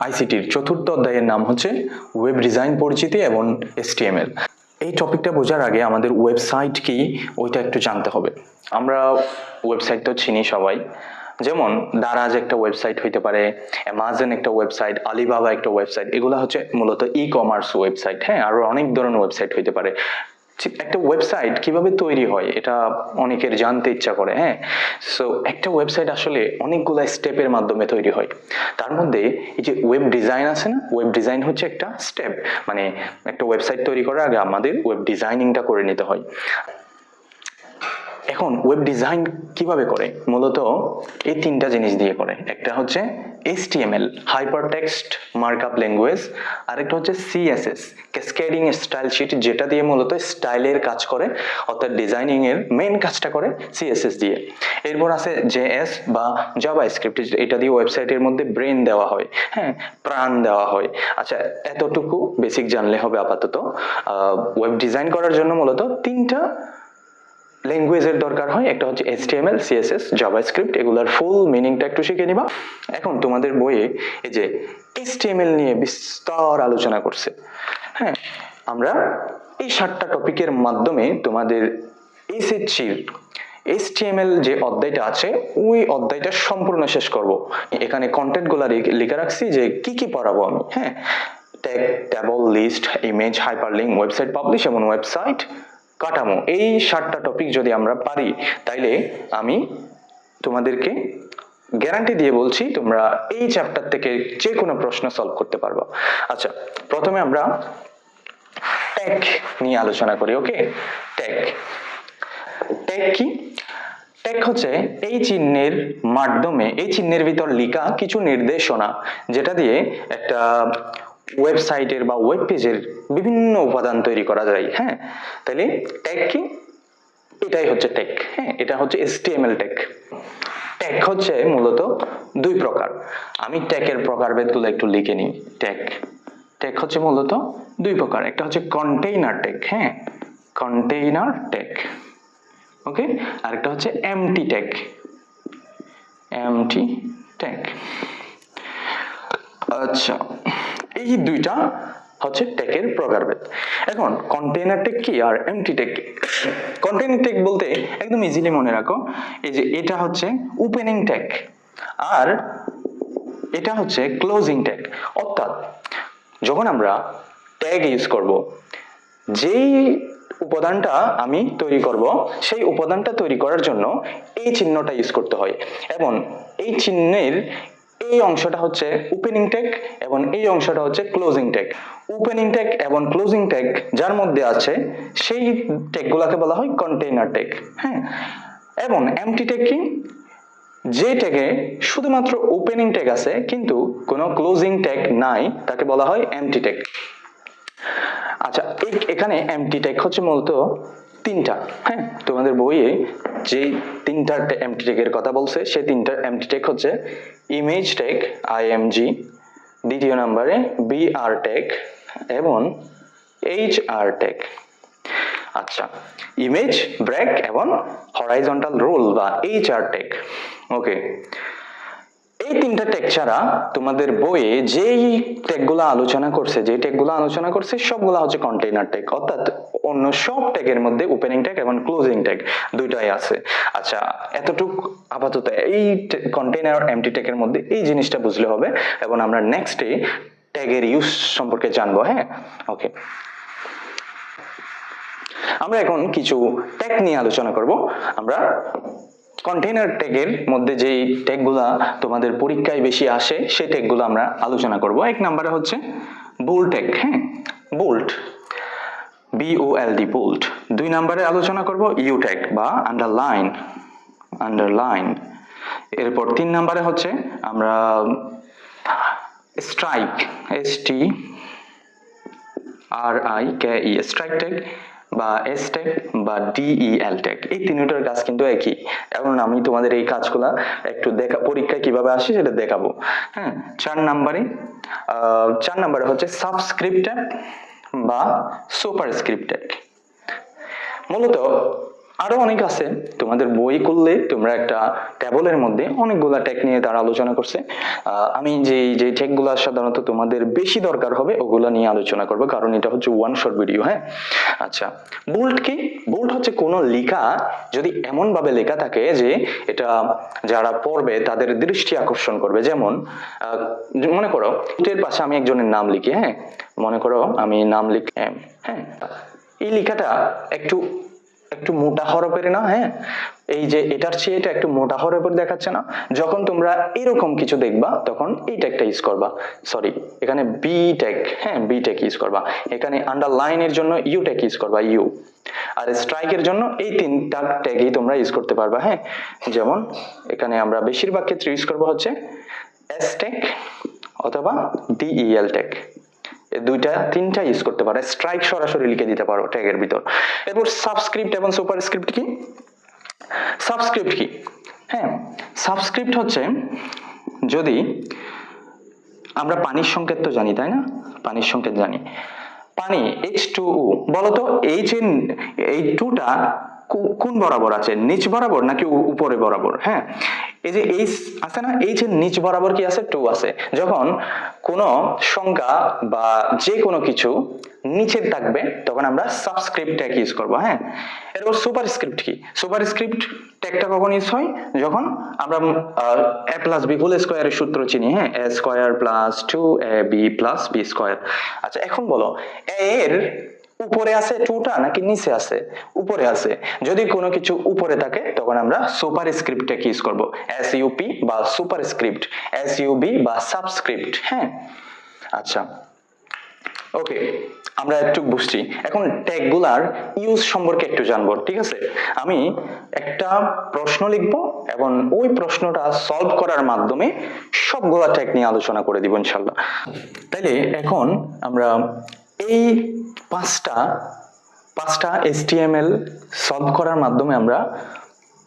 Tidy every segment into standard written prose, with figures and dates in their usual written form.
আইসিটির চতুর্থ অধ্যায়ের নাম হচ্ছে ওয়েব ডিজাইন পরিচিতি এবং HTML। এই টপিকটা বোঝার আগে আমাদের ওয়েবসাইট কি ওইটা একটু জানতে হবে। আমরা ওয়েবসাইট তো চিনি সবাই, যেমন দারাজ একটা ওয়েবসাইট হইতে পারে, অ্যামাজন একটা ওয়েবসাইট, আলিবাবা একটা ওয়েবসাইট, এগুলো হচ্ছে মূলত ই-কমার্স ওয়েবসাইট। হ্যাঁ, আরো অনেক ধরনের ওয়েবসাইট হইতে পারে। একটা ওয়েবসাইট কিভাবে তৈরি হয় এটা অনেকের জানতে ইচ্ছা করে। হ্যাঁ, সো একটা ওয়েবসাইট আসলে অনেকগুলো স্টেপের মাধ্যমে তৈরি হয়। তার মধ্যে এই যে ওয়েব ডিজাইন আছে না, ওয়েব ডিজাইন হচ্ছে একটা স্টেপ। মানে একটা ওয়েবসাইট তৈরি করার আগে আমাদের ওয়েব ডিজাইনিংটা করে নিতে হয়। এখন ওয়েব ডিজাইন কিভাবে করে? মূলত এই তিনটা জিনিস দিয়ে করে। একটা হচ্ছে HTML, হাইপারটেক্সট মার্কআপ ল্যাঙ্গুয়েজ, আরেকটা হচ্ছে CSS, ক্যাসকেডিং স্টাইল শিট, যেটা দিয়ে মূলত স্টাইলের কাজ করে, অর্থাৎ ডিজাইনিং এর মেইন কাজটা করে CSS দিয়ে। এরপর আছে JS বা জাভাস্ক্রিপ্ট, এটা দিয়ে ওয়েবসাইটের মধ্যে ব্রেন দেওয়া হয়, হ্যাঁ, প্রাণ দেওয়া হয়। আচ্ছা, এতটুকু বেসিক জানলে হবে আপাতত। ওয়েব ডিজাইন করার জন্য মূলত তিনটা ল্যাঙ্গুয়েজের দরকার হয়। একটা হচ্ছে HTML, CSS, জাভাস্ক্রিপ্ট। এগুলার ফুল মিনিংটা একটু শিখে নিবা। এখন তোমাদের বইয়ে এই যে HTML নিয়ে বিস্তার আলোচনা করছে। হ্যাঁ, আমরা এই 7টা টপিকের মাধ্যমে তোমাদের SSCর HTML যে অধ্যায়টা আছে ওই অধ্যায়টা সম্পূর্ণ শেষ করব। এখানে কন্টেন্ট গুলা লিখে রাখছি যে কি কি পড়াবো আমি। হ্যাঁ, tag, table, list, image, hyperlink, website publish এবং ওয়েবসাইট কাঠামো। এই 7টা টপিক যদি আমরা পারি তাইলে আমি তোমাদেরকে গ্যারান্টি দিয়ে বলছি তোমরা এই চ্যাপ্টার থেকে যে কোনো প্রশ্ন সলভ করতে পারবে। আচ্ছা, প্রথমে আমরা ট্যাগ নিয়ে আলোচনা করি। ওকে, ট্যাগ। ট্যাগ কি? ট্যাগ হচ্ছে এই চিহ্নের মাধ্যমে, এই চিহ্নের ভিতর লেখা কিছু নির্দেশনা, যেটা দিয়ে একটা ওয়েবসাইটের বা ওয়েব পেজের বিভিন্ন উপাদান তৈরি করা যায়। হ্যাঁ, তাহলে ট্যাগ কি? এটাই হচ্ছে ট্যাগ। হ্যাঁ, এটা হচ্ছে HTML ট্যাগ। ট্যাগ হচ্ছে মূলত দুই প্রকার। আমি ট্যাগের প্রকারভেদগুলো একটু লিখে নিই। ট্যাগ হচ্ছে মূলত দুই প্রকার। একটা হচ্ছে কন্টেইনার ট্যাগ, হ্যাঁ, কন্টেইনার ট্যাগ। ওকে, আরেকটা হচ্ছে এমটি ট্যাগ, এমটি ট্যাগ। আচ্ছা, এই দুইটা হচ্ছে ট্যাগের প্রকারভেদ। এখন কন্টেইনার ট্যাগ কি আর এমটি ট্যাগ কি? কন্টেইনার ট্যাগ বলতে একদম ইজিলি মনে রাখো, এই যে এটা হচ্ছে ওপেনিং ট্যাগ আর এটা হচ্ছে ক্লোজিং ট্যাগ। অর্থাৎ যখন আমরা ট্যাগ ইউজ করব, যেই উপাদানটা আমি তৈরি করব সেই উপাদানটা তৈরি করার জন্য এই চিহ্নটা ইউজ করতে হয়, এবং এই চিহ্নের এই অংশটা হচ্ছে ওপেনিং ট্যাগ এবং এই অংশটা হচ্ছে ক্লোজিং ট্যাগ। ওপেনিং ট্যাগ এবং ক্লোজিং ট্যাগ যার মধ্যে আছে সেই ট্যাগগুলোকে বলা হয় কন্টেইনার ট্যাগ। হ্যাঁ, এবং এমটি ট্যাগ কি? যে ট্যাগে শুধুমাত্র ওপেনিং ট্যাগ আছে কিন্তু কোনো ক্লোজিং ট্যাগ নাই তাকে বলা হয় এমটি ট্যাগ। আচ্ছা, এখানে এমটি ট্যাগ হচ্ছে মূলত তিনটা। হ্যাঁ, তোমাদের বইয়ে যে তিনটা এমটি ট্যাগের কথা বলছে সেই তিনটা এমটি ট্যাগ হচ্ছে ইমেজ ট্যাগ, IMG, দ্বিতীয় নম্বরে BR ট্যাগ এবং HR ট্যাগ। আচ্ছা, ইমেজ, ব্রেক এবং হরাইজন্টাল রোল বা HR ট্যাগ। ওকে, এই তিনটা ট্যাগ ছাড়া তোমাদের বইয়ে যেই ট্যাগগুলো আলোচনা করছে সবগুলো হচ্ছে কন্টেইনার ট্যাগ। অর্থাৎ অন্য সব ট্যাগের মধ্যে ওপেনিং ট্যাগ এবং ক্লোজিং ট্যাগ দুইটাই আছে। আচ্ছা, এতটুক আপাতত এই কন্টেইনার এমটি ট্যাগের মধ্যে এই জিনিসটা বুঝলে হবে, এবং আমরা নেক্সটে ট্যাগের ইউজ সম্পর্কে জানবো। হ্যাঁ, ওকে, আমরা এখন কিছু ট্যাগ নিয়ে আলোচনা করব। আমরা কন্টেইনার ট্যাগের মধ্যে যেই ট্যাগগুলা তোমাদের পরীক্ষায় বেশি আসে সেই ট্যাগগুলো আমরা আলোচনা করব। এক নম্বরে হচ্ছে বোল্ড ট্যাগ। হ্যাঁ, বোল্ড, BOLD, বোল্ড। দুই নম্বরে আলোচনা করব ইউ ট্যাগ বা আন্ডারলাইন, আন্ডারলাইন। এরপর তিন নম্বরে হচ্ছে আমরা স্ট্রাইক, STRIKE, স্ট্রাইক ট্যাগ বা S ট্যাগ বা DEL ট্যাগ। এই তিনটার কাজ কিন্তু একই। এখন আমি তোমাদের এই কাজগুলা একটু পরীক্ষায় কিভাবে আসে সেটা দেখাবো। হ্যাঁ, চার নম্বরে হচ্ছে সাবস্ক্রিপ্ট ট্যাগ বা সুপারস্ক্রিপ্ট ট্যাগ। মূলত আরো অনেক আছে, তোমাদের বই করলে তোমরা একটা টেবলের মধ্যে অনেকগুলা টেক নিয়ে তারা আলোচনা করছে। আমি যে টেকগুলো সাধারণত তোমাদের বেশি দরকার হবে ওগুলা নিয়ে আলোচনা করবো, কারণ এটা হচ্ছে ওয়ান শর্ট ভিডিও। হ্যাঁ, আচ্ছা, বোল্ড কি? বোল্ড হচ্ছে কোনো লেখা যদি এমন ভাবে লেখা থাকে যে এটা যারা পড়বে তাদের দৃষ্টি আকর্ষণ করবে। যেমন মনে করো এর পাশে আমি একজনের নাম লিখি, হ্যাঁ, মনে করো আমি নাম লিখি হ্যাঁ, এই লেখাটা একটু একটু মোটা হরফের না? হ্যাঁ, এই যে এটার চেয়ে এটা একটু মোটা হরফের দেখাচ্ছে না? যখন তোমরা এরকম কিছু দেখবা তখন এই ট্যাগটা ইউজ করবা, সরি এখানে বি ট্যাগ, হ্যাঁ বি ট্যাগ ইউজ করবা। এখানে আন্ডারলাইনের জন্য ইউ ট্যাগ ইউজ করবা, ইউ। আর স্ট্রাইকের জন্য এই তিনটা ট্যাগই তোমরা ইউজ করতে পারবা। হ্যাঁ, যেমন এখানে আমরা বেশিরভাগ ক্ষেত্রে ইউজ করবো হচ্ছে এস ট্যাগ অথবা ডিইএল ট্যাগ, দুইটা তিনটা ইউজ করতে পারো। স্ট্রাইক সরাসরি লিখে দিতে পারো ট্যাগের ভিতর। এরপর সাবস্ক্রিপ্ট এবং সুপারস্ক্রিপ্ট কি? সাবস্ক্রিপ্ট কি? হ্যাঁ, সাবস্ক্রিপ্ট হচ্ছে যদি আমরা পানির সংকেত তো জানি, তাই না? পানির সংকেত জানি, পানি H2O, বলতো এই যে এই টুটা কোন বরাবর আছে, নিচ বরাবর নাকি উপরে বরাবর? হ্যাঁ, এই যে এইচ আছে না, এই যে নিচ বরাবর কি আছে? টু আছে। যখন কোন সংখ্যা বা যে কোনো কিছু নিচে থাকবে তখন আমরা সাবস্ক্রিপ্ট ট্যাগ ইউজ করব। হ্যাঁ, এরপর সুপারস্ক্রিপ্ট কি? সুপারস্ক্রিপ্ট ট্যাগটা কখন ইউজ হয়? যখন আমরা a প্লাস বি হোল স্কয়ারের সূত্র চিনি। হ্যাঁ, a square plus 2ab plus B square. আচ্ছা, এখন বলো এর উপরে আছে টুটা নাকি নিচে আছে? উপরে আছে। যদি কোনো কিছু উপরে থাকে তখন আমরা সুপারস্ক্রিপ্ট ট্যাগ ইউজ করব, এসইউপি বা সুপারস্ক্রিপ্ট, এসইউবি বা সাবস্ক্রিপ্ট। হ্যাঁ, আচ্ছা ওকে, আমরা একটু বুঝছি। এখন ট্যাগগুলার ইউজ সম্পর্কে একটু জানবো, ঠিক আছে? আমি একটা প্রশ্ন লিখব এবং ওই প্রশ্নটা সলভ করার মাধ্যমে সবগুলা ট্যাগ নিয়ে আলোচনা করে দিব ইনশাল্লাহ। তাইলে এখন আমরা এই পাঁচটা HTML সলভ করার মাধ্যমে আমরা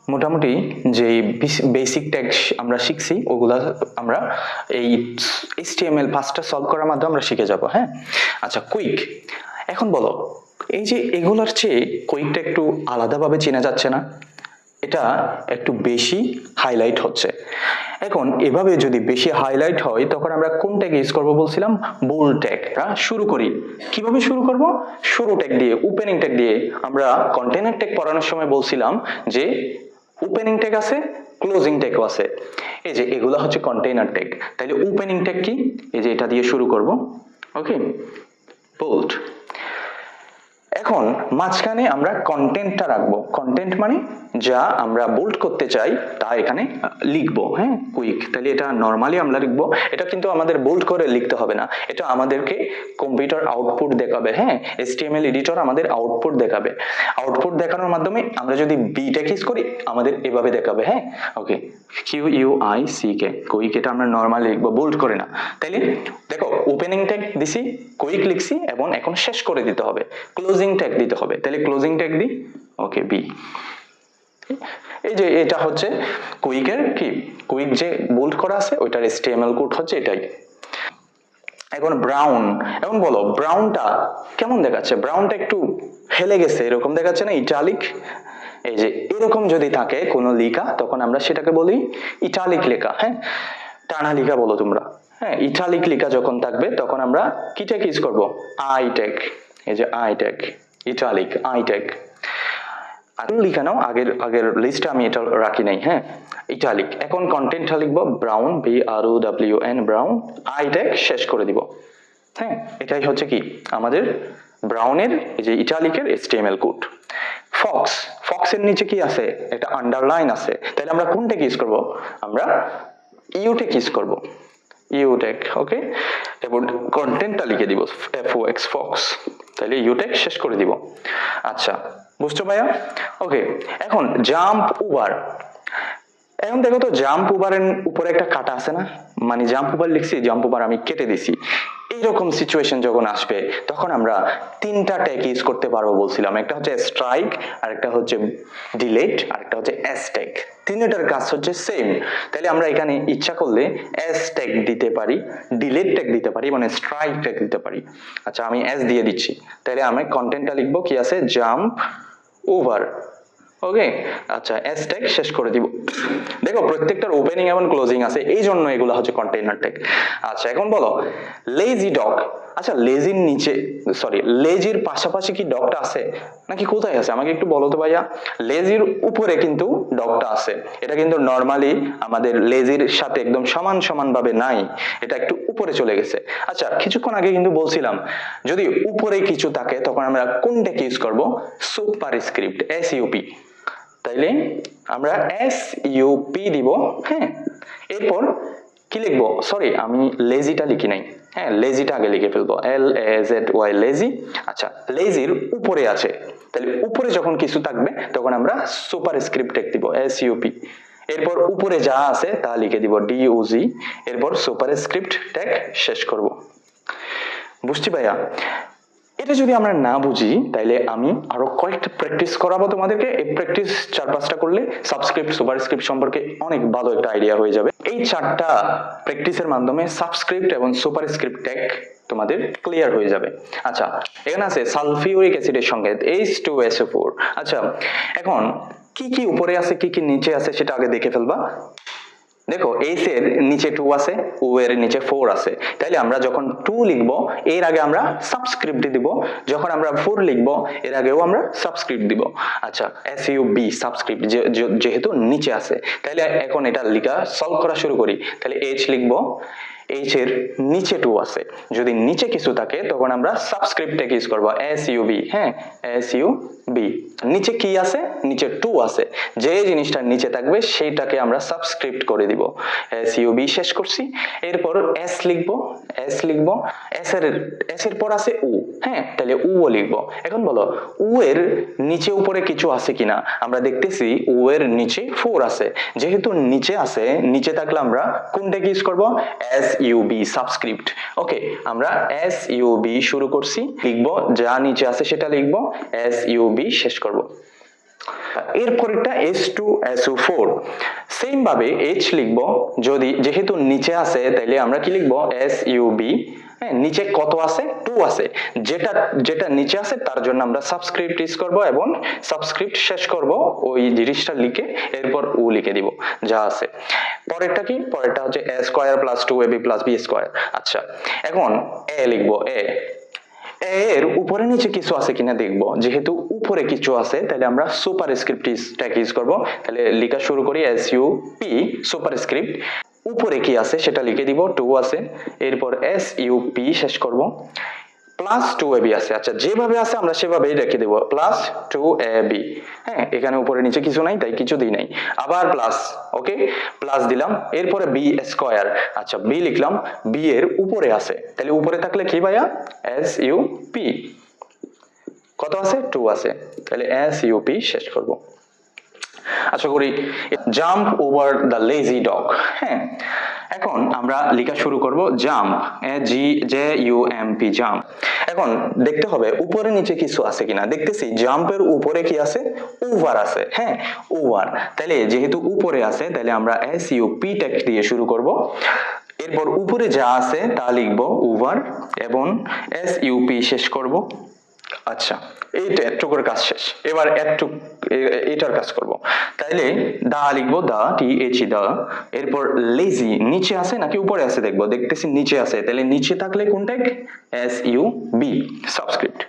মোটামুটি যে বেসিক ট্যাগ আমরা শিখছি ওগুলা আমরা এই HTML 5টা সলভ করার মাধ্যমে আমরা শিখে যাব। হ্যাঁ, আচ্ছা কুইক, এখন বলো এই যে এগুলার চেয়ে কুইকটা একটু আলাদাভাবে চেনা যাচ্ছে না? এটা একটু বেশি হাইলাইট হচ্ছে। এখন এভাবে যদি বেশি হাইলাইট হয় তখন আমরা কোন ট্যাগ ইউজ করব বলছিলাম? Bold tag. শুরু করি, কিভাবে শুরু করব? শুরু ট্যাগ দিয়ে, ওপেনিং ট্যাগ দিয়ে। আমরা কন্টেইনার ট্যাগ পড়ানোর সময় বলছিলাম যে ওপেনিং ট্যাগ আছে, ক্লোজিং ট্যাগও আছে। এই যে এগুলা হচ্ছে কন্টেইনার ট্যাগ। তাহলে ওপেনিং ট্যাগ কি? এই যে এটা দিয়ে শুরু করব, ওকে, বোল্ড। এখন মাঝখানে আমরা কন্টেন্টটা রাখবো। কন্টেন্ট মানে যা আমরা বোল্ড করতে চাই তা এখানে লিখবো। হ্যাঁ, কুইক। তাহলে এটা নরমালি আমরা লিখবো, এটা কিন্তু আমাদের বোল্ড করে লিখতে হবে না, এটা আমাদেরকে কম্পিউটার আউটপুট দেখাবে। হ্যাঁ, HTML এডিটর আমাদের আউটপুট দেখাবে। আউটপুট দেখানোর মাধ্যমে আমরা যদি বিটা কিস করি আমাদের এভাবে দেখাবে। হ্যাঁ, ওকে, QUICK, কুইক। এটা আমরা নরমালি লিখবো, বোল্ড করে না। তাইলে দেখো ওপেনিং ট্যাগ দিছি, কুইক লিখছি, এবং এখন শেষ করে দিতে হবে, ক্লোজিং ট্যাগ দিতে হবে। তাহলে ক্লোজিং ট্যাগ দিই, ওকে, বি। এই যে এটা হচ্ছে কুইকের কি, কুইক যে বোল্ড করা আছে ওইটার HTML কোড হচ্ছে এটাই। এখন ব্রাউন, এখন বলো ব্রাউনটা কেমন দেখাচ্ছে? ব্রাউনটা একটু হেলে গেছে এরকম দেখাচ্ছে না? ইটালিক। এই যে এরকম যদি থাকে কোনো লেখা তখন আমরা সেটাকে বলি ইটালিক লেখা। হ্যাঁ, টানা লেখা বলো তোমরা। হ্যাঁ, ইটালিক লেখা যখন থাকবে তখন আমরা কি ট্যাগ ইউজ করব? I tag. এই যে I tag, italic, I tag. আর লিখে নাও, আগের লিস্টে আমি এটা রাখি নাই। হ্যাঁ, ইটালিক। এখন কন্টেন্টটা লিখবো brown, BROWN, brown, I tag শেষ করে দিব। হ্যাঁ, এটাই হচ্ছে কি আমাদের ব্রাউনের এই যে ইটালিকের HTML কোড। ফক্স, ফক্সের নিচে কি আছে? একটা আন্ডারলাইন আছে। তাহলে আমরা কোন ট্যাগ ইউজ করব? আমরা ইউ ট্যাগ ইউজ করব, ইউ ট্যাগ। ওকে, এবার কন্টেন্টটা লিখে দিব FOX, ফক্স। তাহলে ইউ ট্যাগ শেষ করে দিব। আচ্ছা, বুঝছো ভাইয়া? ওকে, এখন জাম্প ওভার। এখন দেখো তো জাম্প ওভারের উপরে একটা কাটা আছে না? মানে জাম্প ওভার লিখছি, জাম্প ওভার আমি কেটে দিছি। এইরকম সিচুয়েশন যখন আসবে তখন আমরা তিনটা ট্যাগ ইউজ করতে পারবো বলছিলাম। একটা হচ্ছে স্ট্রাইক, আরেকটা হচ্ছে ডিলেট, আরেকটা হচ্ছে এস ট্যাগ। তিনটার কাজ হচ্ছে সেম। তাহলে আমরা এখানে ইচ্ছা করলে এস ট্যাগ দিতে পারি, ডিলেট ট্যাগ দিতে পারি, মানে স্ট্রাইক ট্যাগ দিতে পারি। আচ্ছা, আমি এস দিয়ে দিচ্ছি। তাহলে আমি কন্টেন্টটা লিখবো কি আছে? জাম্প ওভার, ওকে, আচ্ছা এস ট্যাগ শেষ করে দিব। দেখো প্রত্যেকটার ওপেনিং এবং ক্লোজিং আছে, এই জন্য এগুলো হচ্ছে কন্টেইনার ট্যাগ। আচ্ছা এখন বলো লেজি ডগ। আচ্ছা লেজির নিচে, সরি লেজির পাশাপাশি কি ডগটা আছে নাকি কোথায় আছে আমাকে একটু বলো তো ভাইয়া। লেজির উপরে কিন্তু ডগটা আছে, এটা কিন্তু নর্মালি আমাদের লেজির সাথে একদম সমান সমান ভাবে নাই, এটা একটু উপরে চলে গেছে। আচ্ছা কিছুক্ষণ আগে কিন্তু বলছিলাম যদি উপরে কিছু থাকে তখন আমরা কোনটাকে ইউজ করব, সুপারস্ক্রিপ্ট এসইউপি। তাইলে আমরা এস ইউপি দিব। হ্যাঁ এরপর কি লিখবো, সরি আমি লেজিটা লিখি নাই, হ্যাঁ লেজিটা আগে লিখে ফেলবো, এল এ জেড ওয়াই লেজি। আচ্ছা লেজির উপরে আছে, তাহলে উপরে যখন কিছু থাকবে তখন আমরা সুপার স্ক্রিপ্ট দিব এস ইউপি। এরপর উপরে যা আছে তা লিখে দিব ডিইউজি, এরপর সুপার স্ক্রিপ্ট ট্যাগ শেষ করব। বুঝছি ভাইয়া। এটা যদি আমরা না বুঝি তাইলে আমি আরো কয়েকটা প্র্যাকটিস করাবো তোমাদেরকে, এই প্র্যাকটিস 4-5টা করলে সাবস্ক্রিপ্ট সুপারস্ক্রিপ্ট সম্পর্কে অনেক ভালো একটা আইডিয়া হয়ে যাবে। এই 4টা প্র্যাকটিসের মাধ্যমে সাবস্ক্রিপ্ট এবং সুপারস্ক্রিপ্ট ট্যাগ তোমাদের ক্লিয়ার হয়ে যাবে। আচ্ছা এখানে আছে সালফিউরিক অ্যাসিডের সংকেত H2SO4। আচ্ছা এখন কি কি উপরে আছে কি কি নিচে আছে সেটা আগে দেখে ফেলবা। দেখো এইচ এর নিচে 2 আছে, ও এর নিচে 4 আছে, তাইলে আমরা যখন 2 লিখবো এর আগে আমরা সাবস্ক্রিপ্ট দিব, যখন আমরা 4 লিখবো এর আগেও আমরা সাবস্ক্রিপ্ট দিব। আচ্ছা এস ইউ বি সাবস্ক্রিপ্ট যেহেতু নিচে আছে, তাইলে এখন এটা লিখা সলভ করা শুরু করি। তাহলে এইচ লিখবো, এইচ এর নিচে 2 আছে, যদি নিচে কিছু থাকে তখন আমরা সাবস্ক্রিপ্ট ইউজ করব এস ইউ বি। হ্যাঁ এস ইউ বি। নিচে কি আছে, নিচে 2 আছে, যে জিনিসটা নিচে থাকবে সেইটাকে আমরা সাবস্ক্রিপ্ট করে দিব, এস ইউ বি শেষ করছি। এরপর এস লিখবো, এস লিখবো, এস এর পর আছে উ। হ্যাঁ তাহলে উ ও লিখবো। এখন বলো উ এর নিচে উপরে কিছু আছে কিনা, আমরা দেখতেছি উ এর নিচে 4 আছে, যেহেতু নিচে আছে নিচে থাকলে আমরা কোনটাকে ইউজ করব, এস ইউ বি সাবস্ক্রিপ্ট। ওকে আমরা এস ইউ বি শুরু করছি, লিখবো যা নিচে আছে সেটা লিখবো, এস ইউ বি শেষ করব। এরপরেরটা H2SO4 সেম ভাবে H লিখবো, যদি যেহেতু নিচে আছে তাইলে আমরা কি লিখবো এস ইউ বি। হ্যাঁ নিচে কত আছে, 2 আছে, যেটা যেটা নিচে আছে তার জন্য আমরা সাবস্ক্রিপ্ট ইউজ করব এবং সাবস্ক্রিপ্ট শেষ করব ওই জিনিসটা লিখে, এরপর ও লিখে দিব যা আছে। পরেরটা কি, পরেরটা হচ্ছে a square plus 2ab plus b square. আচ্ছা এখন a লিখবো, এর উপরে নিচে কিছু আছে কিনা দেখবো, যেহেতু উপরে কিছু আছে তাহলে আমরা সুপার স্ক্রিপ্ট ট্যাগ ইউজ করব। তাহলে লেখা শুরু করি S U P super script, উপরে কি আছে সেটা লিখে দিব, 2 আছে, এরপর এস ইউ পি শেষ করব, প্লাস 2ab আছে। আচ্ছা যেভাবে আছে আমরা সেভাবেই রেখে দেব, প্লাস 2ab। হ্যাঁ এখানে উপরে নিচে কিছু নাই তাই কিছু দিই নাই, আবার প্লাস, ওকে প্লাস দিলাম, এরপরে বি স্কয়ার। আচ্ছা বি লিখলাম, বি এর উপরে আছে, তাহলে উপরে থাকলে কি ভাইয়া, এস ইউ পি। কত আছে, 2 আছে, তাহলে এস ইউ পি শেষ করব। আশা করি jump over the lazy dog. হ্যাঁ এখন আমরা লেখা শুরু করব jump, J U M P jump. এখন দেখতে হবে উপরে নিচে কিছু আছে কিনা, দেখতেছি জাম্পের উপরে কি আছে, ওভার আছে। হ্যাঁ ওভার, তাহলে যেহেতু উপরে আছে তাহলে আমরা এস ইউ পি ট্যাগ দিয়ে শুরু করব, এরপর উপরে যা আছে তা লিখবো ওভার এবং এস ইউ পি শেষ করব। আচ্ছা এইটা এতটুকুর কাজ শেষ, এবার এটার কাজ করব। তাইলে দা লিখবো, দা টি এইচ ই দা, এরপর লেজি নিচে আছে নাকি উপরে আছে দেখবো, দেখতেছি নিচে আছে, তাহলে নিচে থাকলে কোনটা, এস ইউ বি সাবস্ক্রিপ্ট।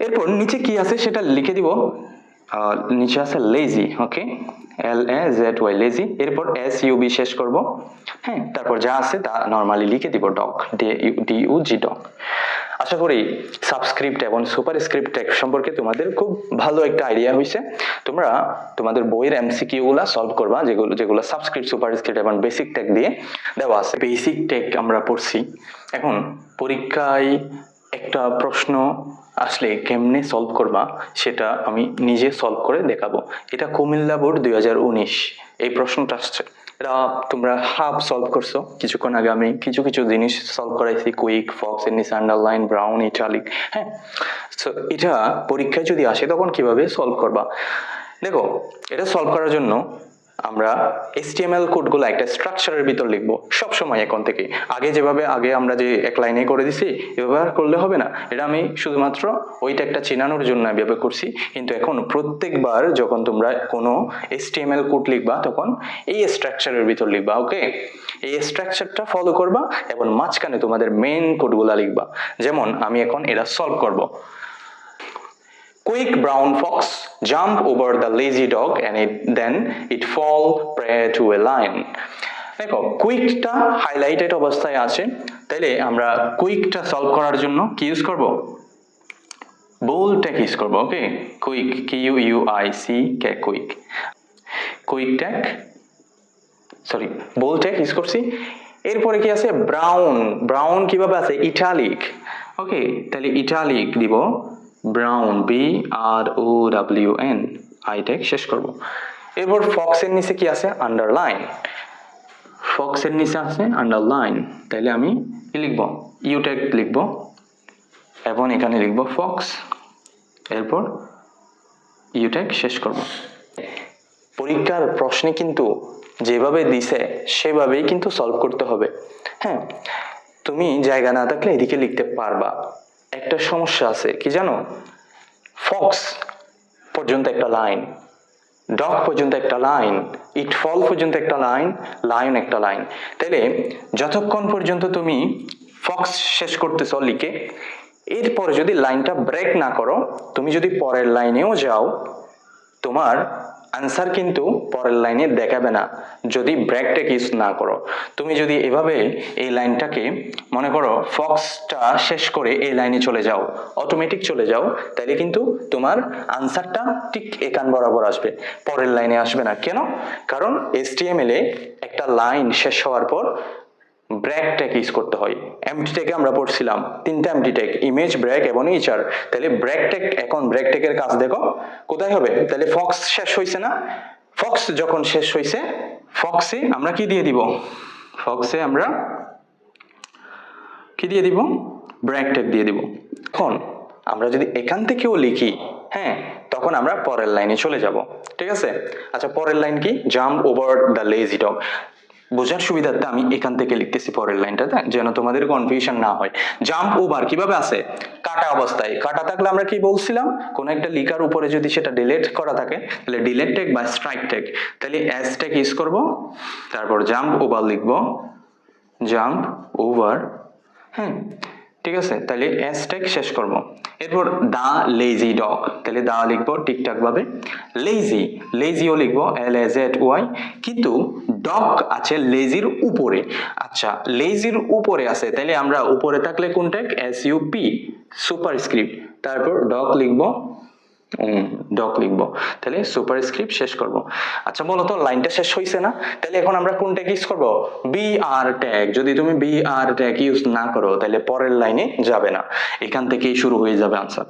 এরপর নিচে কি আছে সেটা লিখে দিব, নিচে আছে lazy, okay L A Z Y lazy, এরপর এস ইউ বি শেষ করব। হ্যাঁ তারপর যা আছে তা নরমালি লিখে দিব, dog D U G dog. আশা করি সাবস্ক্রিপ্ট এবং সুপারস্ক্রিপ্ট ট্যাগ সম্পর্কে তোমাদের খুব ভালো একটা আইডিয়া হয়েছে। তোমরা তোমাদের বইয়ের এমসিকিউ গুলা সলভ করবা, যেগুলো সাবস্ক্রিপ্ট সুপারস্ক্রিপ্ট এবং বেসিক ট্যাগ দিয়ে দেওয়া আছে। বেসিক ট্যাগ আমরা পড়ছি, এখন পরীক্ষায় একটা প্রশ্ন আসলে কেমনে সলভ করবা সেটা আমি নিজে সলভ করে দেখাবো। এটা কুমিল্লা বোর্ড 2019 এই প্রশ্নটা আসছে, এটা তোমরা হাফ সলভ করছো, কিছুক্ষণ আগে আমি কিছু কিছু জিনিস সলভ করাইছি, কুইক, ফক্স, নিস, আন্ডারলাইন, ব্রাউন, ইটালিক। হ্যাঁ সো এটা পরীক্ষায় যদি আসে তখন কিভাবে সলভ করবা। দেখো এটা সলভ করার জন্য আমরা HTML কোডগুলো একটা স্ট্রাকচারের ভিতর লিখবো সব সময় এখন থেকে। আগে আমরা যে এক লাইনে করে দিছি এভাবে আর করলে হবে না, এটা আমি শুধুমাত্র ওই ট্যাগটা চেনানোর জন্য এভাবে করছি। কিন্তু এখন প্রত্যেকবার যখন তোমরা কোনো HTML কোড লিখবা তখন এই স্ট্রাকচারের ভিতর লিখবা, ওকে? এই স্ট্রাকচারটা ফলো করবা এবং মাঝখানে তোমাদের মেইন কোডগুলা লিখবা। যেমন আমি এখন এটা সলভ করব। Quick brown fox jump over the lazy dog and then it fall prey to a lion. দেখো কুইকটা হাইলাইটেড অবস্থায় আছে, তাইলে আমরা কুইকটা সলভ করার জন্য কি ইউজ করব? বোল্ড ট্যাগ ইউজ করব, okay? Quick, QUIC, quick, quick tag, sorry bold tag use করছি। এরপরে কি আছে? ব্রাউন। ব্রাউন কিভাবে আছে? Italic, okay? তাহলে ইটালিক দিব ব্রাউন, BROWN, আই ট্যাগ শেষ করব। এরপর ফক্সের নিচে কি আছে? আন্ডারলাইন। ফক্সের নিচে আছে আন্ডারলাইন, তাইলে আমি কি লিখব? ইউ ট্যাগ লিখব এবং এখানে লিখব ফক্স, এরপর ইউ ট্যাগ শেষ করব। পরীক্ষার প্রশ্নে কিন্তু যেভাবে দিছে সেভাবেই কিন্তু সলভ করতে হবে। হ্যাঁ, তুমি জায়গা না থাকলে এদিকে লিখতে পারবা। একটা সমস্যা আছে কি জানো? ফক্স পর্যন্ত একটা লাইন, ডগ পর্যন্ত একটা লাইন, ইট ফল পর্যন্ত একটা লাইন, লায়ন একটা লাইন। তাইলে যতক্ষণ পর্যন্ত তুমি ফক্স শেষ করতেছ লিখে, এরপরে যদি লাইনটা ব্রেক না করো, তুমি যদি পরের লাইনেও যাও, তোমার আনসার কিন্তু পরের লাইনে দেখাবে না যদি ব্রেক ট্যাগ ইউজ না করো। তুমি যদি এভাবে এই লাইনটাকে মনে করো ফক্সটা শেষ করে এই লাইনে চলে যাও, অটোমেটিক চলে যাও, তাহলে কিন্তু তোমার আনসারটা ঠিক এখান বরাবর আসবে, পরের লাইনে আসবে না। কেন? কারণ HTML এ একটা লাইন শেষ হওয়ার পর ব্রেক ট্যাগ ইউজ করতে হয়। এমটি ট্যাগে আমরা পড়ছিলাম তিনটা এমটি ট্যাগ, ইমেজ, ব্রেক এবং ইচার। তাহলে ব্রেক ট্যাগ, এখন ব্রেক ট্যাগের কাজ দেখো কোথায় হবে? তাহলে ফক্স শেষ হইছে না? ফক্স যখন শেষ হইছে, ফক্সে আমরা কি দিয়ে দিব? ফক্সে আমরা কি দিয়ে দিব? ব্রেক ট্যাগ দিয়ে দিব। এখন আমরা যদি এখান থেকেও লিখি, হ্যাঁ, তখন আমরা পরের লাইনে চলে যাব, ঠিক আছে? আচ্ছা, পরের লাইন কি? Jump over the lazy dog. বোঝার সুবিধার্থে আমি এখান থেকে লিখতেছি পরের লাইনটাতে, যেন তোমাদের কনফিউশন না হয়। জাম্প ওভার কিভাবে আছে? কাটা অবস্থায়। কাটা থাকলে আমরা কি বলছিলাম? কোন একটা লিখার উপরে যদি সেটা ডিলিট করা থাকে তাহলে ডিলিট ট্যাগ বা স্ট্রাইক ট্যাগ, তাহলে এস ট্যাগ ইউজ করব, তারপর জাম্প ওভার লিখব, জাম্প ওভার, হ্যাঁ, ঠিক আছে? তাহলে এস ট্যাগ শেষ করব। এরপর দা লেজি ডগ, তাহলে দা লিখবো ঠিকঠাক ভাবে, লেজি, লেজিও লিখবো LAZY, কিন্তু ডগ আছে লেজির উপরে। আচ্ছা, লেজির উপরে আছে, তাহলে আমরা উপরে থাকলে কোন ট্যাগ? SUP, সুপারস্ক্রিপ্ট, তারপর ডগ লিখবো, ডক লিখবো, তাহলে সুপারস্ক্রিপ্ট শেষ করব। আচ্ছা, বলো তো লাইনটা শেষ হইছে না? তাহলে এখন আমরা কোন ট্যাগ ইউজ করব? BR tag. যদি তুমি BR ট্যাগ ইউজ না করো তাহলে পরের লাইনে যাবে না, এখান থেকেই শুরু হয়ে যাবে আনসার।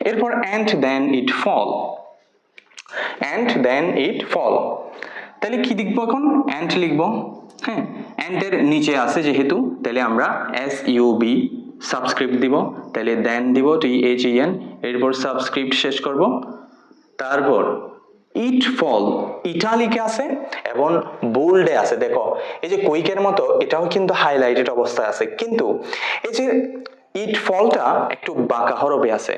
এরপর and then it fall, and then it fall, তাহলে কি লিখবো এখন? and লিখবো, হ্যাঁ, and এর নিচে আছে যেহেতু, তাহলে আমরা SUB সাবস্ক্রিপ্ট দিব, তাহলে দেন দিব THEN, এরপর সাবস্ক্রিপ্ট শেষ করব। তারপর ইট ফল ইটালিকে আছে এবং বোল্ডে আছে। দেখো এই যে কুইকের মতো এটাও কিন্তু হাইলাইটেড অবস্থায় আছে, কিন্তু এই যে ইট ফলটা একটু বাঁকা হরফে আছে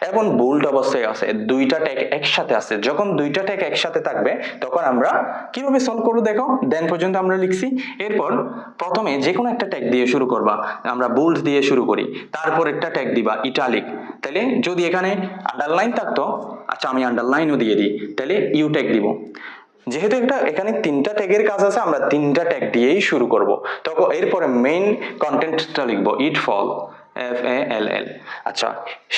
এবং বোল্ড অবস্থায় আছে, দুইটা ট্যাগ একসাথে আছে। যখন দুইটা ট্যাগ একসাথে থাকবে তখন আমরা কিভাবে সলভ করব? দেখো দেন পর্যন্ত আমরা লিখছি, এরপর প্রথমে যে কোনো একটা ট্যাগ দিয়ে শুরু করবা, আমরা বোল্ড দিয়ে শুরু করি, তারপর একটা ট্যাগ দিবা ইটালিক। তাহলে যদি এখানে আন্ডারলাইন থাকতো, আচ্ছা আমি আন্ডারলাইনও দিয়ে দিই, তাহলে ইউ ট্যাগ দিব। যেহেতু এখানে তিনটা ট্যাগের কাজ আছে, আমরা তিনটা ট্যাগ দিয়েই শুরু করব। তখন এরপরে মেইন কন্টেন্টটা লিখবো ইট ফল, FALL। আচ্ছা,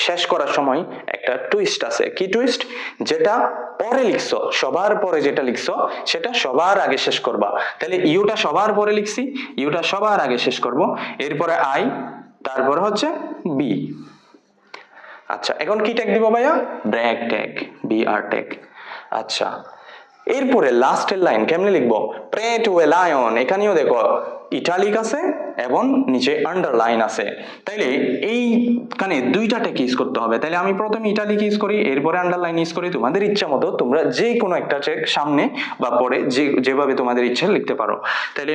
শেষ করার সময় একটা টুইস্ট আছে। কি টুইস্ট? যেটা পরে লিখছো, সবার পরে যেটা লিখছো সেটা সবার আগে শেষ করবা। তাহলে ইউটা সবার পরে লিখছি, ইউটা সবার আগে শেষ করব, এরপরে আই, তারপরে হচ্ছে বি। আচ্ছা, এখন কি ট্যাগ দিব ভাইয়া? Break tag, BR tag. আচ্ছা, এরপরে লাস্টের লাইন কেমনে লিখবো? প্রে টু এ লায়ন, এখানেও দেখো ইটালিক আছে এবং নিচে আন্ডারলাইন আছে। তাইলে এইখানে দুইটা টেক ইউজ করতে হবে। তাইলে আমি প্রথমে ইটালিক ইউজ করি, এরপরে আন্ডারলাইন ইউজ করি। তোমাদের ইচ্ছা মতো তোমরা যে কোনো একটা টেক সামনে বা পরে যেভাবে তোমাদের ইচ্ছা লিখতে পারো। তাইলে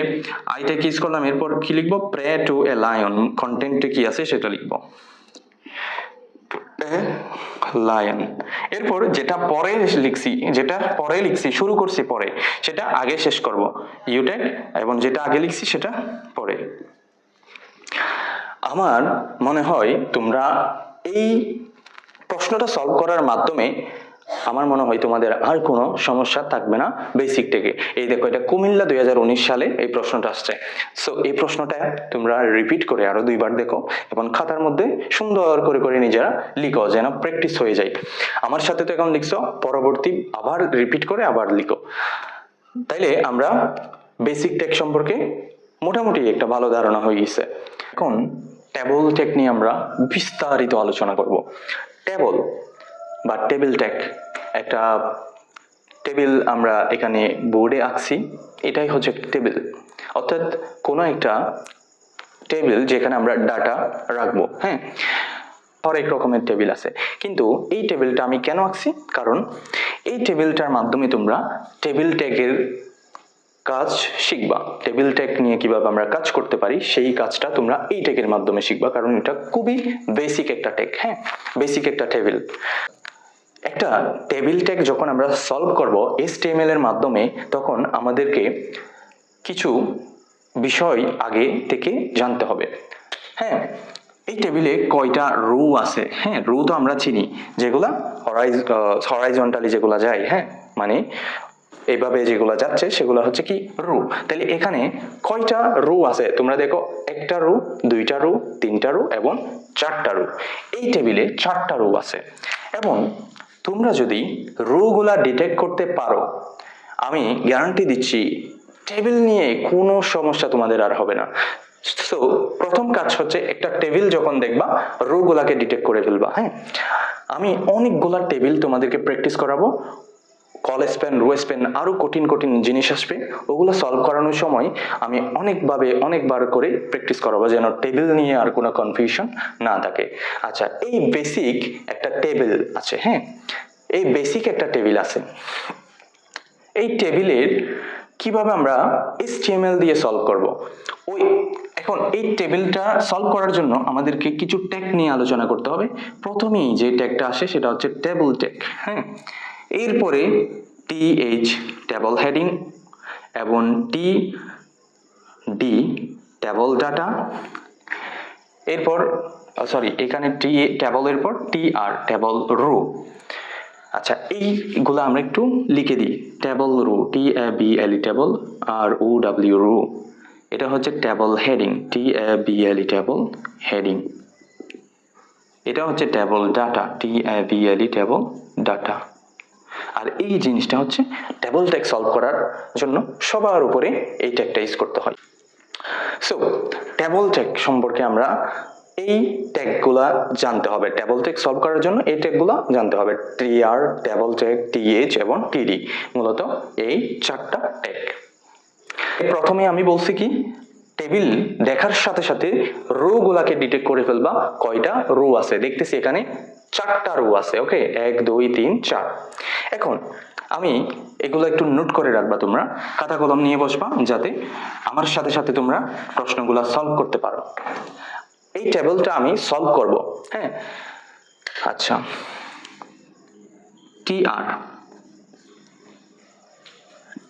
আই টেক ইউজ করলাম, এরপর কি লিখবো? Pray to a lion. কন্টেন্টে কি আছে সেটা লিখবো, লায়ন। এরপর যেটা পরে লিখছি শুরু করছি পরে, সেটা আগে শেষ করব, ইউটেক, এবং যেটা আগে লিখছি সেটা পরে। আমার মনে হয় তোমরা এই প্রশ্নটা সলভ করার মাধ্যমে আমার মনে হয় তোমাদের আর কোনো সমস্যা থাকবে না বেসিক থেকে। এই দেখো, এটা কুমিল্লা 2019 সালে এই প্রশ্নটা আসছে। সো এই প্রশ্নটা তোমরা রিপিট করে আরো 2বার দেখো এবং খাতার মধ্যে সুন্দর করে করে নিজেরা লিখো, যেন প্র্যাকটিস হয়ে যায়। আমার সাথে তো এখন লিখছো, পরবর্তী আবার রিপিট করে আবার লিখো। তাইলে আমরা বেসিক টেক সম্পর্কে মোটামুটি একটা ভালো ধারণা হয়ে গেছে। এখন টেবল টেক নিয়ে আমরা বিস্তারিত আলোচনা করব। টেবল বা টেবিল টেক, একটা টেবিল আমরা এখানে বোর্ডে আঁকছি, এটাই হচ্ছে টেবিল। অর্থাৎ কোনো একটা টেবিল যেখানে আমরা ডাটা রাখবো। হ্যাঁ, হরেক রকমের টেবিল আছে, কিন্তু এই টেবিলটা আমি কেন আঁকছি? কারণ এই টেবিলটার মাধ্যমে তোমরা টেবিল টেকের কাজ শিখবা। টেবিল টেক নিয়ে কিভাবে আমরা কাজ করতে পারি সেই কাজটা তোমরা এই টেকের মাধ্যমে শিখবা, কারণ এটা খুবই বেসিক একটা টেক। হ্যাঁ, বেসিক একটা টেবিল। একটা টেবিল টেক যখন আমরা সলভ করব HTML এর মাধ্যমে, তখন আমাদেরকে কিছু বিষয় আগে থেকে জানতে হবে। হ্যাঁ, এই টেবিলে কয়টা রো আছে? হ্যাঁ, রো তো আমরা চিনি, যেগুলা হরাইজন্টালি যেগুলা যায়, হ্যাঁ, মানে এইভাবে যেগুলা যাচ্ছে সেগুলো হচ্ছে কি রো। তাহলে এখানে কয়টা রো আছে? তোমরা দেখো, একটা রো, দুইটা রো, তিনটা রো এবং চারটা রো। এই টেবিলে 4টা রো আছে। এবং তোমরা যদি রো গুলা ডিটেক্ট করতে পারো, আমি গ্যারান্টি দিচ্ছি টেবিল নিয়ে কোনো সমস্যা তোমাদের আর হবে না। সো প্রথম কাজ হচ্ছে, একটা টেবিল যখন দেখবা রো গুলাকে ডিটেক্ট করে ফেলবা। হ্যাঁ, আমি অনেকগুলা টেবিল তোমাদেরকে প্র্যাকটিস করাবো। কল স্প্যান, রো স্প্যান, আরো কঠিন কঠিন জিনিস আসবে, ওগুলো সলভ করানোর সময় আমি অনেকবার করে প্র্যাকটিস করাবো, যেন টেবিল নিয়ে আর কোনো কনফিউশন না থাকে। আচ্ছা, এই বেসিক একটা টেবিল আছে। হ্যাঁ, এই বেসিক একটা টেবিল আছে। এই টেবিলের কিভাবে আমরা HTML দিয়ে সলভ করব? এখন এই টেবিলটা সলভ করার জন্য আমাদেরকে কিছু ট্যাগ নিয়ে আলোচনা করতে হবে। প্রথমেই যে ট্যাগটা আসে সেটা হচ্ছে টেবল ট্যাগ। হ্যাঁ, এরপরে TH টেবল হেডিং এবং TD টেবল ডাটা, এরপর এখানে টেবলের পর TR টেবল রো। আচ্ছা, এইগুলো আমরা একটু লিখে দিই। Table row, TABLE table, ROW row. এটা হচ্ছে table heading, TABLE table heading. এটা হচ্ছে table data, TABLE table data. আর এই জিনিসটা হচ্ছে টেবল ট্যাগ সলভ করার জন্য সবার উপরে এই ট্যাগটা ইউজ করতে হয়। সো টেবল ট্যাগ সম্পর্কে আমরা এই ট্যাগগুলা জানতে হবে। টেবল ট্যাগ সলভ করার জন্য এই ট্যাগগুলা জানতে হবে, TR টেবল ট্যাগ, TH এবং TD, মূলত এই 4টা ট্যাগ। প্রথমে আমি বলছি কি, টেবিল দেখার সাথে সাথে রো গুলাকে ডিটেক্ট করে ফেলবা। কয়টা রো আছে? দেখতেছি এখানে 4টা রো আছে। ওকে, 1 2 3 4। এখন আমি এগুলো একটু নোট করে রাখবা, তোমরা খাতা কলম নিয়ে বসবা, যাতে আমার সাথে সাথে তোমরা প্রশ্নগুলো সলভ করতে পারো। এই টেবিলটা আমি সলভ করব। হ্যাঁ, আচ্ছা,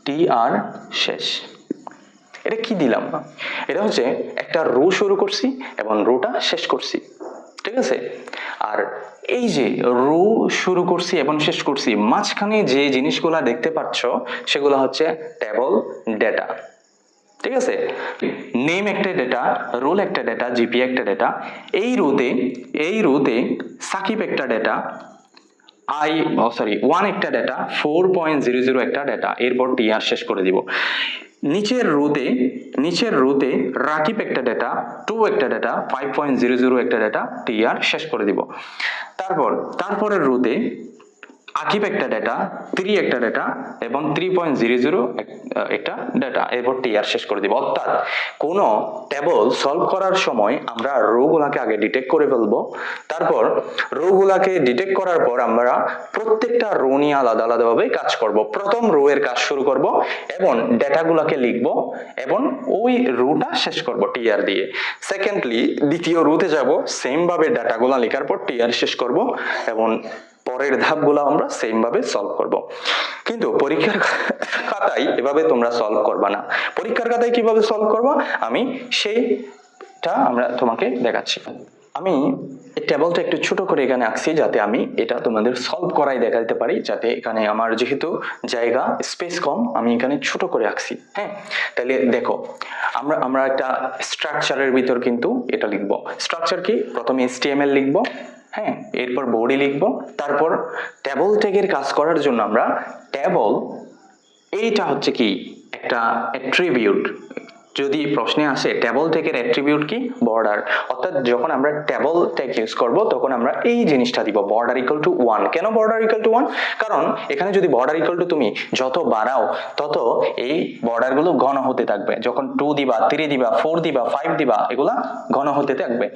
TR শেষ। এটা কি দিলাম? এটা হচ্ছে একটা রো শুরু করছি এবং রোটা শেষ করছি, ঠিক আছে? আর এই যে রো শুরু করছি এবং শেষ করছি, মাঝখানে যে জিনিসগুলা দেখতে পাচ্ছ সেগুলো হচ্ছে টেবল ডেটা, ঠিক আছে? নেম একটা ডেটা, রোল একটা ডেটা, জিপি একটা ডেটা। এই রোতে সাকিব একটা ডেটা, ওয়ান একটা ডেটা, 4.00 একটা ডেটা, এরপর TR শেষ করে দিব। নিচের রোতে রাকিব একটা ডেটা, 2 একটা ডেটা, 5.00 একটা ডেটা, TR শেষ করে দিব। তারপরের রোতে আকিব একটা ডেটা, 3 একটা ডেটা এবং 3.00 একটা ডেটা, এরপর টিআর শেষ করে দিব। অর্থাৎ কোনো টেবল সলভ করার সময় আমরা রো গুলাকে আগে ডিটেক্ট করে ফেলবো, তারপর রো গুলাকে ডিটেক্ট করার পর আমরা প্রত্যেকটা রো নিয়ে আলাদা আলাদা ভাবে কাজ করব। প্রথম রো এর কাজ শুরু করব এবং ডেটা গুলাকে লিখব এবং ওই রোটা শেষ করব টিআর দিয়ে। সেকেন্ডলি দ্বিতীয় রোতে যাব, সেম ভাবে ডাটা গুলা লেখার পর টিআর শেষ করব এবং পরের ধাপগুলো আমরা সেম ভাবে সলভ করব। কিন্তু পরীক্ষার খাতায় এভাবে তোমরা সলভ করবা না। পরীক্ষার খাতায় কিভাবে সলভ করবা আমি সেইটা আমরা তোমাকে দেখাচ্ছি। আমি এই টেবলটা একটু ছোট করে এখানে আঁকছি যাতে আমি এটা তোমাদের সলভ করাই দেখাতে পারি, যাতে এখানে আমার যেহেতু জায়গা স্পেস কম আমি এখানে ছোট করে আঁকছি। হ্যাঁ, তাহলে দেখো আমরা একটা স্ট্রাকচারের ভিতর কিন্তু এটা লিখবো। স্ট্রাকচার কি? প্রথমে HTML লিখবো, হ্যাঁ, এরপর বডি লিখবো, তারপর টেবল ট্যাগের কাজ করার জন্য আমরা টেবল, এইটা হচ্ছে কি একটা অ্যাট্রিবিউট। যদি প্রশ্নে আসে টেবল ট্যাগের অ্যাট্রিবিউট কি? বর্ডার। অর্থাৎ যখন আমরা টেবল ট্যাগ ইউজ করব তখন আমরা এই জিনিসটা দিব, বর্ডার ইকুয়াল টু 1। কেন বর্ডার ইকুয়াল টু 1? কারণ এখানে যদি বর্ডার ইকুয়াল টু তুমি যত বাড়াও তত এই বর্ডার গুলো ঘন হতে থাকবে। যখন 2 দিবা, 3 দিবা, 4 দিবা, 5 দিবা, এগুলা ঘন হতে থাকবে।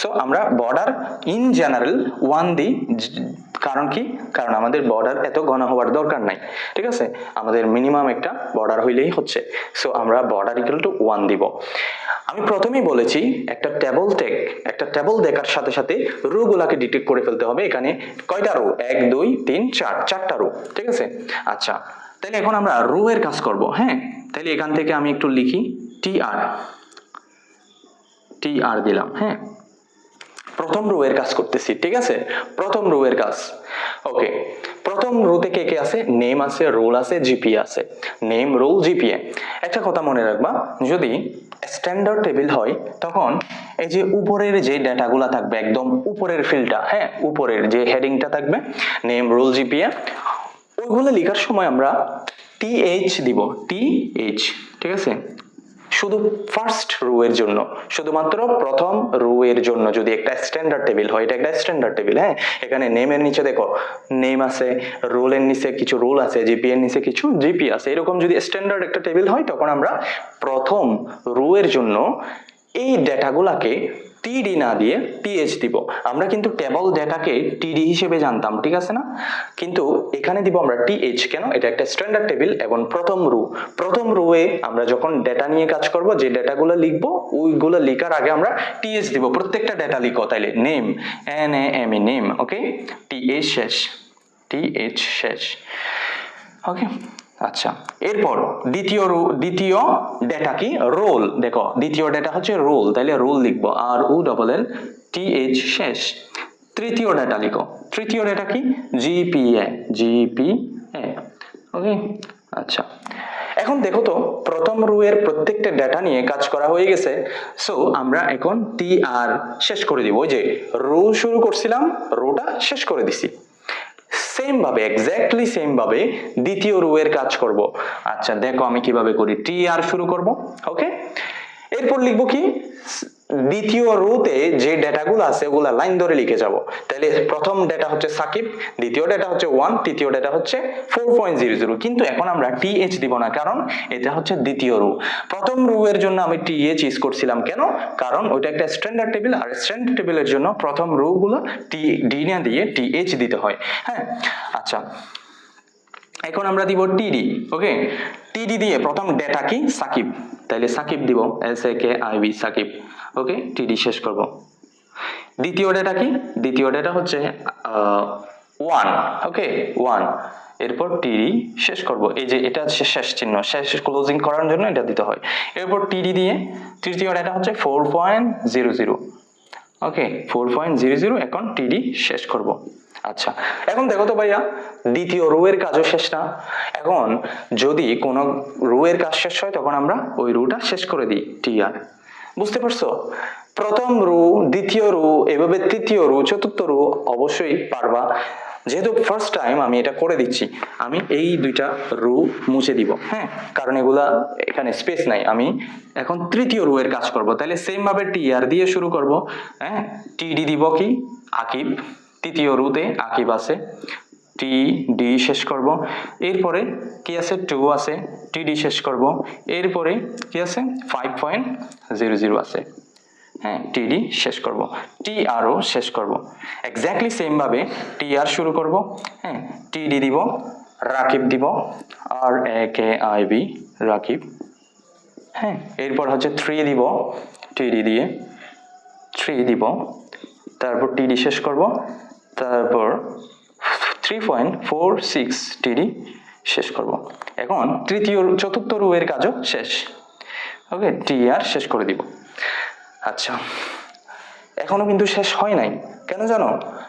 সো আমরা বর্ডার ইন জেনারেল 1 দিই। কারণ কি? কারণ আমাদের বর্ডার এত ঘন হওয়ার দরকার নাই, ঠিক আছে? আমাদের মিনিমাম একটা বর্ডার হইলেই হচ্ছে। সো আমরা বর্ডার ইকুয়াল টু 1 দিব। আমি প্রথমেই বলেছি একটা টেবল ট্যাগ, একটা টেবল দেখার সাথে সাথে রো গুলাকে ডিটেক্ট করে ফেলতে হবে। এখানে কয়টা রো? 1 2 3 4, 4টা রো, ঠিক আছে? আচ্ছা, তাহলে এখন আমরা রো এর কাজ করব। হ্যাঁ, তাহলে এখান থেকে আমি একটু লিখি টিআর দিলাম। হ্যাঁ, প্রথম রো এর কাজ করতেছি, ঠিক আছে? প্রথম রো এর কাজ, ওকে। প্রথম রোতে কে কে আছে? নেম আছে, রোল আছে, জিপিএ আছে। Name, roll, GPA. একটা কথা মনে রাখবা, যদি স্ট্যান্ডার্ড টেবিল হয় তখন এই যে উপরের যে ডেটাগুলা থাকবে, একদম উপরের ফিল্ডটা, হ্যাঁ, উপরের যে হেডিংটা থাকবে, নেম, রোল, জিপিএ, ওইগুলো লেখার সময় আমরা টিএইচ দিব, টিএইচ, ঠিক আছে? শুধু ফার্স্ট রো এর জন্য, শুধুমাত্র প্রথম রো এর জন্য। যদি একটা স্ট্যান্ডার্ড টেবিল হয়, এটা একটা স্ট্যান্ডার্ড টেবিল, হ্যাঁ, এখানে নেমের নিচে দেখো নেম আছে, রোলের নিচে কিছু রোল আছে, জিপি এর নিচে কিছু জিপি আছে। এরকম যদি স্ট্যান্ডার্ড একটা টেবিল হয় তখন আমরা প্রথম রো এর জন্য এই ডেটাগুলাকে টিডি না দিয়ে টিএইচ দিব। আমরা কিন্তু টেবল ডেটাকে টিডি হিসেবে জানতাম, ঠিক আছে না? কিন্তু এখানে দিব আমরা টিএইচ। কেন? এটা একটা স্ট্যান্ডার্ড টেবিল এবং প্রথম রোয়ে আমরা যখন ডেটা নিয়ে কাজ করব, যে ডেটাগুলো লিখবো ওইগুলো লেখার আগে আমরা টিএইচ দিব। প্রত্যেকটা ডেটা লিখো, তাইলে নেম, NAME, নেম, ওকে, টিএইচ শেষ, ওকে। আচ্ছা, এরপর দ্বিতীয় ডেটা কি? রোল। দেখো দ্বিতীয় ডেটা হচ্ছে রোল, তাইলে রোল লিখবো, ROLL, শেষ। তৃতীয় ডেটা লিখো, তৃতীয় ডেটা কি? জিপিএ, ওকে। আচ্ছা, এখন দেখো তো প্রথম রো এর প্রত্যেকটা ডেটা নিয়ে কাজ করা হয়ে গেছে। সো আমরা এখন টিআর শেষ করে দিব। ওই যে রো শুরু করছিলাম, রোটা শেষ করে দিছি। সেম ভাবে, এক্স্যাক্টলি সেম ভাবে দ্বিতীয় রো এর কাজ করব। আচ্ছা, দেখো আমি কিভাবে করি। টিআর শুরু করব, ওকে। এরপর লিখবো কি? দ্বিতীয় রোতে যে ডেটাগুলো আছে ওগুলা লাইন ধরে লিখে যাব। তাহলে প্রথম ডেটা হচ্ছে সাকিব, দ্বিতীয় ডেটা হচ্ছে 1, তৃতীয় ডেটা হচ্ছে 4.00। কিন্তু এখন আমরা টিএইচ দিব না, কারণ এটা হচ্ছে দ্বিতীয় রো। প্রথম রো এর জন্য আমি টিএইচ ইউজ করছিলাম। কেন? কারণ ওইটা একটা স্ট্যান্ডার্ড টেবিল, আর স্ট্যান্ডার্ড টেবিলের জন্য প্রথম রো গুলো ডি না দিয়ে টিএইচ দিতে হয়। হ্যাঁ, আচ্ছা, এখন আমরা দিব টিডি, ওকে। টিডি দিয়ে প্রথম ডেটা কি? সাকিব, তাইলে সাকিব দিব, SAKIB, সাকিব, ওকে। টিডি শেষ করব। দ্বিতীয় ডেটা কি? দ্বিতীয় ডেটা হচ্ছে 1, ওকে, 1। এরপর টিডি শেষ করব। এই যে এটা হচ্ছে শেষ চিহ্ন, শেষ ক্লোজিং করার জন্য এটা দিতে হয়। এরপর টিডি দিয়ে তৃতীয় ডেটা হচ্ছে 4.00, ওকে, 4.00। এখন টিডি শেষ করব। আচ্ছা, এখন দেখো তো ভাইয়া, দ্বিতীয় রো এর কাজও শেষ না। এখন যদি কোন রো এর কাজ শেষ হয় তখন আমরা ওই রোটা শেষ করে দিই, টিআর। বুঝতে পারছো? প্রথম রো, দ্বিতীয় রো, এভাবে তৃতীয় রো, চতুর্থ রো অবশ্যই পারবা। যেহেতু ফার্স্ট টাইম আমি এটা করে দিচ্ছি, আমি এই দুইটা রো মুছে দিব, হ্যাঁ, কারণ এগুলা এখানে স্পেস নাই। আমি এখন তৃতীয় রো এর কাজ করব। তাহলে সেম ভাবে টিআর দিয়ে শুরু করব, হ্যাঁ। টিডি দিব কি? আকিব, তৃতীয় রোতে আকিব আছে, টি ডি শেষ করব, এরপরে কি আছে 2 আছে, টি ডি শেষ করব, এরপরে কি আছে 5.00 আছে, হ্যাঁ টিডি শেষ করব, টি আরও শেষ করব। এক্স্যাক্টলি সেম ভাবে টি আর শুরু করব, হ্যাঁ টিডি দিব, রাকিব দিব, আর এ কে আই বি রাকিব, হ্যাঁ এরপর হচ্ছে 3 দিব, টিডি দিয়ে 3 দিব, তারপর টিডি শেষ করব, তারপর 3.46 টিডি শেষ করব। এখন চতুর্থ রো এর কাজও শেষ, ওকে টি আর শেষ করে দিব। আচ্ছা এখনো কিন্তু শেষ হয় নাই, কেন জানো?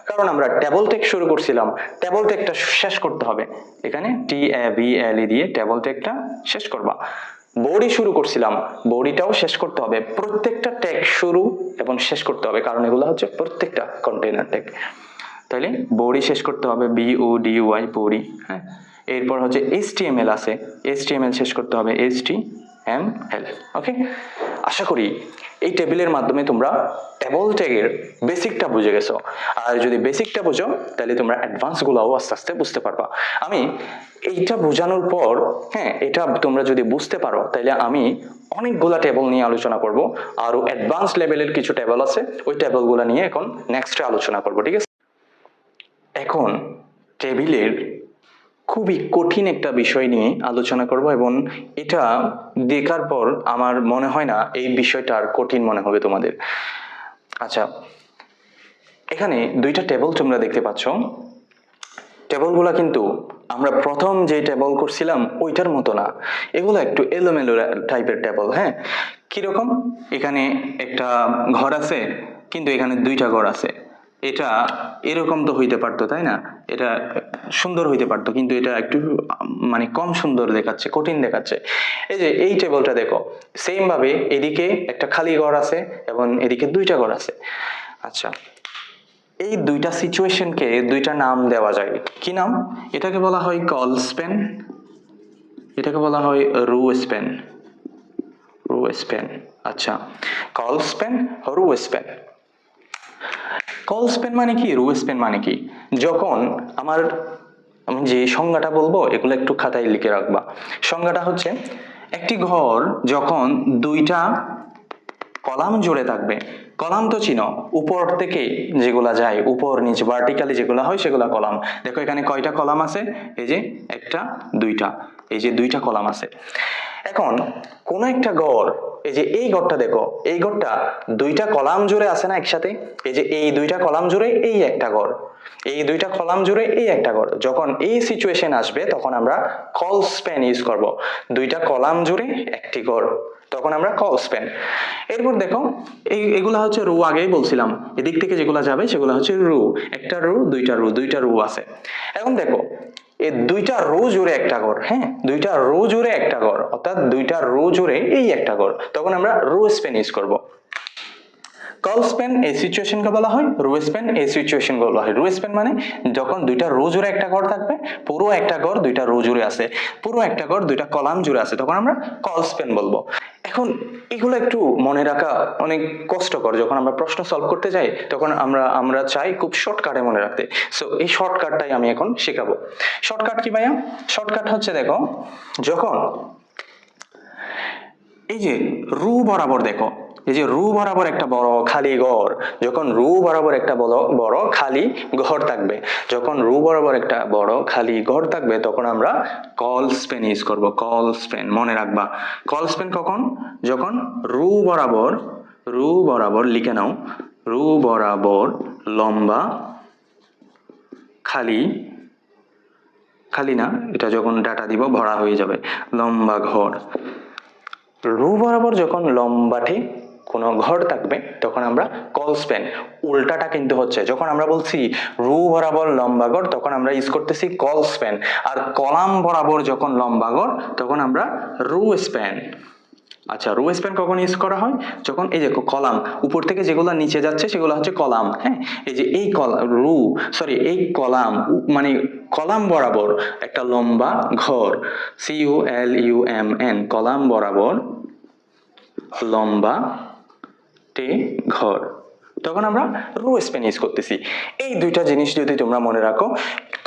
কারণ আমরা টেবল টেক শুরু করছিলাম, টেবল টেকটা শেষ করতে হবে, এখানে টি এ বি এল ই দিয়ে টেবল টেকটা শেষ করবা। বডি শুরু করছিলাম, বডিটাও শেষ করতে হবে, প্রত্যেকটা টেক শুরু এবং শেষ করতে হবে, কারণ এগুলো হচ্ছে প্রত্যেকটা কন্টেইনার টেক। তাইলে বডি শেষ করতে হবে, বি ও ডি ওয়াই বডি, হ্যাঁ এরপর হচ্ছে HTML আছে, HTML শেষ করতে হবে, HTML, ওকে। আশা করি এই টেবিলের মাধ্যমে তোমরা টেবল ট্যাগের বেসিকটা বুঝে গেছো, আর যদি বেসিকটা বুঝো তাহলে তোমরা অ্যাডভান্স গুলাও আস্তে আস্তে বুঝতে পারবা। আমি এইটা বোঝানোর পর, হ্যাঁ এটা তোমরা যদি বুঝতে পারো তাহলে আমি অনেকগুলা টেবল নিয়ে আলোচনা করব, আরো অ্যাডভান্স লেভেলের কিছু টেবল আছে, ওই টেবলগুলো নিয়ে এখন নেক্সটে আলোচনা করব, ঠিক আছে? এখন টেবিলের খুবই কঠিন একটা বিষয় নিয়ে আলোচনা করব, এবং এটা দেখার পর আমার মনে হয় না এই বিষয়টা আর কঠিন মনে হবে তোমাদের। আচ্ছা এখানে দুইটা টেবল তোমরা দেখতে পাচ্ছ, টেবলগুলা কিন্তু আমরা প্রথম যে টেবল করছিলাম ওইটার মতো না, এগুলো একটু এলোমেলো টাইপের টেবল। হ্যাঁ কিরকম? এখানে একটা ঘর আছে, কিন্তু এখানে দুইটা ঘর আছে, এটা এরকম তো হইতে পারতো তাই না? এটা সুন্দর হইতে পারতো, কিন্তু এটা একটু মানে কম সুন্দর দেখাচ্ছে, কঠিন দেখাচ্ছে। এই যে এই টেবিলটা দেখো, সেম ভাবে এদিকে একটা খালি ঘর আছে এবং এদিকে দুইটা ঘর আছে। আচ্ছা এই দুইটা সিচুয়েশনকে দুইটা নাম দেওয়া যায়, কি নাম? এটাকে বলা হয় কল স্প্যান, এটাকে বলা হয় রো স্প্যান, রো স্প্যান। আচ্ছা call span, row span. Call span মানে কি, রো স্প্যান মানে কি? যখন আমি যে সংজ্ঞাটা বলবো এগুলো একটু খাতায় লিখে রাখবা। সংজ্ঞাটা হচ্ছে একটি ঘর যখন দুইটা কলাম জুড়ে থাকবে, কলাম তো চিনো, উপর থেকে যেগুলা যায়, উপর নিচ ভার্টিক্যালি যেগুলা হয় সেগুলা কলাম। দেখো এখানে কয়টা কলাম আছে? এই যে একটা, দুইটা, এই যে দুইটা কলাম আছে। এখন কোন একটা ঘর, এই যে এই ঘরটা দেখো, এই ঘরটা দুইটা কলাম জুড়ে আছে না একসাথে? এই যে এই দুইটা কলাম জুড়ে এই একটা ঘর, এই দুইটা কলাম জুড়ে এই একটা ঘর। যখন এই সিচুয়েশন আসবে তখন আমরা কল স্প্যান ইউজ করব, দুইটা কলাম জুড়ে একটি ঘর, তখন আমরা কল স্প্যান। এরপর দেখো এগুলা হচ্ছে রো, আগেই বলছিলাম এদিক থেকে যেগুলা যাবে সেগুলো হচ্ছে রো, একটা রো, দুইটা রো আছে। এখন দেখো এই দুইটা রো জুড়ে একটা ঘর, হ্যাঁ দুইটা রো জুড়ে একটা ঘর, অর্থাৎ দুইটা রো জুড়ে এই একটা ঘর, তখন আমরা রো স্প্যান ইউজ করব। কল স্প্যান এই সিচুয়েশনকে বলা হয়, রো স্প্যান এই সিচুয়েশন বলা হয়। রো স্প্যান মানে যখন দুইটা রো জুড়ে একটা ঘর থাকবে, পুরো একটা ঘর দুইটা রো জুড়ে আছে, পুরো একটা ঘর দুইটা কলাম জুড়ে আছে, তখন আমরা কল স্প্যান বলবো। এখন এগুলো একটু মনে রাখা অনেক কষ্টকর, যখন আমরা প্রশ্ন সলভ করতে যাই তখন আমরা চাই খুব শর্টকাটে মনে রাখতে। সো এই শর্টকাটটাই আমি এখন শেখাবো। শর্টকাট কি ভাইয়া? শর্টকাট হচ্ছে দেখো, যখন এই যে রু বরাবর দেখো, এই যে রু বরাবর একটা বড় খালি ঘর, যখন রু বরাবর একটা বড় খালি ঘর থাকবে, যখন রু বরাবর একটা বড় খালি ঘর থাকবে তখন আমরা কল স্প্যান ইউজ করব। কল স্প্যান মনে রাখবা। কল স্প্যান কখন? যখন রু বরাবর লিখে নাও, রু বরাবর লম্বা খালি না, এটা যখন ডাটা দিব ভরা হয়ে যাবে, লম্বা ঘর। রু বরাবর যখন লম্বাটে কোনো ঘর থাকবে তখন আমরা কল স্প্যান। উল্টাটা কিন্তু হচ্ছে, যখন আমরা বলছি রু বরাবর লম্বা ঘর তখন আমরা ইউজ করতেছি কল স্প্যান, আর কলাম বরাবর যখন লম্বা ঘর তখন আমরা রু স্প্যান। আচ্ছা রু স্প্যান কখন ইউজ করা হয়? যখন এই যে কলাম উপর থেকে যেগুলো নিচে যাচ্ছে সেগুলো হচ্ছে কলাম, হ্যাঁ এই যে এই এই কলাম মানে কলাম বরাবর একটা লম্বা ঘর, CULUMN, কলাম বরাবর লম্বা ঘর, তখন আমরা রো স্প্যান ইউজ করতেছি। এই দুইটা জিনিস যদি তোমরা মনে রাখো,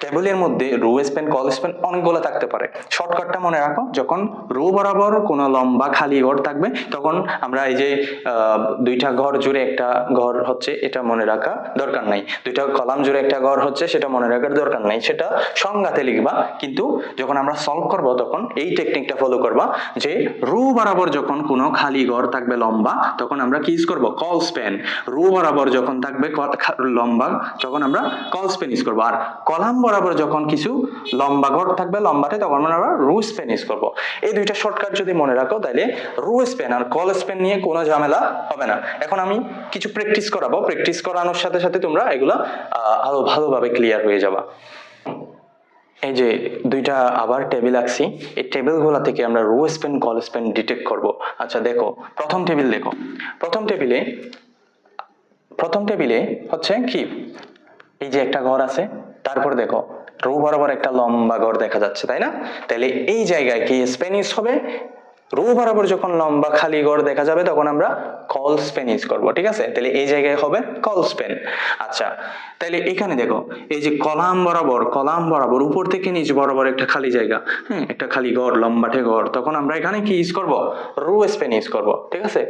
টেবিলের মধ্যে রো স্প্যান কল স্প্যান অনেকগুলো থাকতে পারে। শর্টকাটটা মনে রাখো, যখন রো বরাবর কোনো লম্বা খালি ঘর থাকবে তখন আমরা এই যে দুইটা ঘর জুড়ে একটা ঘর হচ্ছে এটা মনে রাখা দরকার নাই, দুইটা কলাম জুড়ে একটা ঘর হচ্ছে সেটা মনে রাখার দরকার নাই, সেটা সংজ্ঞাতে লিখবা। কিন্তু যখন আমরা সলভ করব তখন এই টেকনিকটা ফলো করবা যে রো বরাবর যখন কোনো খালি ঘর থাকবে লম্বা তখন আমরা কি ইউজ করব, কল স্প্যান। রো বরাবর যখন থাকবে লম্বা তখন আমরা কল স্প্যান ইউজ করবো। আর কলাম বরাবর যখন কিছু লম্বা ঘর থাকবে লম্বাতে তখন আমরা রো স্প্যান ইউজ করবো। এই দুইটা শর্টকাট যদি মনে রাখো তাহলে রো স্প্যান আর কল স্প্যান নিয়ে কোনো ঝামেলা হবে না। এখন আমি কিছু প্র্যাকটিস করাবো, প্র্যাকটিস করানোর সাথে সাথে তোমরা এগুলা আরো ভালোভাবে ক্লিয়ার হয়ে যাবা। এই যে দুইটা আবার টেবিল আঁকছি, এই টেবিলগুলো থেকে আমরা rho span call span detect করব। আচ্ছা দেখো, প্রথম টেবিল দেখো, প্রথম টেবিলে হচ্ছে কি, এই যে একটা ঘর আছে, তারপর দেখো রো বরাবর একটা লম্বা ঘর দেখা যাচ্ছে, তাই না? তাহলে এই জায়গায় কি স্প্যান ইউজ হবে? রো বরাবর যখন লম্বা খালি ঘর দেখা যাবে তখন আমরা কল স্প্যান ইউজ করবো, ঠিক আছে? তাহলে এই জায়গায় হবে কল স্প্যান। আচ্ছা তাহলে এখানে দেখো, এই যে কলাম বরাবর উপর থেকে নিচ বরাবর একটা খালি জায়গা, একটা খালি ঘর, লম্বাটে ঘর, তখন আমরা এখানে কি ইউজ করব, রো স্প্যান ইউজ করবো, ঠিক আছে?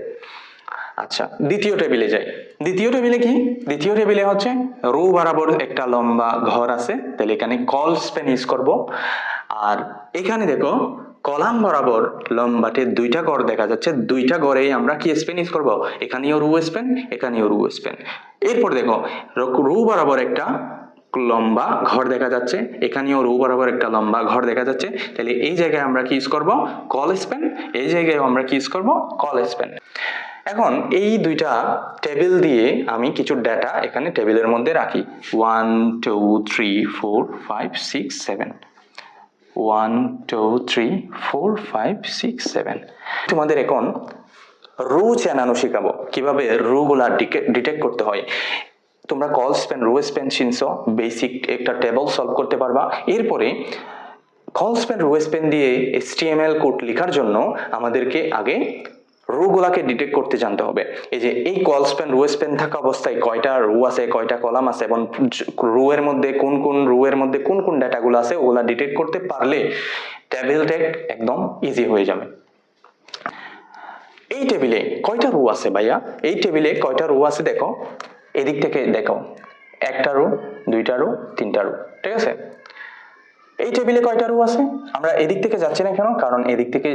আচ্ছা দ্বিতীয় টেবিলে যাই। দ্বিতীয় টেবিলে কি, দ্বিতীয় টেবিলে হচ্ছে রো বরাবর একটা লম্বা ঘর আছে, তাহলে এখানে কল স্প্যান ইউজ করব। আর এখানে দেখো কলাম বরাবর লম্বাটে দুইটা ঘর দেখা যাচ্ছে, দুইটা ঘরেই আমরা কি স্প্যান ইউজ করব, এখানেও রো স্প্যান, এখানেও রো স্প্যান। এরপর দেখো রো বরাবর একটা লম্বা ঘর দেখা যাচ্ছে, এখানেও রো বরাবর একটা লম্বা ঘর দেখা যাচ্ছে, তাহলে এই জায়গায় আমরা কি ইউজ করব, কল স্প্যান, এই জায়গায় আমরা কি ইউজ করব, কল স্প্যান। এখন এই দুইটা টেবিল দিয়ে আমি কিছু ডেটা এখানে টেবিলের মধ্যে রাখি, 1 2 3 4 5 6 7, 1 2 3 4 5 6 7। তোমাদের এখন রো চেনানো শেখাবো, কিভাবে রো গুলা ডিটেক্ট করতে হয়। তোমরা কল স্প্যান রো স্প্যান চিনছো, বেসিক একটা টেবিল সলভ করতে পারবা। এরপরে কল স্প্যান রো স্প্যান দিয়ে HTML কোড লেখার জন্য আমাদেরকে আগে রো গুলাকে ডিটেক্ট করতে জানতে হবে। এই যে এই কল স্প্যান রো স্প্যান থাকা অবস্থায় কয়টা রো আছে, কয়টা কলাম আছে, এবং রো এর মধ্যে কোন কোন ডেটাগুলো আছে ওগুলা ডিটেক্ট করতে পারলে টেবিল টেক একদম ইজি হয়ে যাবে। এই টেবিলে কয়টা রো আছে ভাইয়া, এই টেবিলে কয়টা রো আছে দেখো, এদিক থেকে দেখো, একটা রো, দুইটা রো, তিনটা রো, ঠিক আছে? এই টেবিলে কয়টা রো আছে? আমরা এদিক থেকে যাচ্ছি না কেন, কারণ এদিক থেকে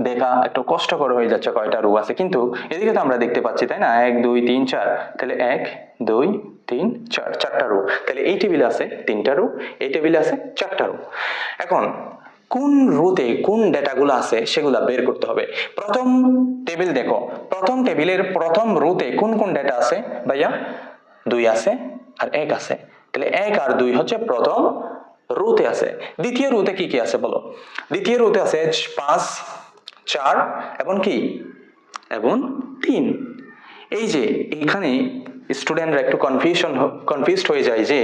দেখা একটু কষ্টকর হয়ে যাচ্ছে কয়টা রো আছে, কিন্তু এদিকে তো আমরা দেখতে পাচ্ছি, তাই না? 1 2 3 4, তাহলে 1 2 3 4, চারটা রো। তাহলে এই টেবিলে আছে তিনটা রো, এই টেবিলে আছে চারটা রো। এখন কোন রোতে কোন ডেটাগুলো আছে সেগুলা বের করতে হবে। প্রথম টেবিল দেখো, প্রথম টেবিলের প্রথম রোতে কোন কোন ডেটা আছে ভাইয়া? 2 আছে আর 1 আছে, তাহলে 1 আর 2 হচ্ছে প্রথম রোতে আছে। দ্বিতীয় রোতে কি কি আছে বলো? দ্বিতীয় রোতে আছে 5 4 এবং কি এবং 3। এই যে এখানে স্টুডেন্টরা একটু কনফিউজড হয়ে যায় যে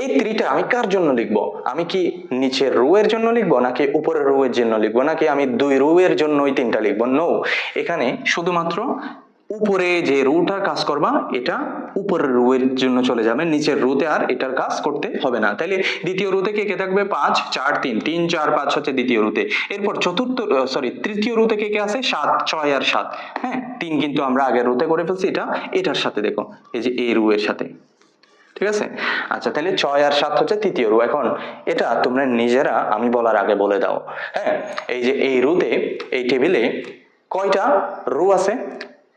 এই 3টা আমি কার জন্য লিখবো, আমি কি নিচের রো এর জন্য লিখবো, নাকি উপরের রো এর জন্য লিখবো, নাকি আমি 2 রো এর জন্য ওই 3টা লিখবো? নো, এখানে শুধুমাত্র উপরে যে রোটা কাজ করবা এটা উপরের রো এর জন্য চলে যাবে, নিচের রোতে আর এটার কাজ করতে হবে না। তাহলে দ্বিতীয় রোতে কে কে থাকবে? 5 4 3, 3 4 5 হচ্ছে দ্বিতীয় রোতে। এরপর তৃতীয় রোতে কে কে আছে? 7 6 আর 7। হ্যাঁ, 3 কিন্তু আমরা আগের রোতে করে ফেলছি, এটা এটার সাথে দেখো, এই যে এই রো এর সাথে, ঠিক আছে? আচ্ছা তাহলে 6 আর 7 হচ্ছে তৃতীয় রো। এখন এটা তোমরা নিজেরা আমি বলার আগে বলে দাও। হ্যাঁ, এই যে এই রোতে, এই টেবিলে কয়টা রো আছে?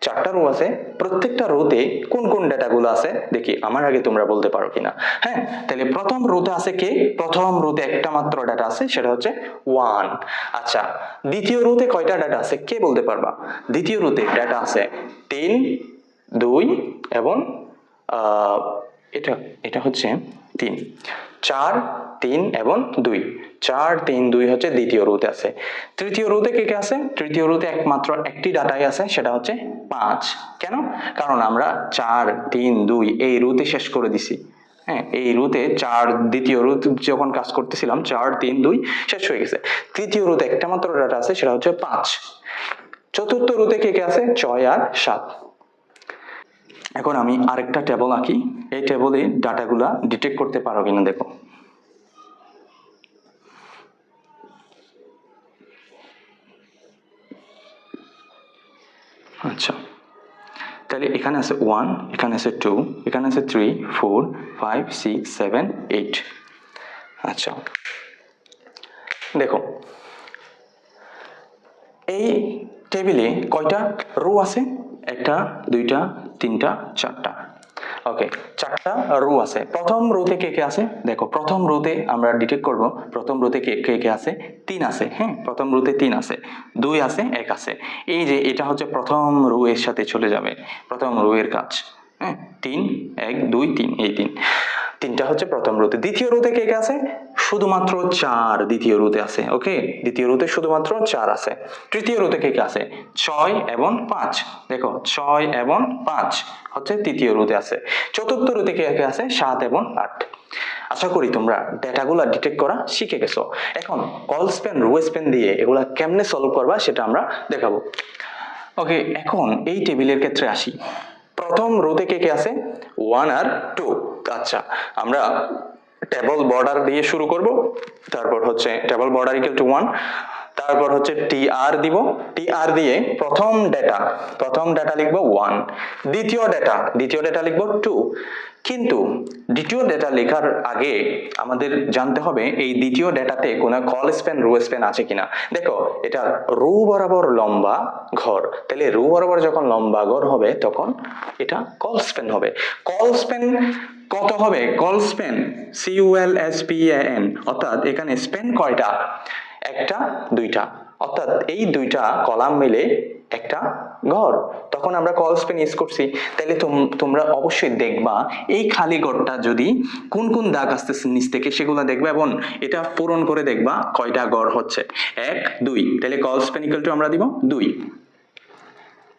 4টা রো আছে। প্রত্যেকটা রোতে কোন কোন ডেটাগুলো আছে দেখি, আমার আগে তোমরা বলতে পারো কিনা। হ্যাঁ, তাহলে প্রথম রোতে আছে কে? প্রথম রোতে একটা মাত্র ডেটা আছে, সেটা হচ্ছে 1। আচ্ছা, দ্বিতীয় রোতে কয়টা ডেটা আছে কে বলতে পারবা? দ্বিতীয় রোতে ডেটা আছে 3 2 এবং এটা এটা হচ্ছে 3 4 3 এবং 2, 4 3 2 হচ্ছে দ্বিতীয় রোতে আছে। তৃতীয় রোতে কে কে আছে? তৃতীয় রোতে একমাত্র একটি ডাটাই আছে, সেটা হচ্ছে 5। কেন? কারণ আমরা 4 3 2 এই রোতে শেষ করে দিছি। হ্যাঁ, এই রোতে 4 দ্বিতীয় রোতে যখন কাজ করতেছিলাম 4 3 2 শেষ হয়ে গেছে। তৃতীয় রোতে একটা মাত্র ডাটা আছে, সেটা হচ্ছে 5। চতুর্থ রোতে কে কে আছে? 6 আর 7। এখন আমি আরেকটা টেবল আঁকি, এই টেবলে ডাটাগুলা ডিটেক্ট করতে পারো কিনা দেখো। আচ্ছা, তাহলে এখানে আছে 1, এখানে আছে 2, এখানে আছে 3, 4, 5, 6, 7, 8। আচ্ছা দেখো এই টেবিলে কয়টা রো আছে? একটা, দুইটা, তিনটা, চারটা। ওকে, চারটা রো আছে। প্রথম রোতে কে কে আছে দেখো, প্রথম রোতে আমরা ডিটেক্ট করব, প্রথম রোতে কে কে কে আছে? 3 আছে। হ্যাঁ, প্রথম রোতে 3 আছে, 2 আছে, 1 আছে। এই যে এটা হচ্ছে প্রথম রো এর সাথে চলে যাবে, প্রথম রো এর কাজ। হ্যাঁ, 3, 1, 2, 3, এই 3, তিনটা হচ্ছে প্রথম রোতে। দ্বিতীয় রোতে কে কে আছে? শুধুমাত্র 4 দ্বিতীয় রোতে আছে। ওকে, দ্বিতীয় রোতে শুধুমাত্র 4 আছে। তৃতীয় রোতে কে কে আছে? 6 এবং 5। দেখো 6 এবং 5 হচ্ছে তৃতীয় রোতে আছে। চতুর্থ রোতে কে কে আছে? 7 এবং 8। আশা করি তোমরা ডেটাগুলো ডিটেক্ট করা শিখে গেছো। এখন কল স্প্যান, রো স্প্যান দিয়ে এগুলা কেমনে সলভ করবা সেটা আমরা দেখাবো। ওকে, এখন এই টেবিলের ক্ষেত্রে আসি। প্রথম রোতে কে কে আছে? 1 আর 2। আচ্ছা, আমরা টেবল বর্ডার দিয়ে শুরু করব। তারপর হচ্ছে টেবল বর্ডার ইকুয়াল টু 1, তারপর হচ্ছে টিআর দিব, টিআর দিয়ে প্রথম ডেটা লিখব 1, দ্বিতীয় ডেটা লিখব 2। কিন্তু দ্বিতীয় ডেটা লেখার আগে আমাদের জানতে হবে এই দ্বিতীয় ডেটাতে কোনো কল স্প্যান, রো স্প্যান আছে কিনা। দেখো এটা রো বরাবর লম্বা ঘর, তাহলে রো বরাবর যখন লম্বা ঘর হবে তখন এটা কল স্প্যান হবে। কল স্প্যান কত হবে? কল স্প্যান CULSPAN, অর্থাৎ এখানে স্প্যান কয়টা? একটা, দুইটা, অর্থাৎ এই দুইটা কলাম মিলে একটা ঘর। তখন আমরা কল স্প্যান ইউজ করছি। তাহলে তোমরা অবশ্যই দেখবা এই খালি ঘরটা যদি কোন কোন দাগ আসতেছে নিচ থেকে সেগুলো দেখবা এবং এটা পূরণ করে দেখবা কয়টা ঘর হচ্ছে। 1, 2, তাহলে কল স্প্যান ইকুয়াল টু আমরা দিব 2।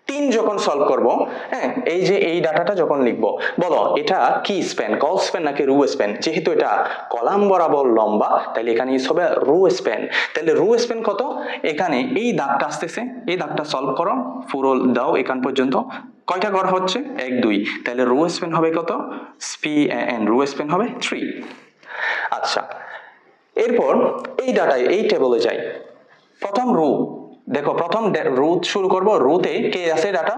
3 যখন সলভ করব, হ্যাঁ, এই যে এই ডাটাটা যখন লিখবো, বলো এটা কি স্প্যান, কল স্প্যান নাকি রো স্প্যান? যেহেতু এটা কলাম বরাবর লম্বা তাহলে এখানে ইউজ হবে রো স্প্যান। তাহলে রো স্প্যান কত? এখানে এই দাগটা আসতেছে, এই দাগটা সলভ করো, পুরো দাও এখান পর্যন্ত। কয়টা ঘর হচ্ছে? 1, 2, তাহলে রো স্প্যান হবে কত? SPAN, রো স্প্যান হবে 3। আচ্ছা, এরপর এই ডাটায়, এই টেবলে যাই। প্রথম রো দেখো, প্রথম রো শুরু করব, রোতে কে আছে? ডাটা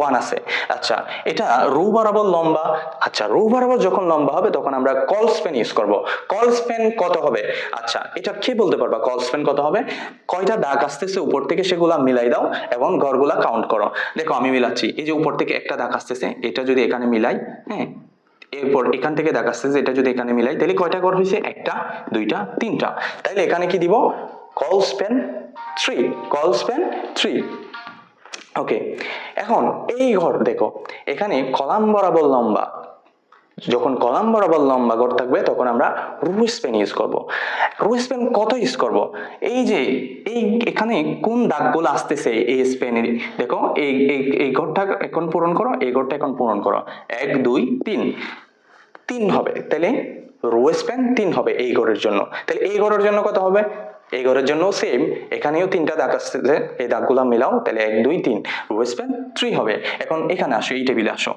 1 আছে। আচ্ছা, এটা রো বরাবর লম্বা। আচ্ছা, রো বরাবর যখন লম্বা হবে তখন আমরা কল স্প্যান ইউজ করব। কল স্প্যান কত হবে? আচ্ছা, এটা কি বলতে পারবা কল স্প্যান কত হবে? কয়টা দাগ আসতেছে উপর থেকে সেগুলা মিলাই দাও এবং ঘরগুলা কাউন্ট করো। দেখো আমি মিলাচ্ছি, এই যে উপর থেকে একটা দাগ আসতেছে, এটা যদি এখানে মিলাই, হ্যাঁ, এরপর এখান থেকে দাগ আসতেছে, এটা যদি এখানে মিলাই তাহলে কয়টা ঘর হয়েছে? একটা, দুইটা, তিনটা। তাইলে এখানে কি দিব? Call span 3, call span 3। ওকে, এখন এই ঘর দেখো, এখানে কলাম বরাবর লম্বা, যখন কলাম বরাবর লম্বা ঘর থাকবে তখন আমরা রো স্প্যান ইউজ করব। রো স্প্যান কত ইউজ করব? এই যে এই এখানে কোন দাগগুলো আসতেছে এই স্প্যানের, দেখো এই এই ঘরটা এখন পূরণ করো, এই ঘরটা এখন পূরণ করো। 1, 2, 3, 3 হবে। তাহলে রো স্প্যান 3 হবে এই ঘরের জন্য। তাহলে এই ঘরের জন্য কত হবে? এই ঘরের জন্য সেম, এখানেও 3টা দাগ আসছে, এই দাগগুলো মিলাও, তাহলে 1, 2, 3, রো স্প্যান 3 হবে। এখন এখানে আসো, এই টেবিলে আসো।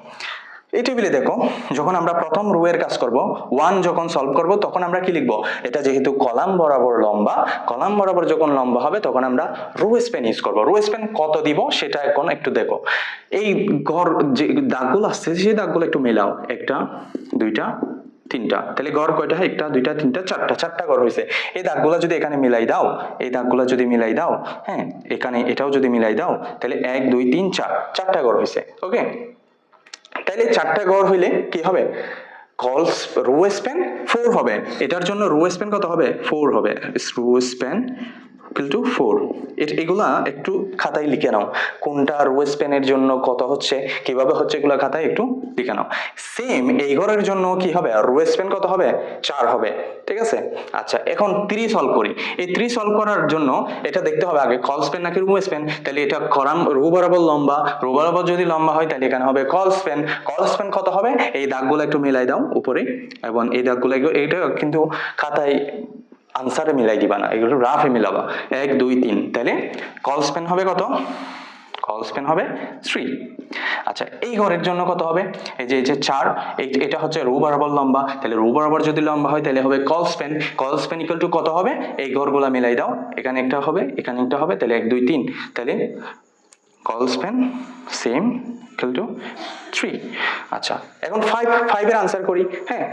এই টেবিলে দেখো, যখন আমরা প্রথম রো এর কাজ করব, 1 যখন সলভ করব তখন আমরা কি লিখব? এটা যেহেতু কলাম বরাবর লম্বা, কলাম বরাবর যখন লম্বা হবে তখন আমরা রো স্প্যান ইউজ করব। রো স্প্যান কত দিব সেটা এখন একটু দেখো। এই ঘর যে দাগগুলো আসছে সেই দাগগুলো একটু মেলাও, একটা, দুইটা, তিনটা, তাহলে ঘর কয়টা? একটা, দুইটা, তিনটা, চারটা, চারটা ঘর হয়েছে। এই দাগগুলা যদি এখানে মিলাই দাও, এই দাগগুলা যদি মিলাই দাও, হ্যাঁ, এখানে এটাও যদি মিলাই দাও, তাহলে 1, 2, 3, 4, চারটা ঘর হয়েছে। ওকে, তাইলে চারটা ঘর হইলে কি হবে? কলস রো স্প্যান 4 হবে। এটার জন্য রো স্প্যান কত হবে? 4 হবে। Rho span equal to 4। এগুলা একটু খাতায় লিখে নাও, কোনটা রো স্প্যানের জন্য কত হচ্ছে, কিভাবে হচ্ছে, এগুলা খাতায় একটু লিখে নাও। সেম এই ঘরের জন্য কি হবে? রো স্প্যান কত হবে? 4 হবে। ঠিক আছে, আচ্ছা এখন 3 সলভ করি। এই 3 সলভ করার জন্য এটা দেখতে হবে আগে কল স্প্যান নাকি রো স্প্যান। তাহলে এটা কলাম রো বরাবর লম্বা, রো বরাবর যদি লম্বা হয় তাহলে এখানে হবে কল স্প্যান। কল স্প্যান কত হবে? এই দাগগুলো একটু মিলাই দাও উপরে, এবং এই দাগগুলো, এটা কিন্তু খাতায় আনসারে মিলাই দিবা না, এগুলো রাফে মিলাবা। 1, 2, 3, তাহলে কল স্প্যান হবে কত? কল স্প্যান হবে 3। আচ্ছা এই ঘরের জন্য কত হবে, এই যে 4, এটা হচ্ছে রো বরাবর লম্বা, তাহলে রো বরাবর যদি লম্বা হয় তাহলে হবে কল স্প্যান ইকুয়াল টু কত হবে, এই ঘরগুলা মিলাই দাও, এখানে একটা হবে এখানে একটা হবে, তাহলে 1 2 3, তাহলে call span same equal to 3। আচ্ছা এখন 5 এর আনসার করি। হ্যাঁ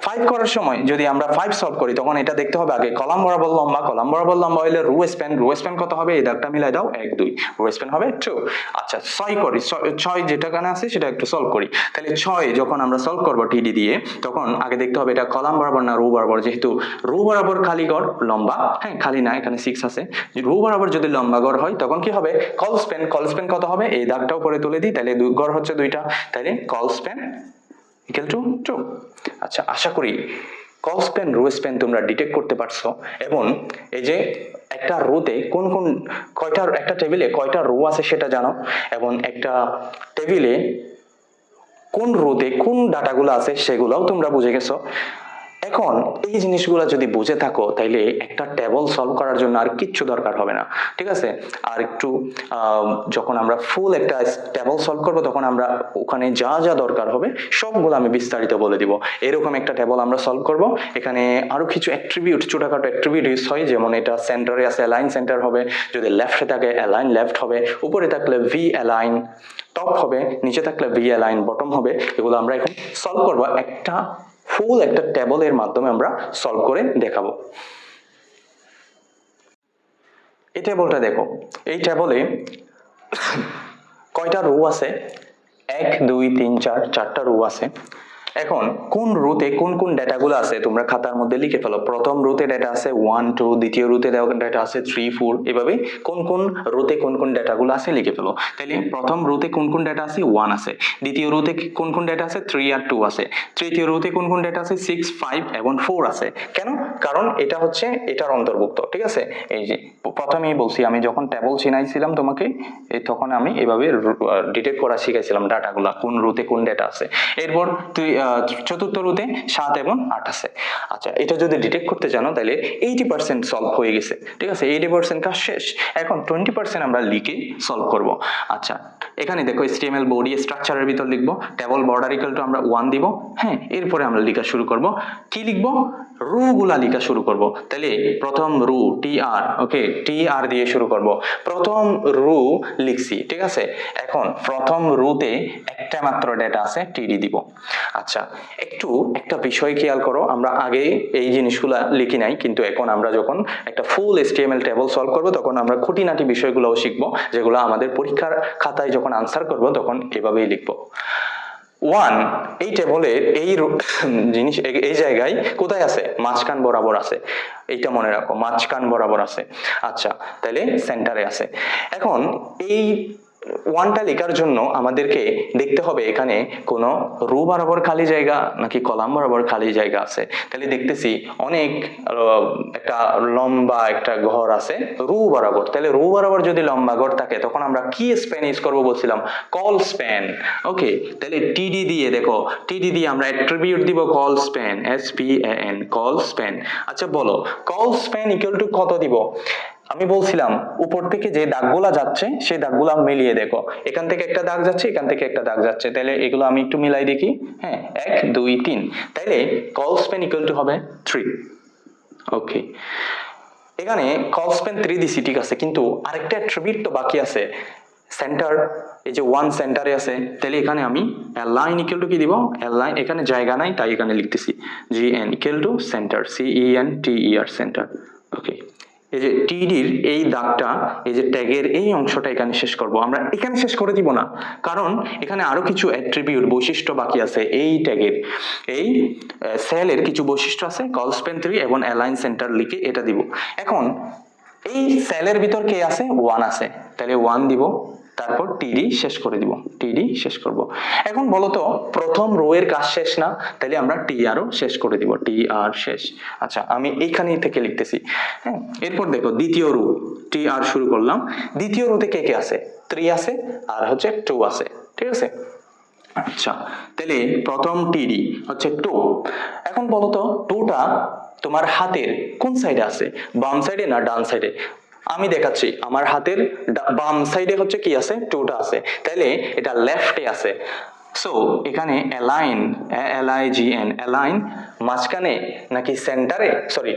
5 করার সময় যদি আমরা 5 সলভ করি তখন এটা দেখতে হবে আগে কলাম বরাবর লম্বা হইলে রো স্প্যান কত হবে, এই দাগটা মিলাই দাও 1 2, রো স্প্যান হবে 2। আচ্ছা 6 করি, 6 যেটা কানে আছে সেটা একটু সলভ করি। তাহলে 6 যখন আমরা সলভ করব টিডি দিয়ে তখন আগে দেখতে হবে এটা কলাম বরাবর না রো বরাবর, যেহেতু রো বরাবর খালি ঘর লম্বা, হ্যাঁ খালি না এখানে 6 আছে, রো বরাবর যদি লম্বা ঘর হয় তখন কি হবে কল স্প্যান কত হবে, এই দাগটাও পরে তুলে দিই, তাহলে ঘর হচ্ছে 2টা, তাহলে কল স্প্যান ইকুয়াল টু 2। আচ্ছা আশা করি কল স্প্যান রো স্প্যান তোমরা ডিটেক্ট করতে পারছো, এবং এই যে একটা রোতে কয়টা একটা টেবিলে কয়টা রো আছে সেটা জানো, এবং একটা টেবিলে কোন রোতে কোন ডাটাগুলো আছে সেগুলোও তোমরা বুঝে গেছো। এখন এই জিনিসগুলো যদি বুঝে থাকো তাইলে একটা টেবল সলভ করার জন্য আর কিচ্ছু দরকার হবে না, ঠিক আছে। আর একটু যখন আমরা ফুল একটা টেবল সলভ করব তখন আমরা ওখানে যা যা দরকার হবে সবগুলো আমি বিস্তারিত বলে দিব। এরকম একটা টেবল আমরা সলভ করব, এখানে আরো কিছু অ্যাট্রিবিউট ছোটখাটো অ্যাট্রিবিউট ইউজ হয়, যেমন এটা সেন্টারে আছে অ্যালাইন সেন্টার হবে, যদি লেফটে থাকে অ্যালাইন লেফট হবে, উপরে থাকলে ভি অ্যালাইন টপ হবে, নিচে থাকলে ভি অ্যালাইন বটম হবে। এগুলো আমরা এখন সলভ করব, একটা ফুল একটা টেবলের মাধ্যমে আমরা সলভ করে দেখাবো। এই টেবলটা দেখো, এই টেবলে কয়টা রো আছে, 1 2 3 4, 4টা রো আছে। এখন কোন রোতে কোন ডেটাগুলো আছে তোমরা খাতার মধ্যে লিখে ফেলো। প্রথম রোতে ডেটা আছে 1 2, দ্বিতীয় রোতে ডেটা আছে 3 4, এভাবে কোন রোতে কোন ডেটাগুলো আছে লিখে ফেলো। তাহলে প্রথম রোতে কোন ডেটা আছে 1 আছে, দ্বিতীয় রোতে কোন ডেটা আছে 3 আর 2 আছে, তৃতীয় রোতে কোন ডেটা আছে 6 5 এবং 4 আছে। কেন? কারণ এটা হচ্ছে এটার অন্তর্ভুক্ত, ঠিক আছে। এই যে প্রথমেই বলছি আমি যখন টেবল চিনাইছিলাম তোমাকে, তখন আমি এভাবে ডিটেক্ট করা শিখাইছিলাম ডাটাগুলা কোন রোতে কোন ডেটা আছে। এরপর চতুর্থ রোতে 7 এবং 8 আছে। আচ্ছা এটা যদি ডিটেক্ট করতে জানো তাহলে 80% সলভ হয়ে গেছে, ঠিক আছে। 80% কাজ শেষ, এখন 20% আমরা লিখে সলভ করব। আচ্ছা এখানে দেখো HTML বডি স্ট্রাকচারের ভিতর লিখবো টেবল বর্ডার ইকুয়াল টু আমরা 1 দিব, হ্যাঁ। এরপরে আমরা লেখা শুরু করব, কি লিখবো, রো গুলা লেখা শুরু করব। তাহলে প্রথম রো TR, ওকে TR দিয়ে শুরু করব। প্রথম রো লিখছি, ঠিক আছে। এখন প্রথম রোতে একটা মাত্র ডেটা আছে TD দিব। আচ্ছা একটু একটা বিষয় খেয়াল করো, আমরা আগে এই জিনিসগুলা লিখি নাই, কিন্তু এখন আমরা যখন একটা ফুল HTML টেবল সলভ করব তখন আমরা খুঁটিনাটি বিষয়গুলোও শিখবো, যেগুলো আমাদের পরীক্ষার খাতায় যখন আনসার করব তখন এভাবেই লিখবো। 1 এই টেবলের এই জিনিস এই জায়গায় কোথায় আছে, মাঝখান বরাবর আছে, এইটা মনে রাখো মাঝখান বরাবর আছে। আচ্ছা তাহলে সেন্টারে আছে। এখন এই 1টা লেখার জন্য আমাদেরকে দেখতে হবে এখানে কোনো রো বরাবর খালি জায়গা নাকি কলাম বরাবর খালি জায়গা আছে। তাহলে দেখতেছি অনেক একটা লম্বা একটা ঘর আছে রো বরাবর, তাহলে রো বরাবর যদি লম্বা ঘর থাকে তখন আমরা কি স্প্যান ইউজ করবো বলছিলাম, কল স্প্যান। ওকে তাহলে টিডি দিয়ে দেখো, টিডি দিয়ে আমরা অ্যাট্রিবিউট দিব call span, SPAN call span. আচ্ছা বলো কল স্প্যান ইকুয়াল টু কত দিব, আমি বলছিলাম উপর থেকে যে দাগগুলা যাচ্ছে সেই দাগগুলা মিলিয়ে দেখো, এখান থেকে একটা দাগ যাচ্ছে এখান থেকে একটা দাগ যাচ্ছে, তাহলে এগুলো আমি একটু মিলাই দেখি। হ্যাঁ 1 2 3, তাহলে কল স্প্যান ইকুয়াল টু হবে 3। ওকে এখানে কল স্প্যান 3 দিছি, ঠিক আছে, কিন্তু আরেকটা অ্যাট্রিবিউট তো বাকি আছে, সেন্টার। এই যে 1 সেন্টারে আছে, তাহলে এখানে আমি অ্যালাইন ইকুয়াল টু কি দিব, অ্যালাইন এখানে জায়গা নাই তাই এখানে লিখতেছি GN equal to centre, CENTER centre. Okay এই যে টিডির এই দাগটা, এই যে ট্যাগের এই অংশটা এখানে শেষ করব, আমরা এখানে শেষ করে দিব না, কারণ এখানে আরো কিছু অ্যাট্রিবিউট বৈশিষ্ট্য বাকি আছে। এই ট্যাগের এই সেলের কিছু বৈশিষ্ট্য আছে, কল স্প্যান 3 এবং অ্যালাইন সেন্টার লিখে এটা দিব। এখন এই সেলের ভিতর কে আছে, 1 আছে, তাহলে 1 দিব, তারপর টিডি শেষ করে দিব, টিডি শেষ করব। এখন বলো তো প্রথম রো এর কাজ শেষ না, তাহলে আমরা টিআরও শেষ করে দিব, টিআর শেষ। আচ্ছা আমি এইখানে থেকে লিখতেছি, হ্যাঁ। এরপর দেখো দ্বিতীয় রো, টিআর শুরু করলাম, দ্বিতীয় রোতে কে কে আছে, 3 আছে আর হচ্ছে 2 আছে, ঠিক আছে। আচ্ছা তাহলে প্রথম টিডি হচ্ছে 2। এখন বলো তো 2টা তোমার হাতের কোন সাইডে আছে, বাম সাইডে না ডান সাইডে, আমি দেখাচ্ছি আমার হাতের বাম সাইডে হচ্ছে কি আছে, টুটা আছে, তাহলে এটা লেফটে আছে। সো এখানে অ্যালাইন, LIGN, অ্যালাইন মাঝখানে নাকি সেন্টারে, সরি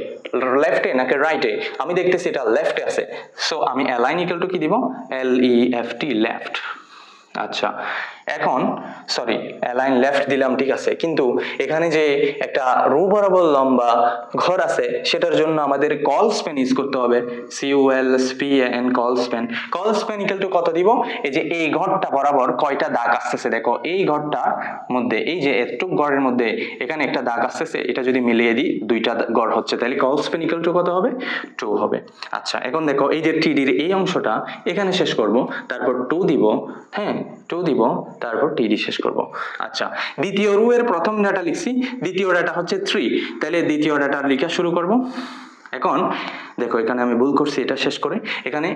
লেফটে নাকি রাইটে, আমি দেখতেছি এটা লেফটে আছে। সো আমি অ্যালাইন ইকুয়াল টু কি দিব, LEFT, লেফট। আচ্ছা, এখন সরি অ্যালাইন লেফট দিলাম, ঠিক আছে, কিন্তু এখানে যে একটা রো বরাবর লম্বা ঘর আছে সেটার জন্য আমাদের কল স্প্যান ইউজ করতে হবে, COLSPAN, call span. Call span equal to কত দিব, এই যে এই ঘরটা বরাবর কয়টা দাগ আসতেছে দেখো, এই ঘরটার মধ্যে, এই যে এতটুক ঘরের মধ্যে এখানে একটা দাগ আসতেছে, এটা যদি মিলিয়ে দিই দুইটা ঘর হচ্ছে, তাহলে কল স্প্যান ইকুয়াল টু কত হবে, 2 হবে। আচ্ছা, এখন দেখো এই যে TD-র এই অংশটা এখানে শেষ করব, তারপর 2 দিব, হ্যাঁ 2 দিব, তারপর TD শেষ করব। আচ্ছা, দ্বিতীয় রো এর প্রথম ডাটা লিখছি, দ্বিতীয় ডাটা হচ্ছে 3, তাহলে দ্বিতীয় ডাটা লেখা শুরু করব। এখন দেখো এখানে আমি ভুল করছি, এটা শেষ করে এখানে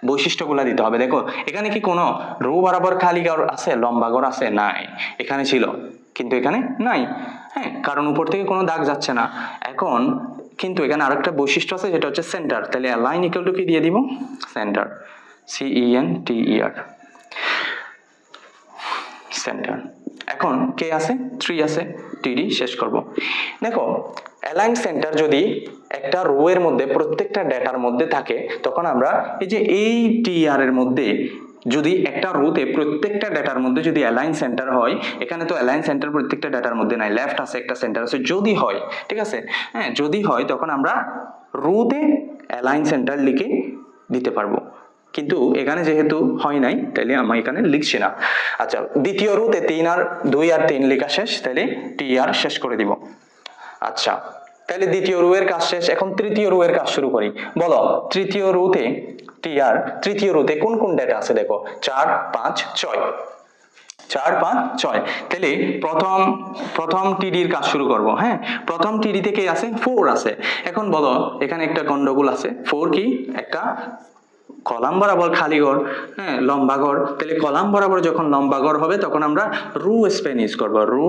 বৈশিষ্ট্যগুলো দিতে হবে। দেখো এখানে কি কোনো রো বরাবর খালি ঘর আছে, লম্বা ঘর আছে? নাই, এখানে ছিল কিন্তু এখানে নাই, হ্যাঁ, কারণ উপর থেকে কোনো দাগ যাচ্ছে না। এখন কিন্তু এখানে আরেকটা বৈশিষ্ট্য আছে, যেটা হচ্ছে সেন্টার, তাহলে অ্যালাইন ইকুয়াল টু কি দিয়ে দিব, সেন্টার, CENTER, সেন্টার। এখন কে আছে, 3 আছে, TD শেষ করব। দেখো অ্যালাইন সেন্টার যদি একটা রো এর মধ্যে প্রত্যেকটা ডেটার মধ্যে থাকে, তখন আমরা এই যে এই TR এর মধ্যে যদি একটা রোতে প্রত্যেকটা ডেটার মধ্যে যদি অ্যালাইন সেন্টার হয়, এখানে তো অ্যালাইন সেন্টার প্রত্যেকটা ডেটার মধ্যে নাই, লেফট আছে একটা, সেন্টার আছে, যদি হয়, ঠিক আছে, হ্যাঁ যদি হয়, তখন আমরা রোতে অ্যালাইন সেন্টার লিখে দিতে পারবো, কিন্তু এখানে যেহেতু হয় নাই তাইলে আমি এখানে লিখছি না। আচ্ছা, দ্বিতীয় রোতে 3 আর 2 আর 3 লেখা শেষ, তাহলে TR শেষ করে দিব। আচ্ছা, তাহলে দ্বিতীয় রো এর কাজ শেষ, এখন তৃতীয় রো এর কাজ শুরু করি। বলো তৃতীয় রোতে TR, তৃতীয় রোতে কোন কোন ডেটা আছে দেখো, 4 5 6, 4 5 6, তাহলে প্রথম TD-র কাজ শুরু করব। হ্যাঁ, প্রথম TD থেকে আছে 4 আছে। এখন বলো এখানে একটা গন্ডগোল আছে, 4 কি, একটা কলাম বরাবর খালি ঘর, হ্যাঁ লম্বা ঘর, তাহলে কলাম বরাবর যখন লম্বা ঘর হবে তখন আমরা রো স্প্যান ইউজ করবো, রো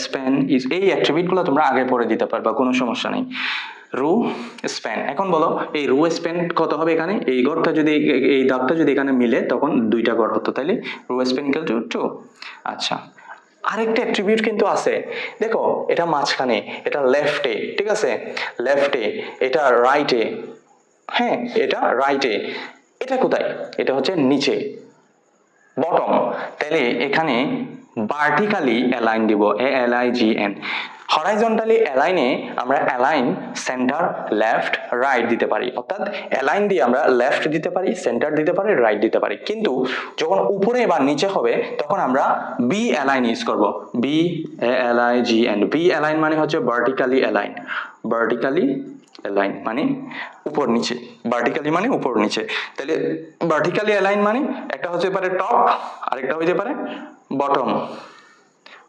স্প্যান ইজ, এই অ্যাট্রিবিউট গুলো তোমরা আগে পরে দিতে পারবা, কোনো সমস্যা নেই, রো স্প্যান। এখন বলো এই রো স্প্যান কত হবে, এখানে এই ঘরটা যদি, এই দাগটা যদি এখানে মিলে তখন দুইটা ঘর হতো, তাহলে রো স্প্যান ইকুয়াল টু 2। আচ্ছা, আরেকটা অ্যাট্রিবিউট কিন্তু আছে, দেখো এটা মাঝখানে, এটা লেফটে, ঠিক আছে, লেফটে, এটা রাইটে, হ্যাঁ এটা রাইটে, এটা কোথায়, এটা হচ্ছে নিচে, বটম, তাহলে এখানে ভার্টিক্যালি অ্যালাইন দিব, ALIGN। হরাইজন্টালি অ্যালাইনে আমরা অ্যালাইন সেন্টার লেফট রাইট দিতে পারি, অর্থাৎ অ্যালাইন দিয়ে আমরা লেফট দিতে পারি, সেন্টার দিতে পারি, রাইট দিতে পারি, কিন্তু যখন উপরে বা নিচে হবে তখন আমরা বি অ্যালাইন ইউজ করব, BALIGN। বি অ্যালাইন মানে হচ্ছে ভার্টিক্যালি অ্যালাইন, ভার্টিক্যালি অ্যালাইন মানে উপর নিচে, ভার্টিক্যালি মানে উপর নিচে, তাহলে ভার্টিক্যালি অ্যালাইন মানে একটা হতে পারে টপ, আরেকটা হতে পারে বটম,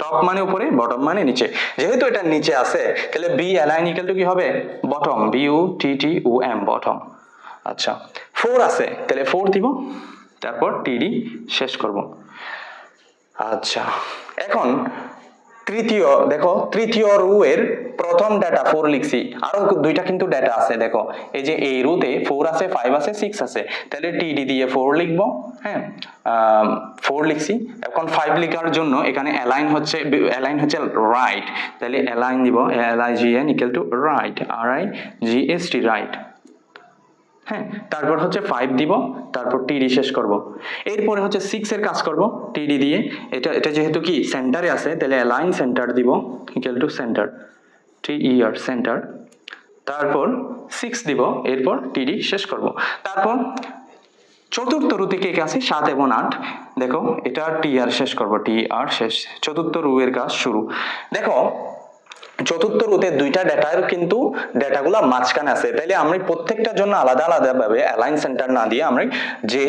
টপ মানে উপরে, বটম মানে নিচে, যেহেতু এটা নিচে আছে তাহলে বি অ্যালাইন ইকুয়াল টু কি হবে, বটম, BUTTOM, বটম। আচ্ছা, 4 আছে, তাহলে 4 দিব, তারপর TD শেষ করব। আচ্ছা, এখন তৃতীয়, দেখো তৃতীয় রো এর প্রথম ডাটা 4 লিখছি, আরো দুইটা কিন্তু ডাটা আছে, দেখো এই যে এই রোতে 4 আছে, 5 আছে, 6 আছে, তাহলে TD দিয়ে 4 লিখবো, হ্যাঁ 4 লিখছি। এখন 5 লেখার জন্য এখানে অ্যালাইন হচ্ছে রাইট, তাহলে অ্যালাইন দিব, ALIGN equal to right, RIGST, right, হ্যাঁ তারপর হচ্ছে 5 দিব, তারপর TD শেষ করব। এরপরে হচ্ছে 6 এর কাজ করব TD দিয়ে, এটা যেহেতু কি সেন্টারে আছে তাহলে অ্যালাইন সেন্টার দিব equal to centre, TER, centre, তারপর 6 দিব, এরপর TD শেষ করব। তারপর চতুর্থ রোতে কে আছে, 7 এবং 8, দেখো এটা TR শেষ করব, TR শেষ, চতুর্থ রো এর কাজ শুরু। দেখো চতুর্থ রোতে দুইটা ডেটার কিন্তু ডেটাগুলো মাঝখানে আছে, তাইলে আমরা প্রত্যেকটার জন্য আলাদা আলাদা ভাবে অ্যালাইন সেন্টার না দিয়ে আমরা যে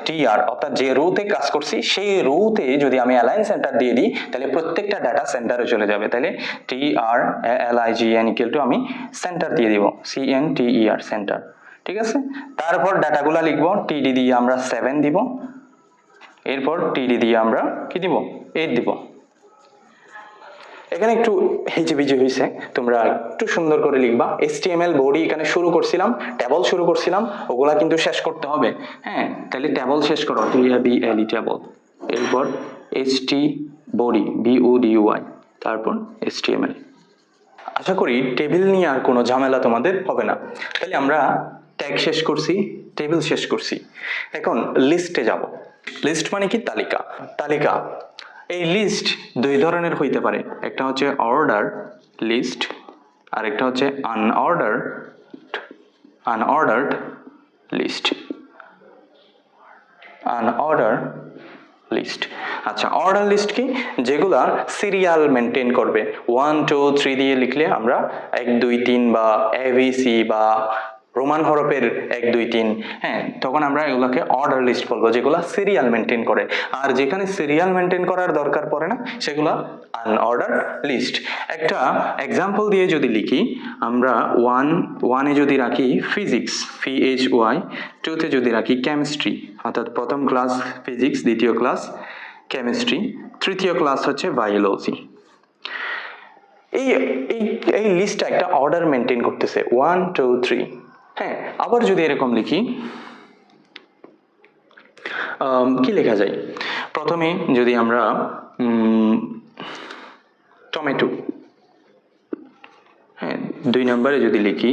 TR অর্থাৎ যে রোতে কাজ করছি সেই রোতে যদি আমি অ্যালাইন সেন্টার দিয়ে দিই তাহলে প্রত্যেকটা ডাটা সেন্টারে চলে যাবে, তাহলে TR ALIGN ইকুয়াল টু আমি সেন্টার দিয়ে দিব, CENTER, সেন্টার, ঠিক আছে। তারপর ডাটাগুলো লিখবো, TD দিয়ে আমরা 7 দিব, এরপর TD দিয়ে আমরা কি দিব, 8 দিব, এখানে একটু হিজিবিজি হয়েছে, তোমরা একটু সুন্দর করে লিখবা। HTML বডি এখানে শুরু করছিলাম, টেবল শুরু করছিলাম, ওগুলা কিন্তু শেষ করতে হবে। হ্যাঁ, তাহলে টেবল শেষ করো, TABLE টেবল, এরপর HT বডি BODY, তারপর HTML। আশা করি টেবিল নিয়ে আর কোনো ঝামেলা তোমাদের হবে না। তাহলে আমরা ট্যাগ শেষ করছি, টেবিল শেষ করছি, এখন লিস্টে যাব। লিস্ট মানে কি? তালিকা। তালিকা, এই লিস্ট দুই ধরনের হইতে পারে, একটা হচ্ছে অর্ডার লিস্ট আর একটা হচ্ছে আনঅর্ডার্ড লিস্ট। Unorder list. আচ্ছা, অর্ডার লিস্ট কি? যেগুলা সিরিয়াল মেনটেন করবে, 1 2 3 দিয়ে লিখলে আমরা 1 2 3 বা ABC বা রোমান হরফের 1 2 3, হ্যাঁ, তখন আমরা এগুলাকে অর্ডার লিস্ট বলবো, যেগুলা সিরিয়াল মেনটেন করে। আর যেখানে সিরিয়াল মেনটেন করার দরকার পড়ে না সেগুলা আনঅর্ডার লিস্ট। একটা এক্সাম্পল দিয়ে যদি লিখি, আমরা 1 যদি রাখি ফিজিক্স PHY, 2 যদি রাখি কেমিস্ট্রি, অর্থাৎ প্রথম ক্লাস ফিজিক্স, দ্বিতীয় ক্লাস কেমিস্ট্রি, তৃতীয় ক্লাস হচ্ছে বায়োলজি। এই এই এই লিস্টটা একটা অর্ডার মেনটেন করতেছে, 1 2 3। হ্যাঁ, আবার যদি এরকম লিখি, কি লেখা যায়? প্রথমে যদি আমরা টমেটো, হ্যাঁ, 2 নম্বরে যদি লিখি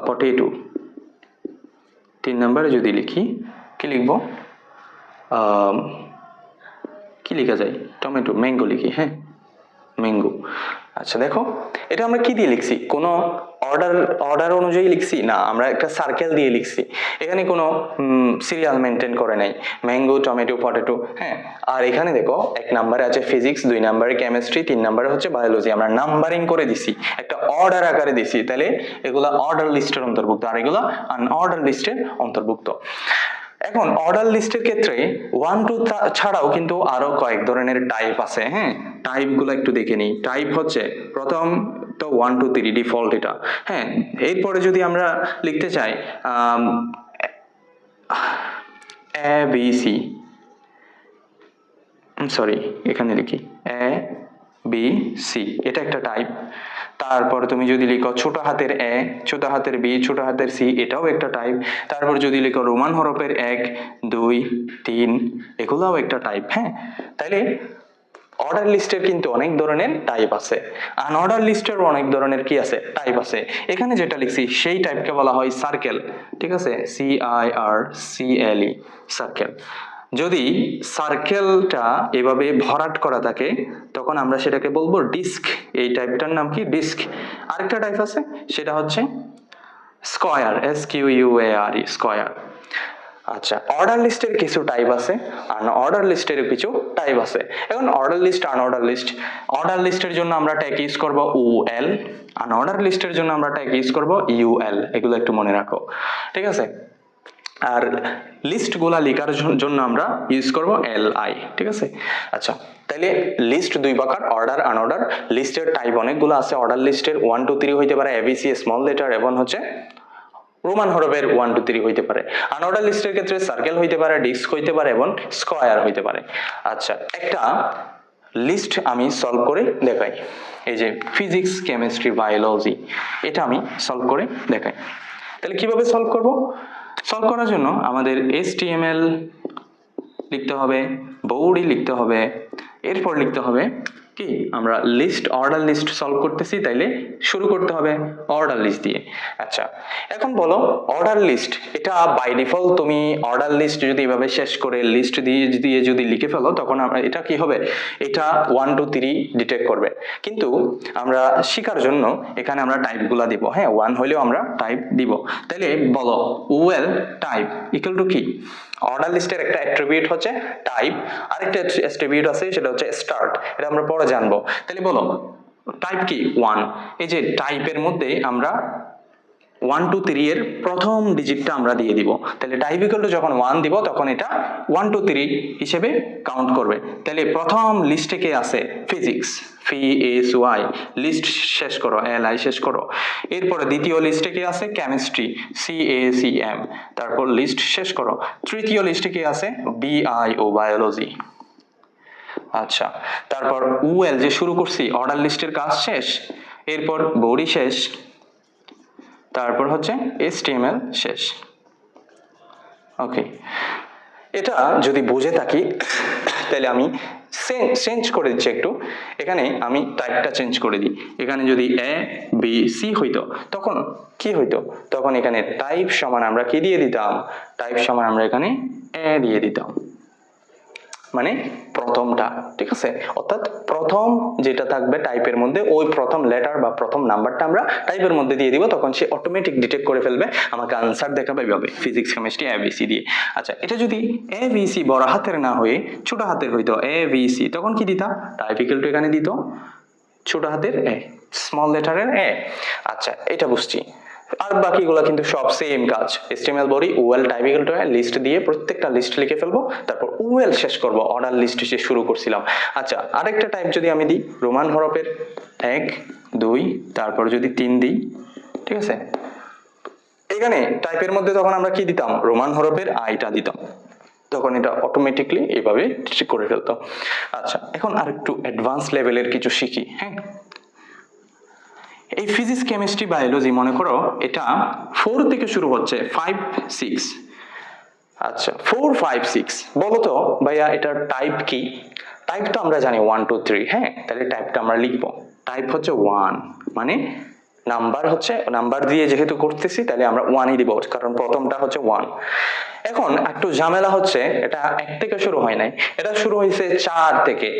পটেটো, 3 নম্বরে যদি লিখি কি লিখবো? কি লেখা যায়? টমেটো, ম্যাঙ্গো লিখি, হ্যাঁ, ম্যাঙ্গো। আচ্ছা দেখো, এটা আমরা কি দিয়ে লিখছি? কোনো অর্ডার অনুযায়ী লিখছি না, আমরা একটা সার্কেল দিয়ে লিখছি। এখানে কোনো সিরিয়াল মেনটেন করে নাই, ম্যাঙ্গো, টমেটো, পটেটো। হ্যাঁ, আর এখানে দেখো 1 নম্বরে আছে ফিজিক্স, 2 নম্বরে কেমিস্ট্রি, 3 নম্বরে হচ্ছে বায়োলজি। আমরা নাম্বারিং করে দিছি, একটা অর্ডার আকারে দিছি, তাহলে এগুলা অর্ডার লিস্টের অন্তর্ভুক্ত, আর এগুলা আনঅর্ডার লিস্টের অন্তর্ভুক্ত। এখন অর্ডার লিস্টের ক্ষেত্রে 1 2 ছাড়াও কিন্তু আরো কয়েক ধরনের টাইপ আছে। হ্যাঁ, টাইপ গুলো একটু দেখে নিই। টাইপ হচ্ছে প্রথম তো 1 2 3 ডিফল্ট এটা। হ্যাঁ, এরপরে যদি আমরা লিখতে চাই ABC, সরি এখানে লিখি ABC, এটা একটা টাইপ। তারপর তুমি যদি লিখো ছোট হাতের A, ছোট হাতের B, ছোট হাতের C, এটাও একটা টাইপ। তারপর যদি লিখো রোমান হরফের 1 2 3, এগুলাও একটা টাইপ। হ্যাঁ, তাইলে অর্ডার লিস্টের কিন্তু অনেক ধরনের টাইপ আছে, আনঅর্ডার লিস্টের অনেক ধরনের কি আছে? টাইপ আছে। এখানে যেটা লিখছি সেই টাইপকে বলা হয় সার্কেল, ঠিক আছে? CIRCLE, circle. যদি সার্কেলটা এভাবে ভরাট করা থাকে তখন আমরা সেটাকে বলবো ডিস্ক। এই টাইপটার নাম কি? ডিস্ক। আরেকটা টাইপ আছে, সেটা হচ্ছে স্কয়ার, SQUARE, স্কয়ার। আচ্ছা, অর্ডার লিস্টের কিছু টাইপ আছে, আনঅর্ডার লিস্টের কিছু টাইপ আছে। এখন order list, unorder list. Order লিস্টের জন্য আমরা ট্যাগ ইউজ করব OL, আনঅর্ডার লিস্টের জন্য আমরা ট্যাগ ইউজ করব UL। এগুলো একটু মনে রাখো, ঠিক আছে? আর লিস্ট গুলা লেখার জন্য আমরা ইউজ করব LI, ঠিক আছে? আচ্ছা, তাইলে লিস্ট দুই প্রকার, অর্ডার, আনঅর্ডার। লিস্টের টাইপ অনেকগুলো আছে। অর্ডার লিস্টের 1 2 3 হইতে পারে ABC স্মল লেটার, এবং হচ্ছে রোমান হরফের 1 2 3 হইতে পারে। আনঅর্ডার লিস্টের ক্ষেত্রে সার্কেল হইতে পারে, ডিস্ক হইতে পারে, এবং স্কয়ার হইতে পারে। আচ্ছা, একটা লিস্ট আমি সলভ করে দেখাই। এই যে ফিজিক্স, কেমিস্ট্রি, বায়োলজি, এটা আমি সলভ করে দেখাই। তাহলে কিভাবে সলভ করব? সলভ করার জন্য আমাদের HTML লিখতে হবে, বডি লিখতে হবে, এরপর লিখতে হবে কি? আমরা লিস্ট, অর্ডার লিস্ট সলভ করতেছি, তাইলে শুরু করতে হবে অর্ডার লিস্ট দিয়ে। আচ্ছা, এখন বলো অর্ডার লিস্ট, এটা বাই ডিফল্ট তুমি অর্ডার লিস্ট যদি এভাবে শেষ করে লিস্ট দিয়ে যদি লিখে ফেলো তখন এটা কি হবে? এটা 1 2 3 ডিটেক্ট করবে। কিন্তু আমরা শেখার জন্য এখানে আমরা টাইপগুলা দিব। হ্যাঁ, 1 হইলেও আমরা টাইপ দিব। তাহলে বলো OL টাইপ ইকুয়াল টু কি? অর্ডার লিস্টের একটা অ্যাট্রিবিউট হচ্ছে টাইপ, আরেকটা অ্যাট্রিবিউট আছে সেটা হচ্ছে স্টার্ট। এটা আমরা পরে জানবো। তাহলে বলো টাইপ কি? 1। এই যে টাইপের মধ্যে আমরা 1 2 3 এর প্রথম ডিজিটটা আমরা দিয়ে দিব। তাহলে টাইপ ইকুয়াল টু যখন 1 দিব তখন এটা 1 2 3 হিসেবে কাউন্ট করবে। তাহলে প্রথম লিস্টে কে আছে? ফিজিক্স, PSY, লিস্ট শেষ করো, LI শেষ করো। এরপরে দ্বিতীয় লিস্টে কে আছে? কেমিস্ট্রি, CACM, তারপর লিস্ট শেষ করো। তৃতীয় লিস্টে কে আছে? BIO, biology. আচ্ছা, তারপর UL যে শুরু করছি, অর্ডার লিস্টের কাজ শেষ, এরপর বডি শেষ, তারপর হচ্ছে HTML শেষ। ওকে, এটা যদি বুঝে থাকি তাহলে আমি চেঞ্জ করে দিচ্ছি একটু। এখানে আমি টাইপটা চেঞ্জ করে দিই। এখানে যদি ABC হইতো তখন কি হইতো? তখন এখানে টাইপ সমান আমরা কি দিয়ে দিতাম? টাইপ সমান আমরা এখানে দিয়ে দিতাম, মানে প্রথমটা, ঠিক আছে? অর্থাৎ প্রথম যেটা থাকবে টাইপের মধ্যে, ওই প্রথম লেটার বা প্রথম নাম্বারটা আমরা টাইপের মধ্যে দিয়ে দিব, তখন সে অটোমেটিক ডিটেক্ট করে ফেলবে, আমাকে আনসার দেখাবে এইভাবে ফিজিক্স কেমিস্ট্রি ABC দিয়ে। আচ্ছা, এটা যদি ABC বড় হাতের না হয়ে ছোট হাতের হইতো ABC, তখন কি দিতাম? টাইপ ইকুয়াল টু এখানে দিত ছোট হাতের স্মল লেটারের আচ্ছা, এটা বুঝছি। আর বাকিগুলো কিন্তু সব সেম কাজ। HTML body UL type equal to list দিয়ে প্রত্যেকটা লিস্ট লিখে ফেলবো, তারপর UL শেষ করব, অর্ডার লিস্ট যে শুরু করছিলাম। আচ্ছা, আরেকটা টাইপ যদি আমি দিই রোমান হরফের 1 2, তারপর যদি 3 দিই, ঠিক আছে? এখানে টাইপের মধ্যে তখন আমরা কি দিতাম? রোমান হরফের আইটা দিতাম, তখন এটা অটোমেটিকলি এইভাবে করে ফেলতো। আচ্ছা, এখন আরেকটু অ্যাডভান্স লেভেলের কিছু শিখি। হ্যাঁ, এই ফিজিক্স কেমিস্ট্রি বায়োলজি মনে করো এটা 4 থেকে শুরু হচ্ছে, 5 6। আচ্ছা, 4 5 6 বলো তো ভাইয়া এটার টাইপ কি? টাইপ তো আমরা জানি 1 2 3। হ্যাঁ, তাহলে টাইপটা আমরা লিখবো। টাইপ হচ্ছে 1, মানে নাম্বার হচ্ছে, নাম্বার দিয়ে যেহেতু করতেছি তাহলে আমরা 1ই দিব, কারণ প্রথমটা হচ্ছে 1। এখন একটু ঝামেলা হচ্ছে, এটা 1 থেকে শুরু হয় নাই, এটা শুরু হয়েছে 4 থেকে।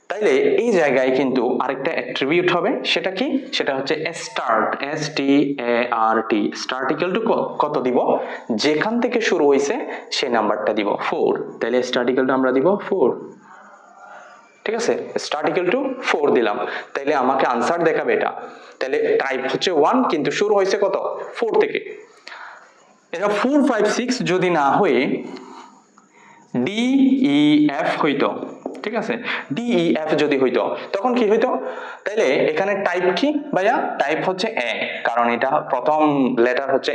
তাইলে এই জায়গায় কিন্তু আরেকটা অ্যাট্রিবিউট হবে, সেটা কি? সেটা হচ্ছে start, START। Start equal to কত দিব? যেখান থেকে শুরু হয়েছে সেই নাম্বারটা দিব 4। তাহলে স্টার্ট ইকুয়াল টু আমরা দিব 4, ঠিক আছে? স্টার্ট ইকুয়াল টু 4 দিলাম, তাইলে আমাকে আনসার দেখাবে এটা। তাহলে টাইপ হচ্ছে 1, কিন্তু শুরু হয়েছে কত? 4 থেকে। এটা 4 5 6 যদি না হয়ে DEF হইতো, ঠিক আছে? DEF যদি হইতো তখন কি হইতো? তাইলে এখানে টাইপ কি ভাইয়া? টাইপ হচ্ছে কারণ এটা প্রথম লেটার হচ্ছে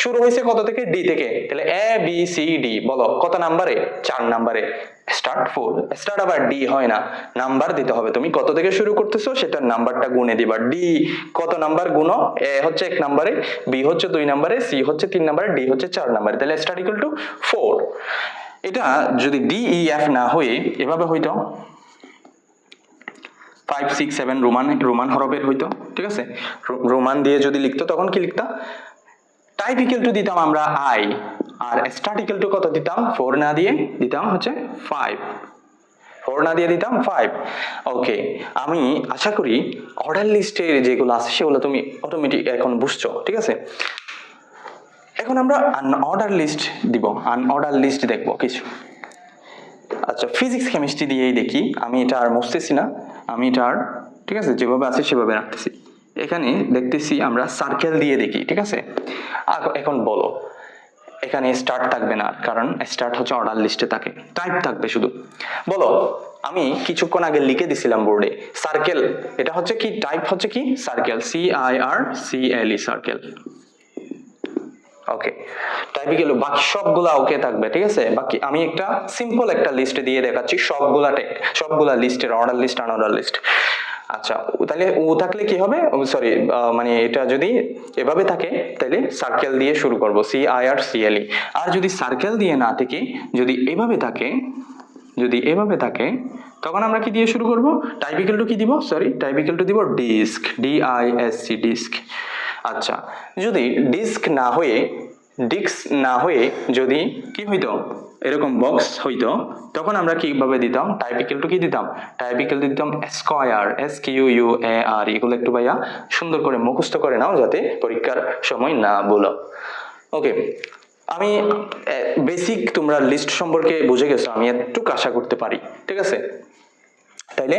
শুরু হয়েছে কত থেকে? D থেকে। তাহলে ABCD বলো কত নাম্বারে? 4 নাম্বারে। স্টার্ট 4, স্টার্ট আবার D হয় না, নাম্বার দিতে হবে। তুমি কত থেকে শুরু করতেছো সেটার নাম্বারটা গুণে দিবা। D কত নাম্বার গুণো? A হচ্ছে 1 নাম্বারে, B হচ্ছে 2 নাম্বারে, C হচ্ছে 3 নাম্বারে, D হচ্ছে 4 নাম্বারে। তাহলে স্টার্ট ইকুয়াল টু 4। এটা যদি DEF না হয়ে এভাবে হইতো 5 6 7 রোমান হরফের হইতো, ঠিক আছে? রোমান দিয়ে যদি লিখতো তখন কি লিখতাম? টাইপ ইকুয়াল টু দিতাম আমরা I, আর স্টার্ট ইকুয়াল টু কত দিতাম? 4 না দিয়ে দিতাম হচ্ছে 5, 4 না দিয়ে দিতাম 5। ওকে, আমি আশা করি অর্ডার লিস্টে যেগুলো আছে সেগুলো তুমি অটোমেটিক এখন বুঝছো, ঠিক আছে? এখন আমরা আনঅর্ডার লিস্ট দিব, আনঅর্ডার লিস্ট দেখবো কিছু। আচ্ছা, ফিজিক্স কেমিস্ট্রি দিয়েই দেখি, আমি এটা আর মুছতেছি না, আমি এটা আর, ঠিক আছে, যেভাবে আছে সেভাবে রাখতেছি। এখানে দেখতেছি আমরা সার্কেল দিয়ে দেখি, ঠিক আছে? এখন বলো, এখানে স্টার্ট থাকবে না, কারণ স্টার্ট হচ্ছে অর্ডার লিস্টে থাকে, টাইপ থাকবে শুধু। বলো, আমি কিছুক্ষণ আগে লিখে দিছিলাম বোর্ডে সার্কেল, এটা হচ্ছে কি? টাইপ হচ্ছে কি? Circle, CIRCLE, circle. ওকে, টাইপে গেল, বাকি সবগুলা ওকে থাকবে, ঠিক আছে? বাকি আমি একটা সিম্পল একটা লিস্ট দিয়ে দেখাচ্ছি সবগুলা লিস্টের অর্ডার লিস্ট, আনঅর্ডার লিস্ট। আচ্ছা, তাহলে ও থাকলে কি হবে? সরি, মানে এটা যদি এভাবে থাকে তাহলে সার্কেল দিয়ে শুরু করব, CIRCLE। আর যদি সার্কেল দিয়ে না থেকে যদি এভাবে থাকে, তখন আমরা কি দিয়ে শুরু করব? টাইপ ইকুয়াল টু কি দিব? সরি, টাইপ ইকুয়াল টু দিব ডিস্ক, DISC, ডিস্ক। আচ্ছা, যদি ডিস্ক না হয়ে যদি কি হইতো? এরকম বক্স হইতো, তখন আমরা কিভাবে দিতাম? টাইপ ইকুয়াল টু কি দিতাম? টাইপ ইকুয়াল টু দিতাম স্কয়ার, SQUAR। এগুলো একটু ভাইয়া সুন্দর করে মুখস্থ করে নাও, যাতে পরীক্ষার সময় না বলো। ওকে, আমি বেসিক তোমরা লিস্ট সম্পর্কে বুঝে গেছো, আমি একটু আশা করতে পারি, ঠিক আছে? তাইলে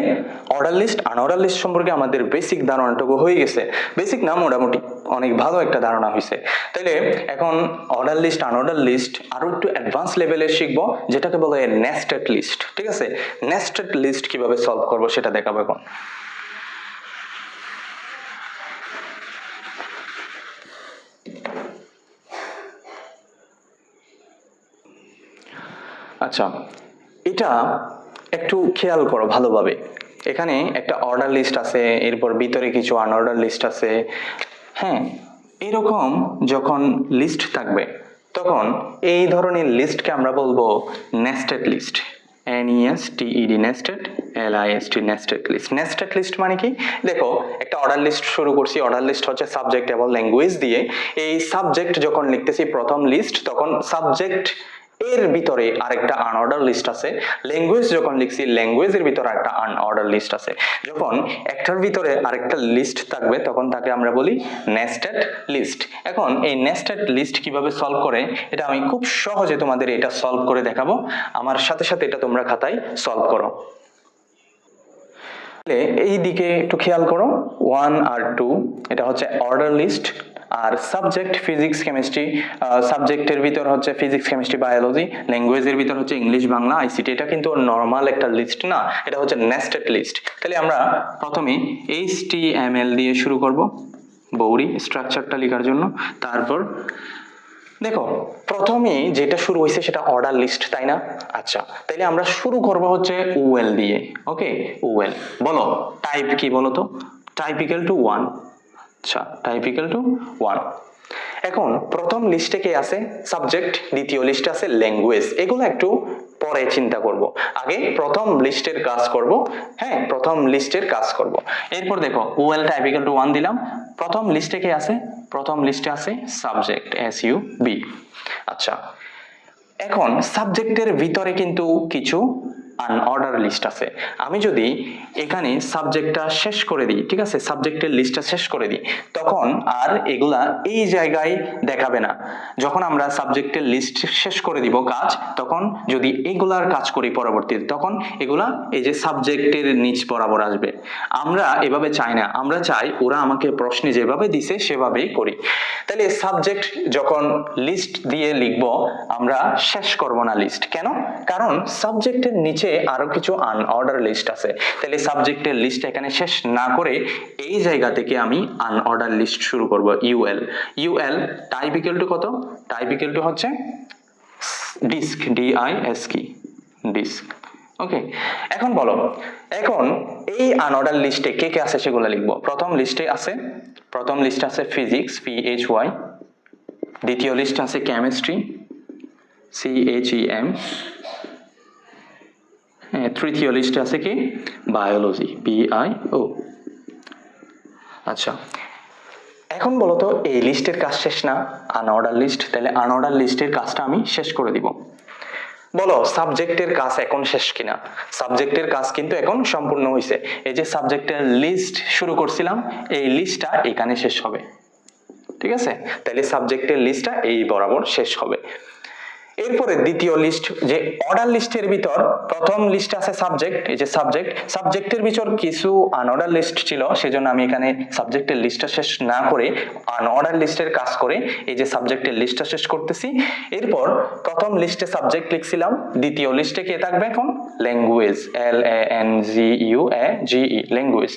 অর্ডার লিস্ট, আনঅর্ডার লিস্ট সম্পর্কে আমাদের বেসিক ধারণাটুকু হয়ে গেছে। বেসিক না, মোটামুটি অনেক ভালো একটা ধারণা হয়েছে। তাইলে এখন অর্ডার লিস্ট, আনঅর্ডার লিস্ট আরো একটু অ্যাডভান্স লেভেলে শিখবো, যেটাকে বলে নেস্টেড লিস্ট, ঠিক আছে? নেস্টেড লিস্ট কিভাবে সলভ করবো সেটা দেখাবো এখন। আচ্ছা, এটা একটু খেয়াল করো ভালোভাবে, এখানে একটা অর্ডার লিস্ট আছে, এরপর ভিতরে কিছু আনঅর্ডার লিস্ট আছে। হ্যাঁ, এরকম যখন লিস্ট থাকবে তখন এই ধরনের লিস্টকে আমরা বলবো nested list. NESTED nested, LIST nested list. Nested list মানে কি? দেখো, একটা অর্ডার লিস্ট শুরু করছি, অর্ডার লিস্ট হচ্ছে সাবজেক্ট এবং ল্যাঙ্গুয়েজ দিয়ে। এই সাবজেক্ট যখন লিখতেছি প্রথম লিস্ট, তখন সাবজেক্ট এর ভিতরে আরেকটা আনঅর্ডার লিস্ট আছে। ল্যাঙ্গুয়েজ যখন লিখছি, ল্যাঙ্গুয়েজের ভিতরে একটা আনঅর্ডার লিস্ট আছে। যখন একটার ভিতরে আরেকটা লিস্ট থাকবে তখন তাকে আমরা বলি নেস্টেড লিস্ট। এখন এই নেস্টেড লিস্ট কিভাবে সলভ করে, এটা আমি খুব সহজে তোমাদের এটা সলভ করে দেখাবো। আমার সাথে সাথে এটা তোমরা খাতায় সলভ করো। এই দিকে একটু খেয়াল করো, 1 আর 2 এটা হচ্ছে অর্ডার লিস্ট, আর সাবজেক্ট ফিজিক্স কেমিস্ট্রি, সাবজেক্টের ভিতর হচ্ছে ফিজিক্স কেমিস্ট্রি বায়োলজি, ল্যাঙ্গুয়েজের ভিতর হচ্ছে ইংলিশ বাংলা ICT। এটা কিন্তু নর্মাল একটা লিস্ট না, এটা হচ্ছে নেস্টেড লিস্ট। তাহলে আমরা প্রথমে HTML দিয়ে শুরু করব বৌরি স্ট্রাকচারটা লেখার জন্য। তারপর দেখো, প্রথমে যেটা শুরু হয়েছে সেটা অর্ডার লিস্ট, তাই না? আচ্ছা, তাইলে আমরা শুরু করব হচ্ছে OL দিয়ে। ওকে, OL বলো টাইপ কি বলো তো? Type equal two 1। আচ্ছা, টাইপ ইকুয়াল টু 1। এখন প্রথম লিস্টে কে আছে? সাবজেক্ট। দ্বিতীয় লিস্টে আছে ল্যাঙ্গুয়েজ। এগুলো একটু পরে চিন্তা করব, আগে প্রথম লিস্টের কাজ করব। হ্যাঁ, প্রথম লিস্টের কাজ করব। এরপর দেখো, OL টাইপ ইকুয়াল টু 1 দিলাম। প্রথম লিস্টে কে আছে? প্রথম লিস্টে আছে সাবজেক্ট, SUB। আচ্ছা, এখন সাবজেক্টের ভিতরে কিন্তু কিছু আনঅর্ডার লিস্ট আছে। আমি যদি এখানে সাবজেক্টটা শেষ করে দিই, ঠিক আছে, সাবজেক্টের লিস্টটা শেষ করে দিই, তখন আর এগুলা এই জায়গায় দেখাবে না। যখন আমরা সাবজেক্টের লিস্ট শেষ করে দিব কাজ, তখন যদি এগুলার কাজ করি পরবর্তীতে, তখন এগুলা এই যে সাবজেক্টের নিচ বরাবর আসবে। আমরা এভাবে চাই না, আমরা চাই ওরা আমাকে প্রশ্নে যেভাবে দিছে সেভাবেই করি। তাহলে সাবজেক্ট যখন লিস্ট দিয়ে লিখবো, আমরা শেষ করব না লিস্ট। কেন? কারণ সাবজেক্টের নিচে আরো কিছু আনঅর্ডার লিস্ট আছে। তাহলে সাবজেক্টের লিস্ট এখানে শেষ না করে এই জায়গা থেকে আমি আনঅর্ডার লিস্ট শুরু করব। UL টাইপ ইকুয়াল টু কত? টাইপ ইকুয়াল টু হচ্ছে ডিস্ক, DISK, ডিস্ক। ওকে, এখন বলো, এখন এই আনঅর্ডার লিস্টে কে কে আছে সেগুলো লিখবো। প্রথম লিস্টে আছে ফিজিক্স, PHY। দ্বিতীয় লিস্ট আছে কেমিস্ট্রি, CHEM। তৃতীয় লিস্টে আছে কি? Biology, BIO। আচ্ছা, এখন বলো তো, এই লিস্টের কাজ শেষ না? Unorder list. তাহলে আনঅর্ডার লিস্টের কাজটা আমি শেষ করে দিব। বলো সাবজেক্টের কাজ এখন শেষ কিনা? সাবজেক্টের কাজ কিন্তু এখন সম্পূর্ণ হয়েছে। এই যে সাবজেক্টের লিস্ট শুরু করছিলাম, এই লিস্টটা এখানে শেষ হবে। ঠিক আছে, তাহলে সাবজেক্টের লিস্টটা এই বরাবর শেষ হবে। এরপরে দ্বিতীয় লিস্ট, যে অর্ডার লিস্টের ভিতর প্রথম লিস্টে আছে সাবজেক্ট। এই যে সাবজেক্টের ভিতর কিছু আনঅর্ডার লিস্ট ছিল, সেজন্য আমি এখানে সাবজেক্টের লিস্টটা শেষ না করে আনঅর্ডার লিস্টের কাজ করে এই যে সাবজেক্টের লিস্টটা শেষ করতেছি। এরপর প্রথম লিস্টে সাবজেক্ট লিখছিলাম, দ্বিতীয় লিস্টে কে থাকবে এখন? Language, LANGUAGE, language.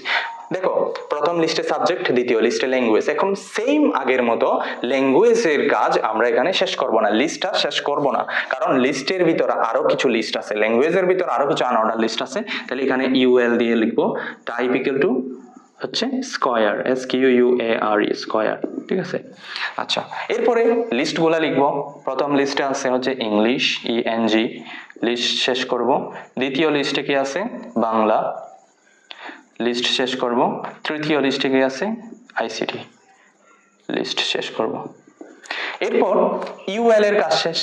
দেখো, প্রথম লিস্টে সাবজেক্ট, দ্বিতীয় লিস্টে ল্যাঙ্গুয়েজ। এখন সেম আগের মতো ল্যাঙ্গুয়েজের কাজ আমরা এখানে শেষ করব না, লিস্টটা শেষ করব না, কারণ লিস্টের ভিতর আরো কিছু লিস্ট আছে, ল্যাঙ্গুয়েজের ভিতর আরো কিছু আনঅর্ডার লিস্ট আছে। তাহলে এখানে UL দিয়ে লিখবো, টাইপ ইকুয়াল টু হচ্ছে স্কয়ার, SQUARE, স্কয়ার। ঠিক আছে, আচ্ছা, এরপরে লিস্টগুলা লিখবো। প্রথম লিস্টে আছে হচ্ছে ইংলিশ, ENG, লিস্ট শেষ করব। দ্বিতীয় লিস্টে কি আছে? বাংলা, লিস্ট শেষ করব। তৃতীয় লিস্টে কি আছে? ICT, লিস্ট শেষ করব। এরপর UL এর কাজ শেষ।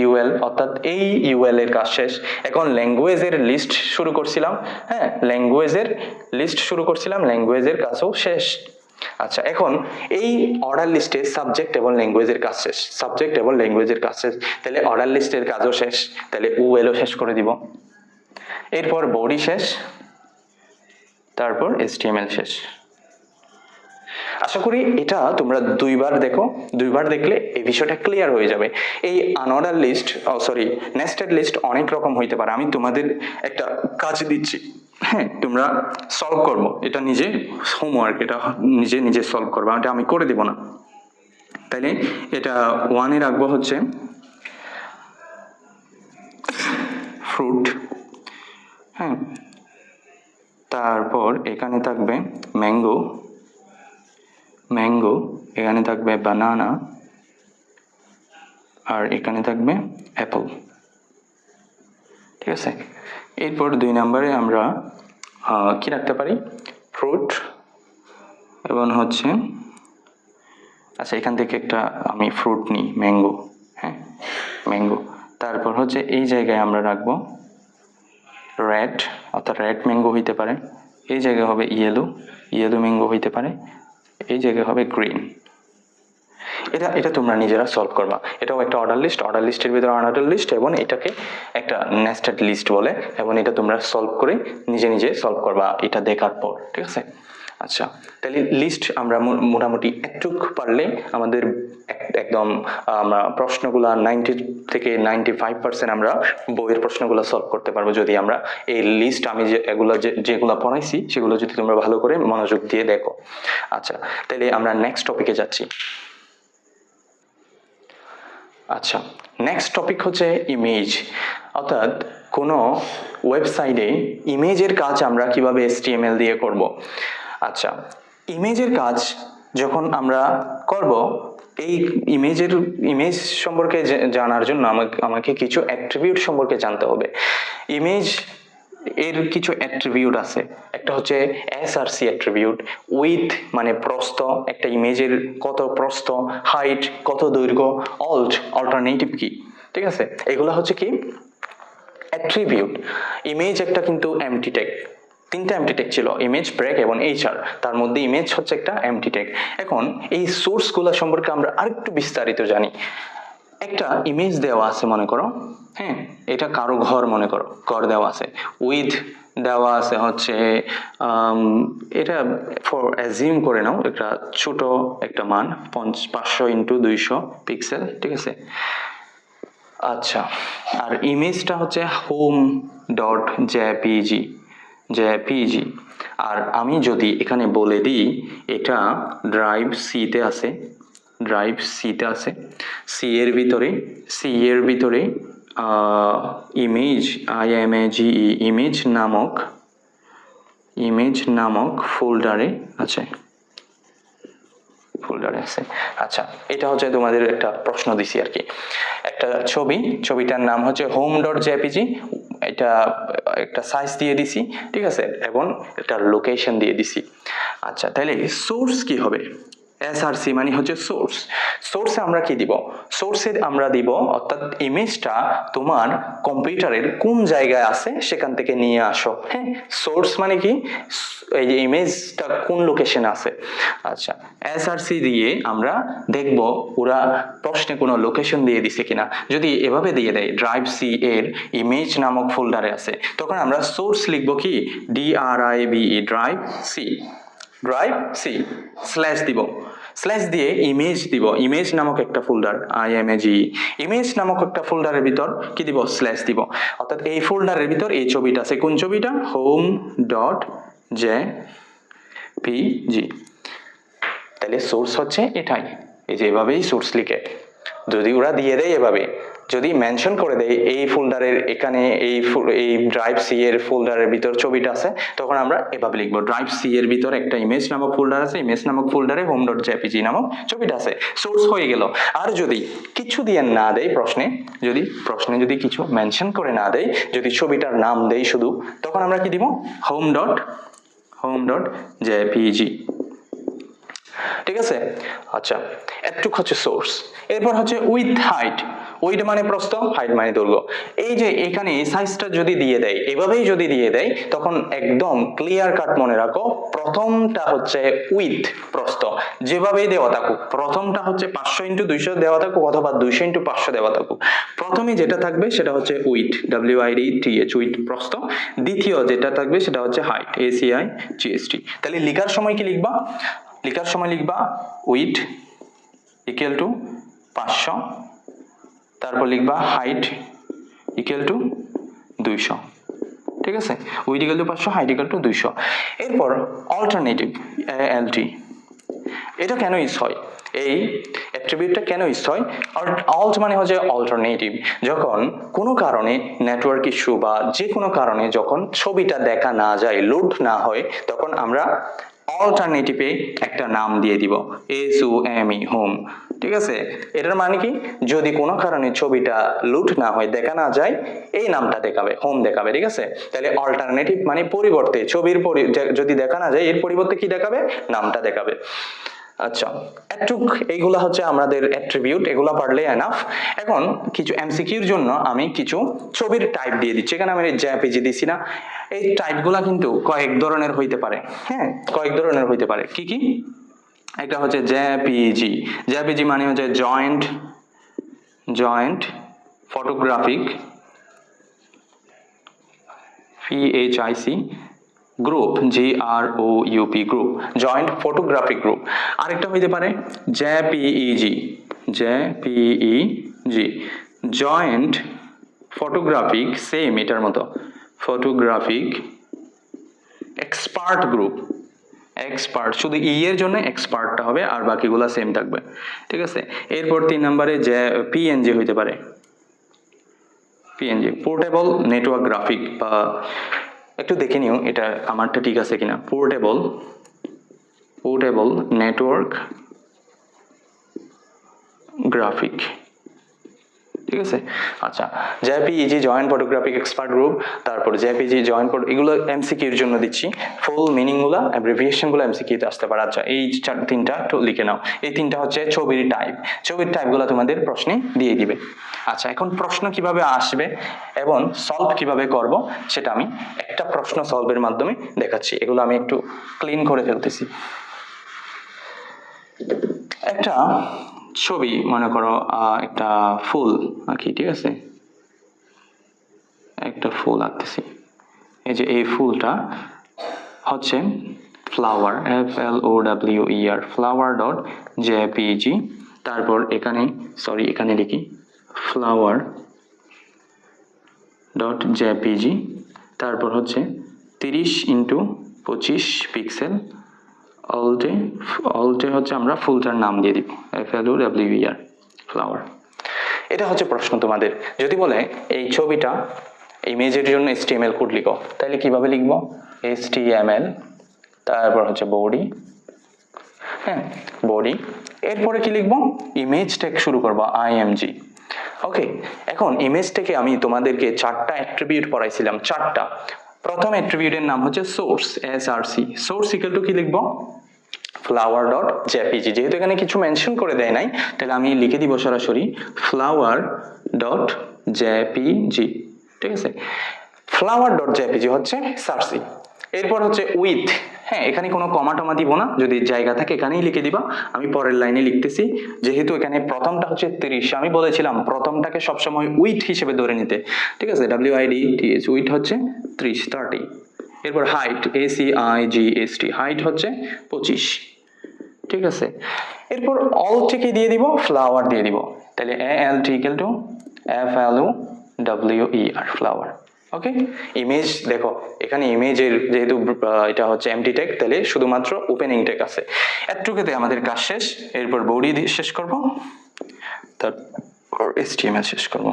UL অর্থাৎ এই UL এর কাজ শেষ। এখন ল্যাঙ্গুয়েজের লিস্ট শুরু করছিলাম, হ্যাঁ, ল্যাঙ্গুয়েজের লিস্ট শুরু করছিলাম, ল্যাঙ্গুয়েজের কাজও শেষ। আচ্ছা, এখন এই অর্ডার লিস্টে সাবজেক্ট এবং ল্যাঙ্গুয়েজের কাজ শেষ, সাবজেক্ট এবং ল্যাঙ্গুয়েজের কাজ শেষ। তাহলে অর্ডার লিস্টের কাজও শেষ, তাহলে UL ও শেষ করে দিব। এরপর বডি শেষ, তারপর HTML শেষ। আশা করি এটা তোমরা দুইবার দেখো, দুইবার দেখলে এই বিষয়টা ক্লিয়ার হয়ে যাবে। এই আনঅর্ডার লিস্ট, নেস্টেড লিস্ট অনেক রকম হইতে পারে। আমি তোমাদের একটা কাজ দিচ্ছি, হ্যাঁ, তোমরা সলভ করবো, এটা নিজে হোমওয়ার্ক, এটা নিজে সলভ করবো, এটা আমি করে দেব না। তাইলে এটা 1-এ রাখবো হচ্ছে ফ্রুট, হ্যাঁ, তারপর এখানে থাকবে ম্যাঙ্গো, এখানে থাকবে বানানা, আর এখানে থাকবে অ্যাপল। ঠিক আছে, এরপর 2 নম্বরে আমরা কি রাখতে পারি, ফ্রুট, এবং হচ্ছে আচ্ছা এখান থেকে একটা আমি ফ্রুট নিই, ম্যাঙ্গো। হ্যাঁ, ম্যাঙ্গো। তারপর হচ্ছে এই জায়গায় আমরা রাখবো রেড, অর্থাৎ রেড ম্যাঙ্গো হইতে পারে। এই জায়গায় হবে ইয়েলো ম্যাঙ্গো হইতে পারে। এই জায়গায় হবে গ্রিন। এটা তোমরা নিজেরা সলভ করবা। এটাও একটা অর্ডার লিস্টের ভিতরে অর্ডার লিস্ট, এবং এটাকে একটা নেস্টেড লিস্ট বলে, এবং এটা তোমরা সলভ করে নিজে সলভ করবা এটা দেখার পর। ঠিক আছে, আচ্ছা তাহলে লিস্ট আমরা মোটামুটি একটুক পারলে আমাদের একদম আমরা প্রশ্নগুলা 90 থেকে 95% আমরা বইয়ের প্রশ্নগুলো সলভ করতে পারবো, যদি আমরা এই লিস্ট আমি যেগুলো পড়াইছি সেগুলো যদি তোমরা ভালো করে মনোযোগ দিয়ে দেখো। আচ্ছা তাহলে আমরা নেক্সট টপিকে যাচ্ছি। আচ্ছা, নেক্সট টপিক হচ্ছে ইমেজ, অর্থাৎ কোনো ওয়েবসাইটে ইমেজের কাজ আমরা কিভাবে HTML দিয়ে করব। আচ্ছা, ইমেজের কাজ যখন আমরা করব, এই ইমেজ সম্পর্কে জানার জন্য আমাকে কিছু অ্যাট্রিবিউট সম্পর্কে জানতে হবে। ইমেজ এর কিছু অ্যাট্রিবিউট আছে, একটা হচ্ছে SRC অ্যাট্রিবিউট, উইথ মানে প্রস্থ, একটা ইমেজের কত প্রস্থ, হাইট কত দৈর্ঘ্য, অল্টারনেটিভ কি। ঠিক আছে, এগুলো হচ্ছে কি অ্যাট্রিবিউট। ইমেজ একটা কিন্তু এমটি ট্যাগ, 3টা এমটি ট্যাগ ছিল, ইমেজ, ব্রেক এবং HR, তার মধ্যে ইমেজ হচ্ছে একটা এমটি ট্যাগ। এখন এই সোর্সগুলো সম্পর্কে আমরা আরেকটু বিস্তারিত জানি। একটা ইমেজ দেওয়া আছে মনে করো, হ্যাঁ, এটা কারো ঘর মনে করো, ঘর দেওয়া আছে, উইথ দেওয়া আছে হচ্ছে এটা ফর অ্যাজিউম করে নাও একটা ছোট একটা মান 500x200 পিক্সেল। ঠিক আছে, আচ্ছা, আর ইমেজটা হচ্ছে home.jpg, আর আমি যদি এখানে বলে দিই এটা ড্রাইভ সিতে আছে, সি এর ভিতরে ইমেজ ইমেজ নামক ফোল্ডারে আছে। আচ্ছা, এটা হচ্ছে তোমাদের একটা প্রশ্ন দিছি আর কি, একটা ছবিটার নাম হচ্ছে home.jpg, এটা একটা সাইজ দিয়ে দিছি। ঠিক আছে, এবং একটা লোকেশন দিয়ে দিছি। আচ্ছা, তাহলে সোর্স কি হবে? SRC মানে হচ্ছে সোর্সে আমরা কি দিব? সোর্সে আমরা দিব অর্থাৎ ইমেজটা তোমার কম্পিউটারের কোন জায়গায় আছে সেখান থেকে নিয়ে আসো। হ্যাঁ, সোর্স মানে কি, এই যে ইমেজটা কোন লোকেশনে আছে। আচ্ছা, SRC দিয়ে আমরা দেখব ওরা প্রশ্নে কোনো লোকেশন দিয়ে দিছে কিনা। যদি এভাবে দিয়ে দেয় ড্রাইভ সি এর ইমেজ নামক ফোল্ডারে আছে, তখন আমরা সোর্স লিখব কি DRIVE, ড্রাইভ সি স্ল্যাশ দিব, স্ল্যাশ দিয়ে ইমেজ দিব, ইমেজ নামক একটা ফোল্ডার ইমেজ নামক একটা ফোল্ডারের ভিতর কি দিব, স্ল্যাশ দিব, অর্থাৎ এই ফোল্ডারের ভিতর এই ছবিটা আছে। কোন ছবিটা? home.jpg। তাহলে সোর্স হচ্ছে এটাই, এই যে এভাবেই সোর্স লিখে, যদি ওরা দিয়ে দেয় এভাবে, যদি মেনশন করে দেয় এই ফোল্ডারের এখানে এই ড্রাইভ সি এর ফোল্ডারের ভিতর ছবিটা আছে, তখন আমরা এভাবে লিখবো ড্রাইভ সি এর ভিতর একটা ইমেজ নামক ফোল্ডার আছে, ইমেজ নামক ফোল্ডারে home.jpg নামক ছবিটা আছে, সোর্স হয়ে গেল। আর যদি কিছু দিয়ে না দেয় প্রশ্নে যদি কিছু মেনশন করে না দেয়, যদি ছবিটার নাম দেয় শুধু, তখন আমরা কি দিব, home.jpg। ঠিক আছে, আচ্ছা, এটুক হচ্ছে সোর্স। এরপর হচ্ছে উইথ হাইট, উইথ মানে প্রস্থ, হাইট মানে দৈর্ঘ্য। এই যে এখানে এই সাইজটা যদি দিয়ে দেয়, এভাবেই যদি দিয়ে দেয়, তখন একদম ক্লিয়ার কাট মনে রাখো, প্রথমটা হচ্ছে উইথ প্রস্থ, যেভাবেই দেওয়া থাকুক, প্রথমটা হচ্ছে 500x200 দেওয়া থাকুক অথবা 200x500 দেওয়া থাকুক, প্রথমে যেটা থাকবে সেটা হচ্ছে উইথ, WIDTH, উইথ প্রস্থ। দ্বিতীয় যেটা থাকবে সেটা হচ্ছে হাইট, ACIGST। তাহলে লেখার সময় কি লিখবা? লেখার সময় লিখবা উইথ ইকুয়াল টু 500, তারপর লিখবা হাইট ইকুয়াল টু 200। ঠিক আছে, with equal to 500, height equal to 200। এরপর অল্টারনেটিভ, ALT, এটা কেন ইউজ হয়? এই অ্যাট্রিবিউটটা কেন ইউজ হয়? অল্ট মানে হচ্ছে অল্টারনেটিভ। যখন কোনো কারণে নেটওয়ার্ক ইস্যু বা যে কোনো কারণে যখন ছবিটা দেখা না যায়, লোড না হয়, তখন আমরা অল্টারনেটিভে একটা নাম দিয়ে দিব, SOME, হোম। ঠিক আছে, এটার মানে কি, যদি কোনো কারণে ছবিটা লোড না হয়, দেখা না যায়, এই নামটা দেখাবে, হোম দেখাবে। ঠিক আছে, তাহলে অল্টারনেটিভ মানে পরিবর্তে, ছবির যদি দেখা না যায়, এর পরিবর্তে কি দেখাবে? নামটা দেখাবে। আচ্ছা, একটুক এইগুলা হচ্ছে আমাদের অ্যাট্রিবিউট, এগুলা পারলে এনাফ। এখন কিছু এমসিকিউর জন্য আমি কিছু ছবির টাইপ দিয়ে দিচ্ছি। এখানে আমি জেপিজি দিছি না, এই টাইপগুলা কিন্তু কয়েক ধরনের হইতে পারে। হ্যাঁ, কয়েক ধরনের হইতে পারে। কি কি? একটা হচ্ছে জেপিজি। জেপিজি মানে হচ্ছে joint photographic, PHIC group, GROUP group, joint photographic group. আরেকটা হইতে পারে জেপিইজি, জয়েন্ট ফটোগ্রাফিক, সেম এটার মতো, ফটোগ্রাফিক এক্সপার্ট গ্রুপ। এক্সপার্ট, শুধু এর জন্য এক্সপার্টটা হবে, আর বাকিগুলা সেম থাকবে। ঠিক আছে, এরপর 3 নম্বরে যে PNG হইতে পারে, PNG পোর্টেবল নেটওয়ার্ক গ্রাফিক, বা একটু দেখে নিও এটা আমারটা ঠিক আছে কিনা। Portable network graphic. ঠিক আছে, আচ্ছা, JPEG joint photographic expert group, তারপর জেপিজি জয়েন্ট, এগুলো এমসিকিউ এর জন্য দিচ্ছি। ফুল মিনিং গুলা, অ্যাব্রিভিয়েশন গুলো এমসিকিউ তে আসতে পারে। আচ্ছা, এই তিনটা একটু লিখে নাও। এই তিনটা হচ্ছে ছবির টাইপ। ছবির টাইপ গুলা তোমাদের প্রশ্নে দিয়ে দিবে। আচ্ছা, এখন প্রশ্ন কিভাবে আসবে এবং সলভ কিভাবে করব সেটা আমি একটা প্রশ্ন সলভের মাধ্যমে দেখাচ্ছি। এগুলো আমি একটু ক্লিন করে ফেলতেছি। একটা ছবি মনে করো, একটা ফুল আঁকি। ঠিক আছে, একটা ফুল আঁকতেছি। এই যে এই ফুলটা হচ্ছে flower, FLOWER, flower dot JPG. তারপর এখানে লিখি ফ্লাওয়ার ডট জেপিজি। তারপর হচ্ছে 30x25 পিক্সেল। অল্টে হচ্ছে আমরা ফুলটার নাম দিয়ে দিব, FLOWER, ফ্লাওয়ার। এটা হচ্ছে প্রশ্ন তোমাদের। যদি বলে এই ছবিটা ইমেজের জন্য HTML কোড লিখো, তাহলে কিভাবে লিখবো? HTML, তারপর হচ্ছে বডি, হ্যাঁ বডি, এরপরে কি লিখবো? ইমেজ ট্যাগ শুরু করবো, IMG। ওকে, এখন ইমেজ থেকে আমি তোমাদেরকে 4টা অ্যাট্রিবিউট পড়াইছিলাম, 4টা। প্রথম অ্যাট্রিবিউটের নাম হচ্ছে source, SRC। Source equal to কি লিখবো? Flower dot JPG. যেহেতু এখানে কিছু মেনশন করে দেয় নাই, তাহলে আমি লিখে দিব সরাসরি ফ্লাওয়ার ডট জেপিজি। ঠিক আছে, ফ্লাওয়ার ডট জেপিজি হচ্ছে সার্সি। এরপর হচ্ছে উইথ, হ্যাঁ এখানে কোনো কমা টমা দিব না, যদি জায়গা থাকে এখানেই লিখে দিবা। আমি পরের লাইনে লিখতেছি, যেহেতু এখানে প্রথমটা হচ্ছে 30, আমি বলেছিলাম প্রথমটাকে সবসময় উইথ হিসেবে ধরে নিতে। ঠিক আছে, WIDTH, উইথ হচ্ছে 30। এরপর হাইট, ACIGST, হাইট হচ্ছে 25। ঠিক আছে, এরপর অল থেকে দিয়ে দিব, ফ্লাওয়ার দিয়ে দিব, তাহলে ALT equal to FLOWER, flower. Okay, image দেখো, এখানে ইমেজের যেহেতু এটা হচ্ছে এমটি ট্যাগ, তাহলে শুধুমাত্র ওপেনিং ট্যাগ আছে। এতটুকুতে আমাদের কাজ শেষ। এরপর বডি শেষ করব, তারপর HTML শেষ করব।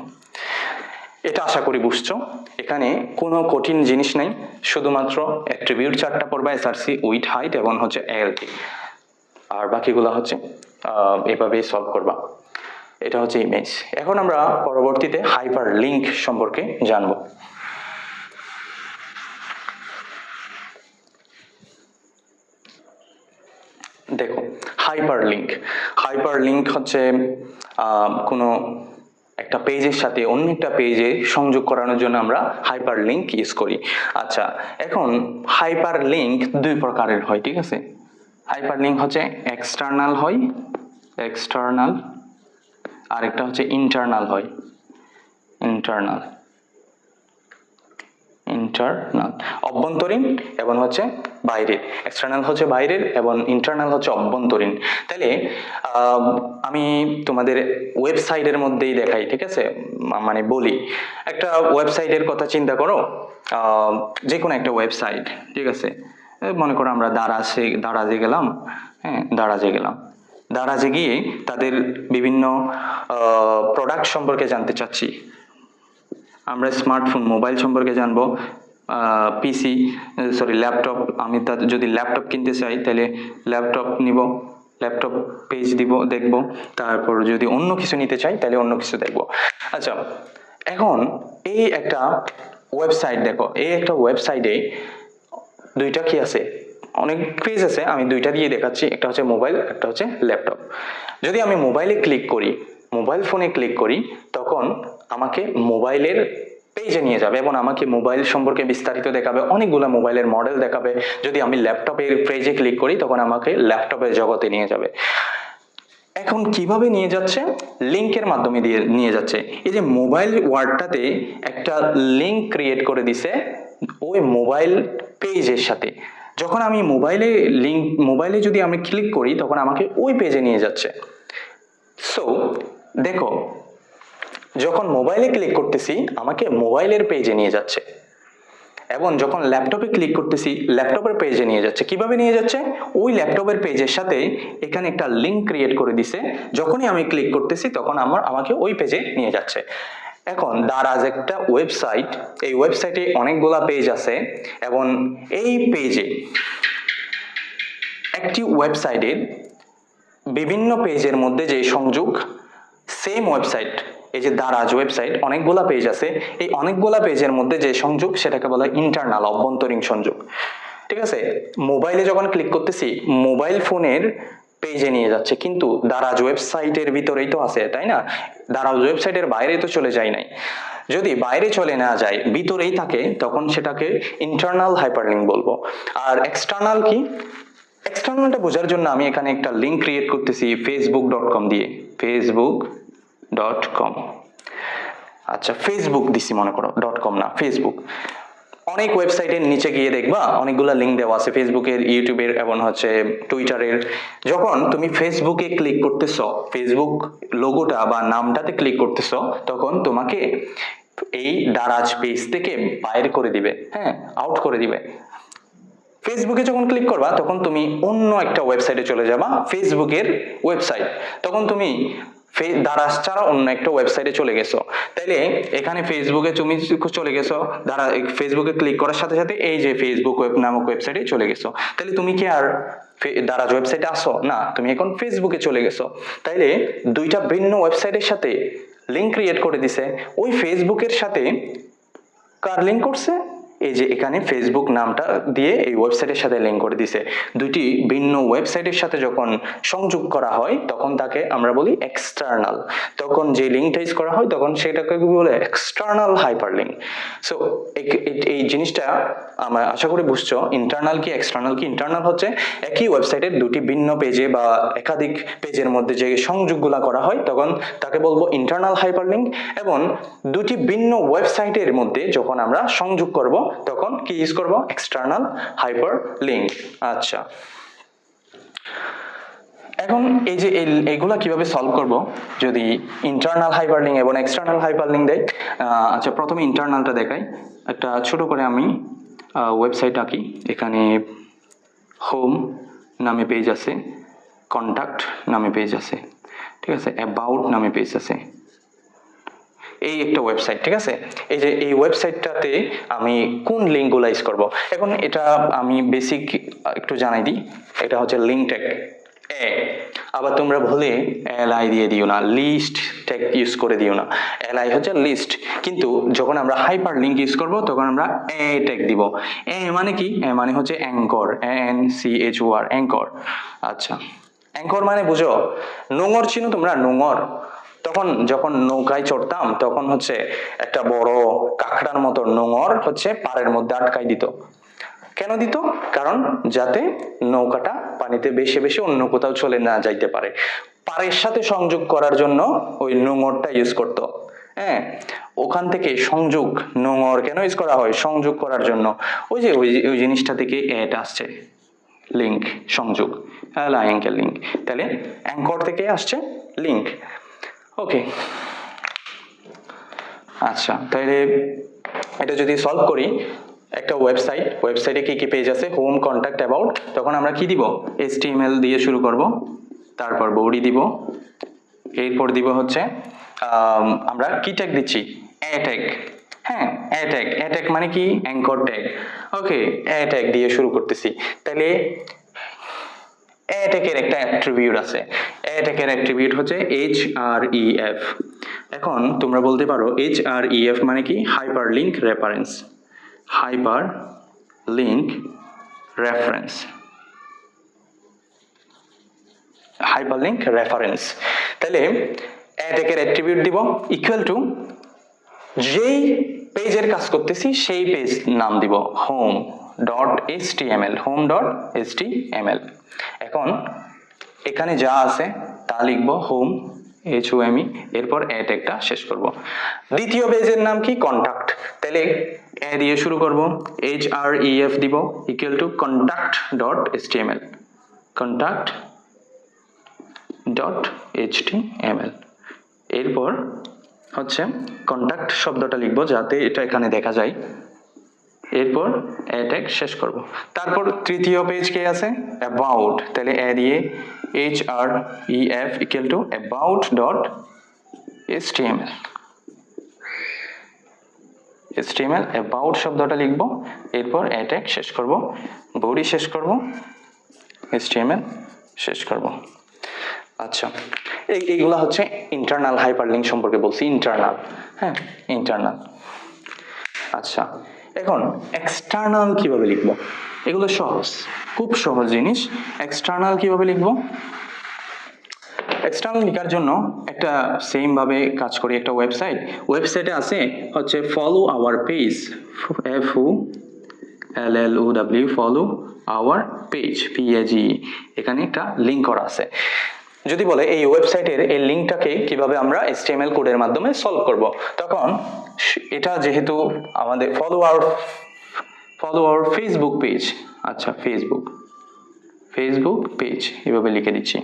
এটা আশা করি বুঝছো। এখানে কোনো কঠিন জিনিস নাই, শুধুমাত্র অ্যাট্রিবিউট 4টা পড়বা, SRC, উইথ, হাইট এবং হচ্ছে ALT, আর বাকিগুলো হচ্ছে এভাবেই সলভ করবা। এটা হচ্ছে ইমেজ। এখন আমরা পরবর্তীতে হাইপার লিঙ্ক সম্পর্কে জানবো। দেখো, হাইপার লিঙ্ক হচ্ছে কোনো একটা পেজের সাথে অন্য একটা পেজে সংযোগ করানোর জন্য আমরা হাইপার লিঙ্ক ইউজ করি। আচ্ছা, এখন হাইপার লিঙ্ক 2 প্রকারের হয়। ঠিক আছে, হাইপার লিঙ্ক হচ্ছে এক্সটার্নাল হয়, আর একটা হচ্ছে ইন্টারনাল হয়, ইন্টারনাল, অভ্যন্তরীণ এবং হচ্ছে বাইরের। এক্সটার্নাল হচ্ছে বাইরের এবং ইন্টারনাল হচ্ছে অভ্যন্তরীণ। তাহলে আমি তোমাদের ওয়েবসাইটের মধ্যেই দেখাই। ঠিক আছে, মানে বলি, একটা ওয়েবসাইটের কথা চিন্তা করো, যে কোনো একটা ওয়েবসাইট। ঠিক আছে, মনে করো আমরা দারাজে গেলাম, হ্যাঁ দারাজে গেলাম, দারাজে গিয়ে তাদের বিভিন্ন প্রোডাক্ট সম্পর্কে জানতে চাচ্ছি, আমরা স্মার্টফোন মোবাইল সম্পর্কে জানবো, পিসি ল্যাপটপ, আমি যদি ল্যাপটপ কিনতে চাই তাহলে ল্যাপটপ নিব, ল্যাপটপ পেজ দেখব, তারপর যদি অন্য কিছু নিতে চাই তাহলে অন্য কিছু দেখব। আচ্ছা, এখন এই একটা ওয়েবসাইট দেখো, এই একটা ওয়েবসাইটে দুইটা কি আছে, অনেক পেজ আছে, আমি দুইটা দিয়ে দেখাচ্ছি, একটা হচ্ছে মোবাইল, একটা হচ্ছে ল্যাপটপ। যদি আমি মোবাইলে ক্লিক করি, মোবাইল ফোনে ক্লিক করি, তখন আমাকে মোবাইলের পেজে নিয়ে যাবে এবং আমাকে মোবাইল সম্পর্কে বিস্তারিত দেখাবে, অনেকগুলো মোবাইলের মডেল দেখাবে। যদি আমি ল্যাপটপের পেজে ক্লিক করি তখন আমাকে ল্যাপটপের জগতে নিয়ে যাবে। এখন কিভাবে নিয়ে যাচ্ছে? লিংকের মাধ্যমে দিয়ে নিয়ে যাচ্ছে। এই যে মোবাইল ওয়ার্ডটাতে একটা লিংক ক্রিয়েট করে দিছে ওই মোবাইল পেজের সাথে। যখন আমি মোবাইলে যদি আমি ক্লিক করি তখন আমাকে ওই পেজে নিয়ে যাচ্ছে। সো দেখো, যখন মোবাইলে ক্লিক করতেছি আমাকে মোবাইলের পেজে নিয়ে যাচ্ছে, এবং যখন ল্যাপটপে ক্লিক করতেছি ল্যাপটপের পেজে নিয়ে যাচ্ছে। কিভাবে নিয়ে যাচ্ছে? ওই ল্যাপটপের পেজের সাথে এখানে একটা লিংক ক্রিয়েট করে দিছে, যখনই আমি ক্লিক করতেছি তখন আমাকে ওই পেজে নিয়ে যাচ্ছে। এখন দারাজ একটা ওয়েবসাইট, এই ওয়েবসাইটে অনেকগুলা পেজ আছে, এবং এই পেজে একটি ওয়েবসাইটের বিভিন্ন পেজের মধ্যে যে সংযোগ, সেম ওয়েবসাইট, এই যে দারাজ ওয়েবসাইট অনেকগুলা পেজ আছে, এই অনেকগুলা পেজের মধ্যে যে সংযোগ সেটাকে বলা হয় ইন্টারনাল, অভ্যন্তরীণ সংযোগ। ঠিক আছে, মোবাইলে যখন ক্লিক করতেছি মোবাইল ফোনের পেজে নিয়ে যাচ্ছে, কিন্তু দারাজ ওয়েবসাইটের ভিতরেই তো আছে, তাই না? দারাজ ওয়েবসাইটের বাইরে তো চলে যায় নাই। যদি বাইরে চলে না যায়, ভিতরেই থাকে, তখন সেটাকে ইন্টারনাল হাইপারলিংক বলবো। আর এক্সটার্নাল কি? এক্সটার্নালটা বোঝার জন্য আমি এখানে একটা লিংক ক্রিয়েট করতেছি facebook.com দিয়ে, facebook.com। আচ্ছা, ফেসবুক দিছি মনে করো, .com না, ফেসবুক। অনেক ওয়েবসাইটের নিচে গিয়ে দেখবা অনেকগুলা লিংক দেওয়া আছে, ফেসবুকের, ইউটিউবের এবং হচ্ছে টুইটারের। যখন তুমি ফেসবুকে ক্লিক করতেছো, ফেসবুক লোগোটা বা নামটাতে ক্লিক করতেছো, তখন তোমাকে এই দারাজ পেজ থেকে বাইরে করে দিবে, হ্যাঁ, আউট করে দিবে। ফেসবুকে যখন ক্লিক করবা তখন তুমি অন্য একটা ওয়েবসাইটে চলে যাবা, ফেসবুকের ওয়েবসাইট, তখন তুমি দারাজ ছাড়া অন্য একটা ওয়েবসাইটে চলে গেছো। তাইলে এখানে ফেসবুকে তুমি চলে গেছো, ফেসবুকে ক্লিক করার সাথে সাথে এই যে ফেসবুক ওয়েব নামক ওয়েবসাইটে চলে গেছো। তাইলে তুমি কি আর দারাজ ওয়েবসাইটে আসো না, তুমি এখন ফেসবুকে চলে গেছো। তাইলে দুইটা ভিন্ন ওয়েবসাইটের সাথে লিংক ক্রিয়েট করে দিছে। ওই ফেসবুকের সাথে কার লিংক করছে? এই যে এখানে ফেসবুক নামটা দিয়ে এই ওয়েবসাইটের সাথে লিংক করে দিছে। দুটি ভিন্ন ওয়েবসাইটের সাথে যখন সংযোগ করা হয় তখন তাকে আমরা বলি এক্সটার্নাল। তখন যে লিংকটা ইউজ করা হয় তখন সেটাকে বলে এক্সটার্নাল হাইপারলিংক। সো এই জিনিসটা আমরা আশা করি বুঝছো, ইন্টারনাল কি এক্সটার্নাল কি। ইন্টারনাল হচ্ছে একই ওয়েবসাইটের দুটি ভিন্ন পেজে বা একাধিক পেজের মধ্যে যে সংযোগগুলা করা হয় তখন তাকে বলবো ইন্টারনাল হাইপারলিংক। এবং দুটি ভিন্ন ওয়েবসাইটের মধ্যে যখন আমরা সংযোগ করব তখন কি ইউজ করব? External hyperlink. আচ্ছা, এখন এই যে এগুলা কিভাবে সলভ করব যদি ইন্টারনাল হাইপারলিংক এবং এক্সটার্নাল হাইপারলিংক দেয়। আচ্ছা, প্রথমে ইন্টারনালটা দেখাই। একটা ছোট করে আমি ওয়েবসাইট আঁকি। এখানে হোম নামে পেজ আছে, কন্টাক্ট নামে পেজ আছে, ঠিক আছে, অ্যাবাউট নামে পেজ আছে, এই একটা ওয়েবসাইট। ঠিক আছে, এই যে এই ওয়েবসাইটটাতে আমি কোন লিঙ্কগুলো ইউজ করব। এখন এটা আমি বেসিক একটু জানাই দিই। এটা হচ্ছে লিঙ্ক ট্যাগ এ, আবার তোমরা ভুলে এলআই দিয়ে দিও না, লিস্ট ট্যাগ ইউজ করে দিও না। এলআই হচ্ছে লিস্ট, কিন্তু যখন আমরা হাইপার লিঙ্ক ইউজ করব তখন আমরা এ ট্যাগ দিব। এ মানে কি? এ মানে হচ্ছে অ্যাঙ্কর, ANCHOR, অ্যাঙ্কর। আচ্ছা, অ্যাঙ্কর মানে বুঝো? নোঙর চিনো তোমরা? নোঙর, তখন যখন নৌকায় চড়তাম তখন হচ্ছে একটা বড় কাঁকড়ার মতো নোঙর হচ্ছে পাড়ের মধ্যে আটকাই দিত। কেন দিত? কারণ যাতে নৌকাটা পানিতে বেশি বেশি অন্য কোথাও চলে না যাইতে পারে। পাড়ের সাথে সংযোগ করার জন্য ওই নোঙরটা ইউজ করত। হ্যাঁ, ওখান থেকে সংযোগ, নোঙর কেন ইউজ করা হয়? সংযোগ করার জন্য। ওই যে ওই জিনিসটা থেকে এটা আসছে, লিঙ্ক, সংযোগ, অ্যাঙ্কেল লিঙ্ক। তাহলে অ্যাঙ্কর থেকে আসছে লিঙ্ক। ওকে, আচ্ছা, তাহলে এটা যদি সলভ করি, একটা ওয়েবসাইটে কি কি পেজ আছে? Home, contact, about. তখন আমরা কি দিব? HTML দিয়ে শুরু করব, তারপর বডি দিব, এরপর দিব হচ্ছে আমরা কি ট্যাগ দিচ্ছি, এ ট্যাগ। হ্যাঁ, এ ট্যাগ মানে কি, অ্যাঙ্কর ট্যাগ। ওকে, এ ট্যাগ দিয়ে শুরু করতেছি। তাহলে এ ট্যাগের একটা অ্যাট্রিবিউট আছে, এ ট্যাগের অ্যাট্রিবিউট হচ্ছে href। এখন তোমরা বলতে পারো href মানে কি, hyperlink reference, hyperlink reference, hyperlink reference. তাহলে এ ট্যাগের অ্যাট্রিবিউট দিব ইকুয়াল টু যেই পেজের কাজ করতেছি সেই পেজ নাম দিব home.html, home.html। এখন এখানে যা আছে তা লিখবো home, HOME, এরপর এ ট্যাগটা শেষ করব। দ্বিতীয় পেজের নাম কি, কন্টাক্ট। তাহলে এ দিয়ে শুরু করব, href দিব ইকুয়াল টু contact.html, contact.html। এরপর হচ্ছে কন্টাক্ট শব্দটা লিখবো যাতে এটা এখানে দেখা যায়, এরপর এ ট্যাগ শেষ করব। তারপর তৃতীয় পেজ কে আছে, অ্যাবাউট। তাহলে এ দিয়ে href equal to about.html, about শব্দটা লিখবো, এরপর এ ট্যাগ শেষ করব, বডি শেষ করব, html শেষ করব। আচ্ছা, এইগুলা হচ্ছে ইন্টারনাল হাইপারলিংক সম্পর্কে বলছি, ইন্টারনাল। হ্যাঁ, ইন্টারনাল। আচ্ছা, এখন এক্সটার্নাল কিভাবে লিখব, এগুলো সহজ, খুব সহজ জিনিস। এক্সটার্নাল কিভাবে লিখব, এক্সটার্নাল লেখার জন্য একটা সেম ভাবে কাজ করি। একটা ওয়েবসাইটে আছে হচ্ছে follow our page, FOLLOW, follow our page, PAGE। এখানে একটা লিঙ্ক করা আছে। যদি বলে এই ওয়েবসাইটের এই লিঙ্কটাকে কিভাবে আমরা HTML কোডের মাধ্যমে সলভ করব, তখন এটা যেহেতু আমাদের ফলো আওয়ার ফেসবুক পেজ, আচ্ছা ফেসবুক পেজ এভাবে লিখে দিচ্ছি।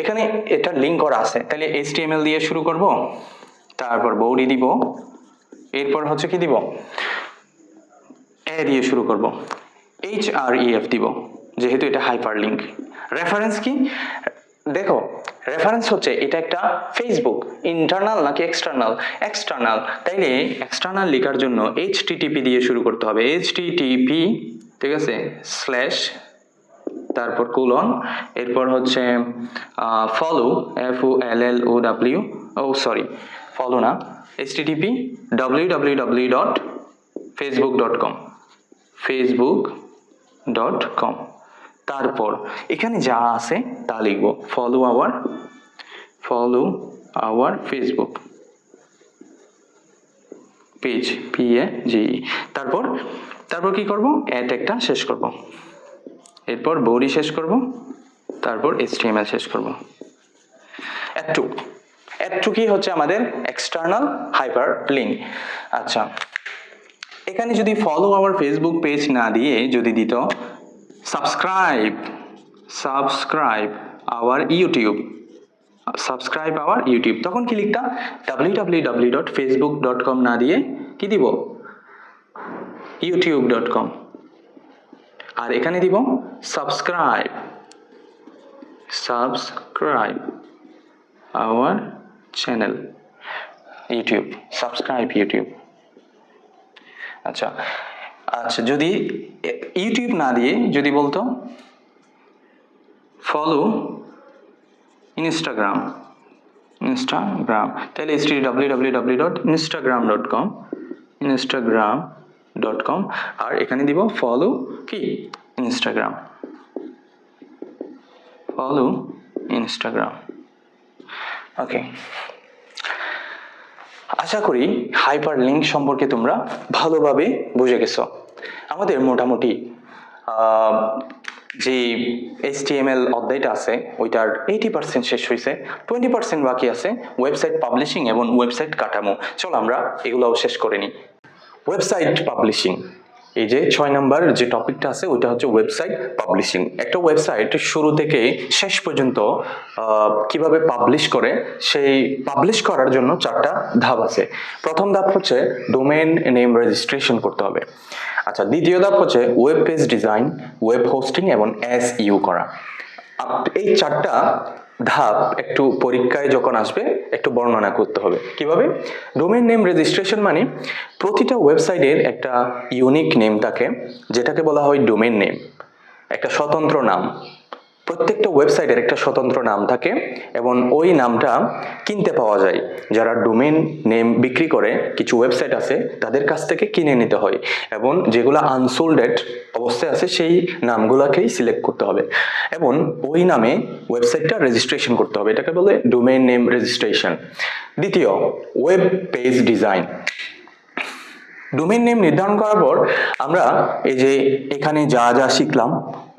এখানে এটা লিঙ্ক করা আছে, তাহলে HTML দিয়ে শুরু করব, তারপর বডি দিব, এরপর হচ্ছে কি দিব, এ দিয়ে শুরু করব, href দিব যেহেতু এটা হাইপারলিংক। রেফারেন্স কি, দেখো রেফারেন্স হচ্ছে এটা একটা ফেসবুক, ইন্টারনাল নাকি এক্সটার্নাল, এক্সটার্নাল। তাইলে এক্সটার্নাল লেখার জন্য http দিয়ে শুরু করতে হবে, http, ঠিক আছে, স্ল্যাশ, তারপর কোলন, এরপর হচ্ছে ফলো, FOLLOW, ফলো না, http www.facebook.com, তারপর এখানে যা আছে তা লিখবো, follow our Facebook page, PAGE। তারপর কি করব, এ ট্যাগটা শেষ করব, এরপর বডি শেষ করব, তারপর HTML শেষ করব। এট্টু কি হচ্ছে আমাদের এক্সটার্নাল হাইপারলিংক। আচ্ছা, এখানে যদি ফলো আওয়ার ফেসবুক পেজ না দিয়ে যদি দিত সাবস্ক্রাইব আওয়ার ইউটিউব, তখন কি লিখতাম, www.facebook.com না দিয়ে কি দিব, youtube.com। আর এখানে দিব subscribe our channel YouTube, subscribe YouTube. আচ্ছা, যদি ইউটিউব না দিয়ে যদি বলতো ফলো ইনস্টাগ্রাম, তাহলে www.instagram.com, আর এখানে দিব ফলো কি, ইনস্টাগ্রাম। ওকে, আশা করি হাইপারলিংক সম্পর্কে তোমরা ভালোভাবে বুঝে গেছো। আমাদের মোটামুটি যে HTML অধ্যায়টা আছে ওইটার 80% শেষ হয়েছে, 20% বাকি আছে, ওয়েবসাইট পাবলিশিং এবং ওয়েবসাইট কাঠামো। চলো আমরা এগুলোও শেষ করে নিই। ওয়েবসাইট পাবলিশিং, এই যে 6 নাম্বার যে টপিকটা আছে ওইটা হচ্ছে ওয়েবসাইট পাবলিশিং। একটা ওয়েবসাইট শুরু থেকে শেষ পর্যন্ত কিভাবে পাবলিশ করে, সেই পাবলিশ করার জন্য 4টা ধাপ আছে। প্রথম ধাপ হচ্ছে ডোমেইন নেম রেজিস্ট্রেশন করতে হবে। আচ্ছা, দ্বিতীয় ধাপ হচ্ছে web page design, web hosting এবং SEO করা। এই 4টা ধাপ একটু পরীক্ষায় যখন আসবে একটু বর্ণনা করতে হবে। কিভাবে? ডোমেইন নেম রেজিস্ট্রেশন মানে প্রতিটা ওয়েবসাইটের একটা ইউনিক নেম থাকে, যেটাকে বলা হয় ডোমেইন নেম, একটা স্বতন্ত্র নাম। প্রত্যেকটা ওয়েবসাইটের একটা স্বতন্ত্র নাম থাকে এবং ওই নামটা কিনতে পাওয়া যায়। যারা ডোমেইন নেম বিক্রি করে কিছু ওয়েবসাইট আছে, তাদের কাছ থেকে কিনে নিতে হয় এবং যেগুলো আনসোল্ডেড অবস্থায় আছে সেই নামগুলোকেই সিলেক্ট করতে হবে এবং ওই নামে ওয়েবসাইটটা রেজিস্ট্রেশন করতে হবে। এটাকে বলে ডোমেইন নেম রেজিস্ট্রেশন। দ্বিতীয়, web page design. Domain name নির্ধারণ করার পর আমরা এই যে এখানে যা যা শিখলাম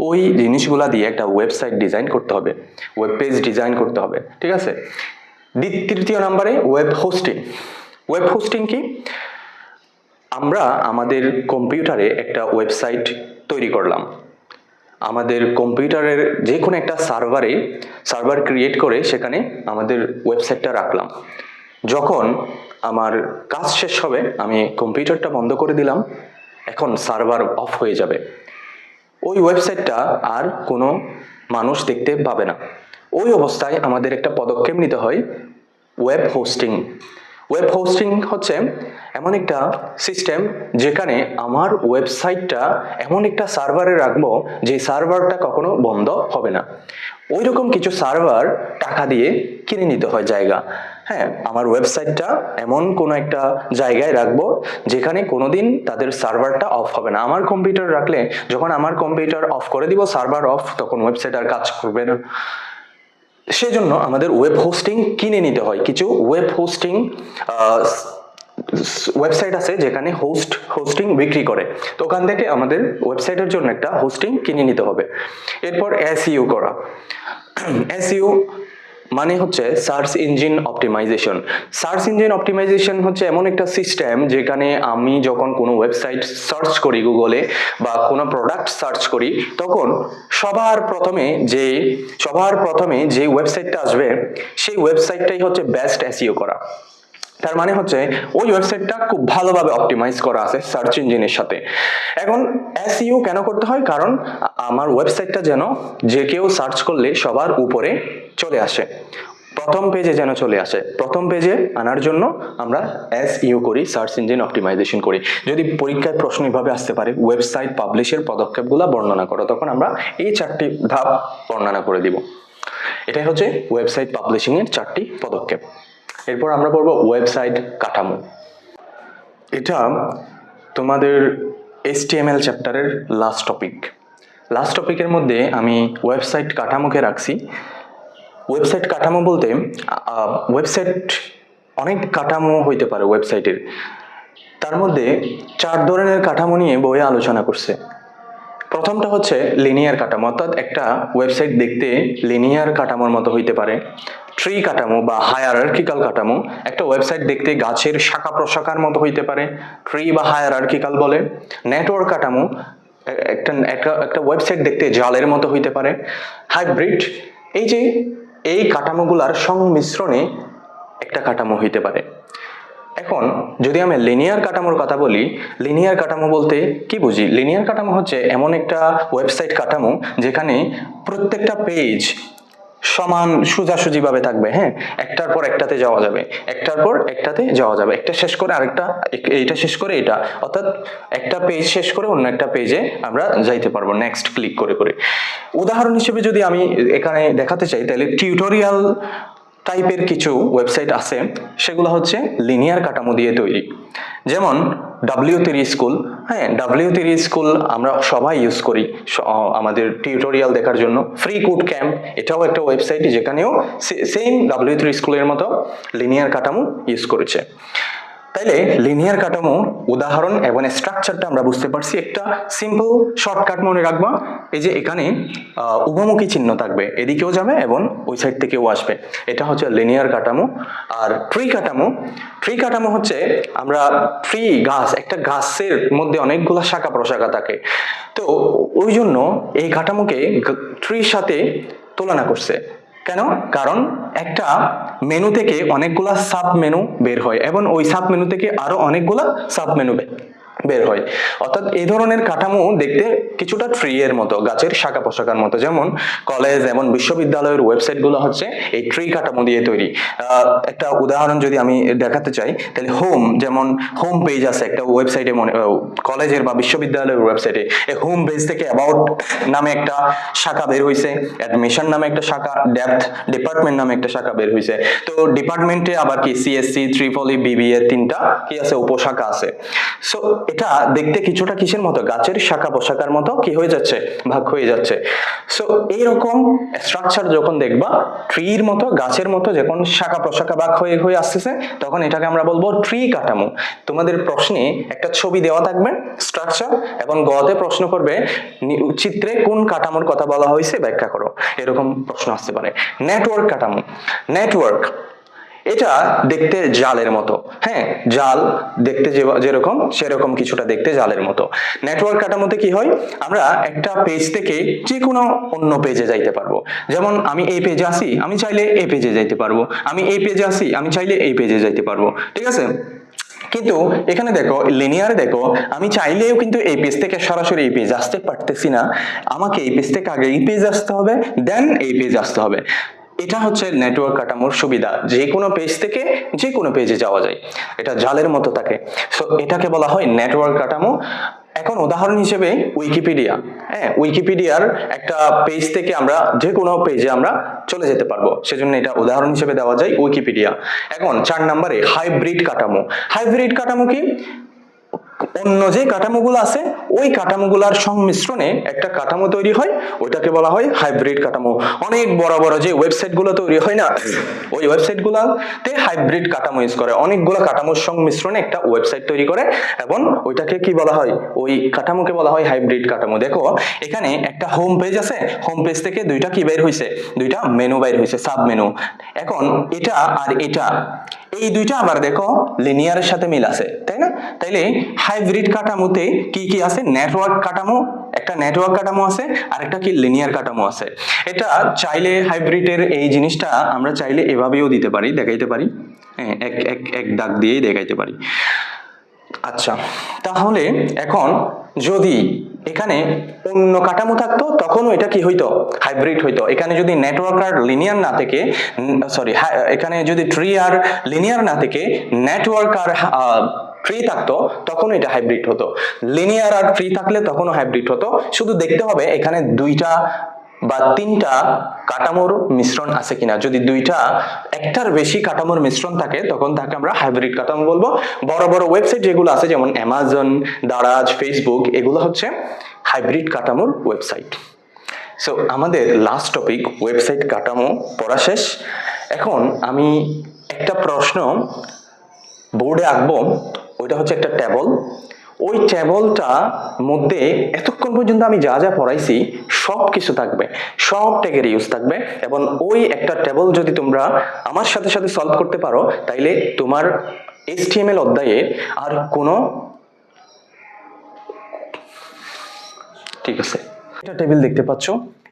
ওই জিনিসগুলা দিয়ে একটা ওয়েবসাইট ডিজাইন করতে হবে, ওয়েব পেজ ডিজাইন করতে হবে, ঠিক আছে? তৃতীয় নম্বরে ওয়েব হোস্টিং। ওয়েব হোস্টিং কি? আমরা আমাদের কম্পিউটারে একটা ওয়েবসাইট তৈরি করলাম, আমাদের কম্পিউটারের যে কোনো একটা সার্ভার ক্রিয়েট করে সেখানে আমাদের ওয়েবসাইটটা রাখলাম। যখন আমার কাজ শেষ হবে আমি কম্পিউটারটা বন্ধ করে দিলাম, এখন সার্ভার অফ হয়ে যাবে, ওই ওয়েবসাইটটা আর কোনো মানুষ দেখতে পাবে না। ওই অবস্থায় আমাদের একটা পদক্ষেপ নিতে হয়, ওয়েব হোস্টিং। ওয়েব হোস্টিং হচ্ছে এমন একটা সিস্টেম যেখানে আমার ওয়েবসাইটটা এমন একটা সার্ভারে রাখবো যে সার্ভারটা কখনো বন্ধ হবে না। ওই রকম কিছু সার্ভার টাকা দিয়ে কিনে নিতে হয় জায়গা। হ্যাঁ, আমার ওয়েবসাইটটা এমন কোনো একটা জায়গায় রাখবো যেখানে কোনোদিন তাদের সার্ভারটা অফ হবে না। আমার কম্পিউটার রাখলে যখন আমার কম্পিউটার অফ করে দিব, সার্ভার অফ, তখন ওয়েবসাইট আর কাজ করবে না। সেজন্য আমাদের ওয়েব হোস্টিং কিনে নিতে হয়। কিছু ওয়েব হোস্টিং ওয়েবসাইট আছে যেখানে হোস্টিং বিক্রি করে, তো ওখান থেকে আমাদের ওয়েবসাইটের জন্য একটা হোস্টিং কিনে নিতে হবে। এরপর এসইও করা। এসইও মানে হচ্ছে search engine optimization. Search engine optimization হচ্ছে এমন একটা সিস্টেম যেখানে আমি যখন কোনো ওয়েবসাইট সার্চ করি গুগলে বা কোনো প্রোডাক্ট সার্চ করি, তখন সবার প্রথমে যে ওয়েবসাইটটা আসবে সেই ওয়েবসাইটটাই হচ্ছে বেস্ট এসইও করা। তার মানে হচ্ছে ওই ওয়েবসাইটটা খুব ভালোভাবে অপটিমাইজ করা আছে সার্চ ইঞ্জিনের সাথে। এখন এসইও কেন করতে হয়? কারণ আমার ওয়েবসাইটটা যেন যে কেউ সার্চ করলে সবার উপরে চলে আসে, প্রথম পেজে যেন চলে আসে। প্রথম পেজে আনার জন্য আমরা এসইও করি, সার্চ ইঞ্জিন অপটিমাইজেশন করি। যদি পরীক্ষায় প্রশ্ন এভাবে আসতে পারে, ওয়েবসাইট পাবলিশের পদক্ষেপগুলো বর্ণনা করো, তখন আমরা এই 4টি ধাপ বর্ণনা করে দিব। এটাই হচ্ছে ওয়েবসাইট পাবলিশিং এর 4টি পদক্ষেপ। এরপর আমরা পড়ব ওয়েবসাইট কাঠামো। এটা তোমাদের HTML চ্যাপ্টারের লাস্ট টপিকের মধ্যে আমি ওয়েবসাইট কাঠামোকে রাখছি। ওয়েবসাইট কাঠামো বলতে ওয়েবসাইট অনেক কাঠামো হইতে পারে ওয়েবসাইটের, তার মধ্যে 4 ধরনের কাঠামো নিয়ে বইয়ে আলোচনা করছে। প্রথমটা হচ্ছে লিনিয়ার কাঠামো, অর্থাৎ একটা ওয়েবসাইট দেখতে লিনিয়ার কাঠামোর মতো হইতে পারে। ট্রি কাঠামো বা হায়ারার্কিক্যাল কাঠামো, একটা ওয়েবসাইট দেখতে গাছের শাখা প্রশাখার মতো হইতে পারে, ট্রি বা হায়ারার্কিক্যাল বলে। নেটওয়ার্ক কাঠামো, একটা ওয়েবসাইট দেখতে জালের মতো হইতে পারে। হাইব্রিড, এই কাঠামোগুলার সংমিশ্রণে একটা কাঠামো হইতে পারে। এখন যদি আমি লিনিয়ার কাঠামোর কথা বলি, লিনিয়ার কাঠামো বলতে কি বুঝি? লিনিয়ার কাঠামো হচ্ছে এমন একটা ওয়েবসাইট কাঠামো যেখানে প্রত্যেকটা পেজ সমান সোজাসুজি ভাবে থাকবে। হ্যাঁ, একটার পর একটাতে যাওয়া যাবে, একটা শেষ করে আরেকটা, এইটা শেষ করে এটা, অর্থাৎ একটা পেজ শেষ করে অন্য একটা পেজে আমরা যাইতে পারবো নেক্সট ক্লিক করে করে। উদাহরণ হিসেবে যদি আমি এখানে দেখাতে চাই, তাহলে টিউটোরিয়াল টাইপের কিছু ওয়েবসাইট আছে, সেগুলো হচ্ছে লিনিয়ার কাঠামো দিয়ে তৈরি। যেমন W3 স্কুল। হ্যাঁ, W3 স্কুল আমরা সবাই ইউজ করি আমাদের টিউটোরিয়াল দেখার জন্য। ফ্রি কোড ক্যাম্প, এটাও একটা ওয়েবসাইট যেখানেও সেম W3 স্কুলের মতো লিনিয়ার কাঠামো ইউজ করেছে। তাইলে লিনিয়ার কাঠামো উদাহরণ এবং স্ট্রাকচারটা আমরা বুঝতে পারছি। একটা সিম্পল শর্টকাট মনে রাখবা, এই যে এখানে উভমুখী চিহ্ন থাকবে, এদিকেও যাবে এবং ওই সাইড থেকেও আসবে, এটা হচ্ছে লিনিয়ার কাঠামো। আর ট্রি কাঠামো হচ্ছে আমরা গাছ, একটা গাছের মধ্যে অনেকগুলো শাখা প্রশাখা থাকে, তো ওই জন্য এই কাঠামোকে ট্রির সাথে তুলনা করছে। কেন? কারণ একটা মেনু থেকে অনেকগুলা সাব মেনু বের হয় এবং ওই সাব মেনু থেকে আরো অনেকগুলা সাব মেনু বের হয়। অর্থাৎ এই ধরনের কাঠামো দেখতে কিছুটা ট্রি এর মতো, গাছের শাখা পোশাকার মতো। যেমন কলেজ এবং বিশ্ববিদ্যালয়ের ওয়েবসাইট গুলো হচ্ছে এই ট্রি কাঠামো দিয়ে তৈরি। একটা উদাহরণ যদি আমি দেখাতে চাই, তাহলে হোম, যেমন হোম পেজ আছে একটা ওয়েবসাইটে, কলেজের বা বিশ্ববিদ্যালয়ের ওয়েবসাইটে, এই হোম পেজ থেকে অ্যাবাউট নামে একটা শাখা বের হয়েছে, অ্যাডমিশন নামে একটা শাখা, ডেপথ ডিপার্টমেন্ট নামে একটা শাখা বের হয়েছে। তো ডিপার্টমেন্টে আবার কি সিএসসি, ট্রিপল ই, বিবিএ তিনটা কি আছে, উপশাখা আছে। সো এটা দেখতে কিছুটা কিসের মতো, গাছের শাখা পোশাকার মতো কি হয়ে যাচ্ছে, ভাগ হয়ে যাচ্ছে। সো এইরকম স্ট্রাকচার যখন দেখবা ট্রির মতো, গাছের মতো যখন শাখা প্রশাখা ভাগ হয়ে হয়ে আসতেছে, তখন এটাকে আমরা বলবো ট্রি কাঠামো। তোমাদের প্রশ্নে একটা ছবি দেওয়া থাকবে স্ট্রাকচার, এবং গতে প্রশ্ন করবে চিত্রে কোন কাঠামোর কথা বলা হয়েছে ব্যাখ্যা করো, এরকম প্রশ্ন আসতে পারে। নেটওয়ার্ক কাঠামো, নেটওয়ার্ক এটা দেখতে জালের মতো। হ্যাঁ, জাল দেখতে যেরকম সেরকম কিছুটা দেখতে জালের মতো। নেটওয়ার্ক কাঠামোতে কি হয়, আমরা একটা পেজ থেকে যে কোনো অন্য পেজে যাইতে পারবো। যেমন আমি এই পেজে আসি, আমি চাইলে এই পেজে যাইতে পারবো, আমি এই পেজে আসি, আমি চাইলে এই পেজে যাইতে পারবো, ঠিক আছে। কিন্তু এখানে দেখো লিনিয়ার, দেখো আমি চাইলেও কিন্তু এই পেজ থেকে সরাসরি এই পেজ আসতে পারতেছি না, আমাকে এই পেজ থেকে আগে এই পেজ আসতে হবে, দেন এই পেজ আসতে হবে। এটা হচ্ছে নেটওয়ার্ক কাঠামোর সুবিধা, যে কোনো পেজ থেকে যে কোনো পেজে যাওয়া যায়, এটা জালের মতো থাকে। সো এটাকে বলা হয় নেটওয়ার্ক কাঠামো। এখন উদাহরণ হিসেবে উইকিপিডিয়া, হ্যাঁ, উইকিপিডিয়ার একটা পেজ থেকে আমরা যে কোনো পেজে আমরা চলে যেতে পারবো, সেজন্য এটা উদাহরণ হিসেবে দেওয়া যায় উইকিপিডিয়া। এখন 4 নম্বরে হাইব্রিড কাঠামো। হাইব্রিড কাঠামো কি, অন্য যে কাঠামোগুলো আছে ওই কাঠামোগুলোর সংমিশ্রণে একটা কাঠামো তৈরি হয়, ওইটাকে বলা হয় হাইব্রিড কাঠামো। অনেক বড় বড় যে ওয়েবসাইট গুলো তৈরি হয় না, ওই ওয়েবসাইট গুলাতে হাইব্রিড কাঠামো ইউজ করে, অনেকগুলো কাঠামোর সংমিশ্রণে একটা ওয়েবসাইট তৈরি করে, এবং ওইটাকে কি বলা হয়, ওই কাঠামোকে বলা হয় হাইব্রিড কাঠামো। দেখো এখানে একটা হোম পেজ আছে, হোম পেজ থেকে দুইটা কি বের হয়েছে, দুইটা মেনু বের হয়েছে, সাব মেনু। এখন এটা আর এটা, এই দুইটা আবার দেখো লিনিয়ারের সাথে মিল আছে, তাই না? তাইলে হাইব্রিড কাঠামোতে কি কি আছে, নেটওয়ার্ক কাঠামো, একটা নেটওয়ার্ক কাঠামো আছে, আর একটা কি লিনিয়ার কাঠামো আছে। এটা চাইলে হাইব্রিডের এই জিনিসটা আমরা চাইলে এভাবেও দিতে পারি, দেখাইতে পারি, হ্যাঁ, এক এক এক দাগ দিয়েই দেখাইতে পারি। আচ্ছা, তাহলে এখন যদি এখানে অন্য কাঠামো থাকতো তখনও এটা কি হইতো, হাইব্রিড হইতো। এখানে যদি নেটওয়ার্ক আর লিনিয়ার না থেকে, সরি, এখানে যদি ট্রি আর লিনিয়ার না থেকে নেটওয়ার্ক আর ট্রি থাকতো তখন এটা হাইব্রিড হতো। লিনিয়ার আর ট্রি থাকলে তখনও হাইব্রিড হতো। শুধু দেখতে হবে এখানে দুইটা বা তিনটা কাঠামোর মিশ্রণ আছে কিনা। যদি দুইটা, একটার বেশি কাঠামোর মিশ্রণ থাকে তখন তাকে আমরা হাইব্রিড কাঠামো বলবো। বড় বড় ওয়েবসাইট যেগুলো আছে যেমন অ্যামাজন, দারাজ, ফেসবুক, এগুলো হচ্ছে হাইব্রিড কাঠামোর ওয়েবসাইট। সো আমাদের লাস্ট টপিক ওয়েবসাইট কাঠামো পড়া শেষ। এখন আমি একটা প্রশ্ন বোর্ডে আঁকবো, ওইটা হচ্ছে একটা টেবল। ওই টেবলটা মধ্যে এতক্ষণ পর্যন্ত আমি যা যা পড়াইছি সব কিছু থাকবে, সব ট্যাগের ইউজ থাকবে, এবং ওই একটা টেবল যদি তোমরা আমার সাথে সাথে সলভ করতে পারো তাইলে তোমার HTML অধ্যায়ে আর কোনো, ঠিক আছে, এটা টেবিল দেখতে পাচ্ছ,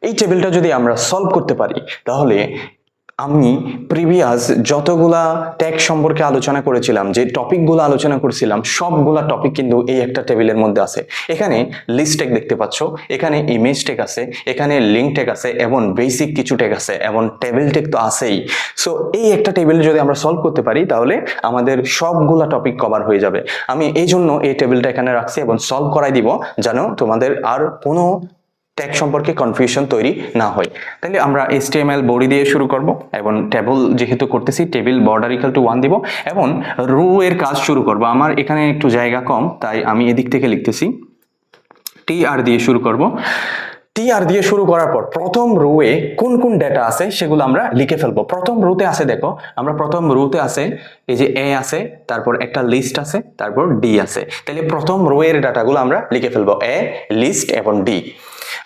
এই টেবিলটা যদি আমরা সলভ করতে পারি তাহলে আমি প্রিভিয়াস যতগুলা ট্যাগ সম্পর্কে আলোচনা করেছিলাম, যে টপিকগুলো আলোচনা করেছিলাম, সবগুলা টপিক কিন্তু এই একটা টেবিলের মধ্যে আছে। এখানে লিস্ট ট্যাগ দেখতে পাচ্ছ, এখানে ইমেজ ট্যাগ আছে, এখানে লিঙ্ক ট্যাগ আছে, এবং বেসিক কিছু ট্যাগ আছে, এবং টেবিল ট্যাগ তো আছেই। সো এই একটা টেবিল যদি আমরা সলভ করতে পারি তাহলে আমাদের সবগুলা টপিক কভার হয়ে যাবে। আমি এই জন্য এই টেবিলটা এখানে রাখছি এবং সলভ করাই দিব, যেন তোমাদের আর কোনো ট্যাগ সম্পর্কে কনফিউশন তৈরি না হয়। তাহলে আমরা HTML বডি দিয়ে শুরু করব, এবং টেবিল যেহেতু করতেছি টেবিল বর্ডার ইকুয়াল টু 1 দিব, এবং রো এর কাজ শুরু করব। আমার এখানে একটু জায়গা কম তাই আমি এদিক থেকে লিখতেছি, TR দিয়ে শুরু করব। TR দিয়ে শুরু করার পর প্রথম রোয়ে কোন কোন ডেটা আছে সেগুলো আমরা লিখে ফেলবো। প্রথম রোতে আছে, দেখো আমরা প্রথম রোতে আছে এই যে A আছে, তারপর একটা লিস্ট আছে, তারপর D আছে। তাহলে প্রথম রো এর ডাটাগুলো আমরা লিখে ফেলবো, A, লিস্ট এবং D।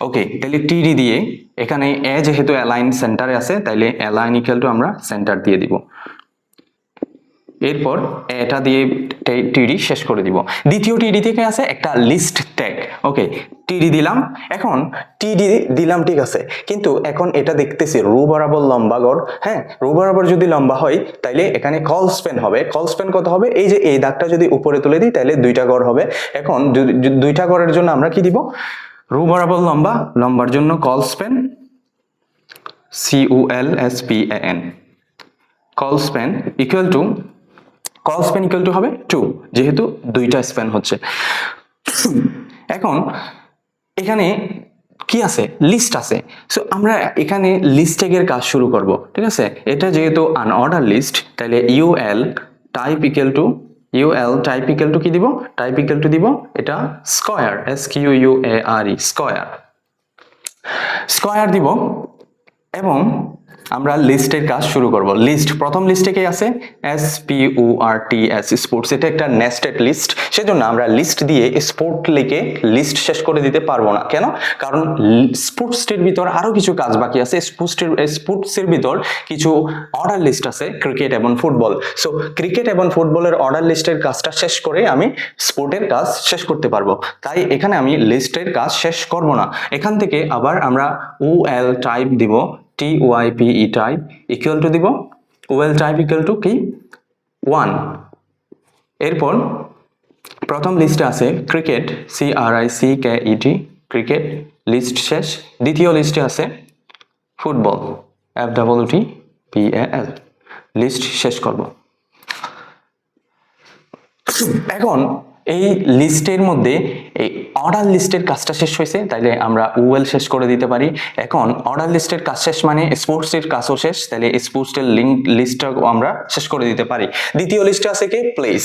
ওকে, তাহলে TD দিয়ে এখানে A যেহেতু অ্যালাইন সেন্টারে আছে, তাইলে অ্যালাইন ইকুয়াল টু আমরা সেন্টার দিয়ে দিব। এরপর এটা দিয়ে টিডি শেষ করে দিব। দ্বিতীয় টিডি থেকে আছে একটা লিস্ট ট্যাগ। ওকে, টিডি দিলাম। এখন টিডি দিলাম, ঠিক আছে, কিন্তু এখন এটা দেখতেছি রো বরাবর লম্বা গড়। হ্যাঁ, রো বরাবর যদি লম্বা হয় তাইলে এখানে কল স্প্যান হবে। কল স্প্যান কত হবে? এই যে এই দাগটা যদি উপরে তুলে দিই তাহলে দুইটা গড় হবে। এখন দুইটা গড়ের জন্য আমরা কি দিব? রো বরাবর লম্বা, লম্বার জন্য call span, COLSPAN, call span equal to, call span equal to হবে 2, যেহেতু দুইটা স্প্যান হচ্ছে। এখন এখানে কি আছে? লিস্ট আছে। সো আমরা এখানে লিস্ট ট্যাগের কাজ শুরু করব, ঠিক আছে। এটা যেহেতু আনঅর্ডার লিস্ট, তাহলে UL type equal two, UL type equal two কি দিব? টাইপ ইকুয়াল টু দিব এটা স্কয়ার, SQUARE, স্কয়ার, স্কয়ার দিব। এবং আমরা লিস্টের কাজ শুরু করব। লিস্ট, প্রথম লিস্টে কি আছে? SPORTS, sports. এটা একটা নেস্টেড লিস্ট, সেজন্য আমরা লিস্ট দিয়ে স্পোর্ট লিখে লিস্ট শেষ করে দিতে পারবো না। কেন? কারণ স্পোর্টসের ভিতর আরো কিছু কাজ বাকি আছে। স্পোর্টসের ভিতর কিছু অর্ডার লিস্ট আছে, ক্রিকেট এবং ফুটবল। সো ক্রিকেট এবং ফুটবলের অর্ডার লিস্টের কাজটা শেষ করে আমি স্পোর্টের কাজ শেষ করতে পারবো। তাই এখানে আমি লিস্টের কাজ শেষ করব না। এখান থেকে আবার আমরা OL টাইপ দিব, TYPE টাইপ ইকুয়াল টু দিব, OL টাইপ ইকুয়াল টু কি? 1। এরপর প্রথম লিস্টে আছে ক্রিকেট, CRICKET, ক্রিকেট, লিস্ট শেষ। দ্বিতীয় লিস্টে আছে ফুটবল, FWTBAL, লিস্ট শেষ করব। এখন এই লিস্টের মধ্যে এই অর্ডার লিস্টের কাজটা শেষ হয়েছে, তাইলে আমরা OL শেষ করে দিতে পারি। এখন অর্ডার লিস্টের কাজ শেষ মানে স্পোর্টসের কাজও শেষ, তাহলে স্পোর্টসের লিঙ্ক লিস্টটাও আমরা শেষ করে দিতে পারি। দ্বিতীয় লিস্টে আছে কি? প্লেস।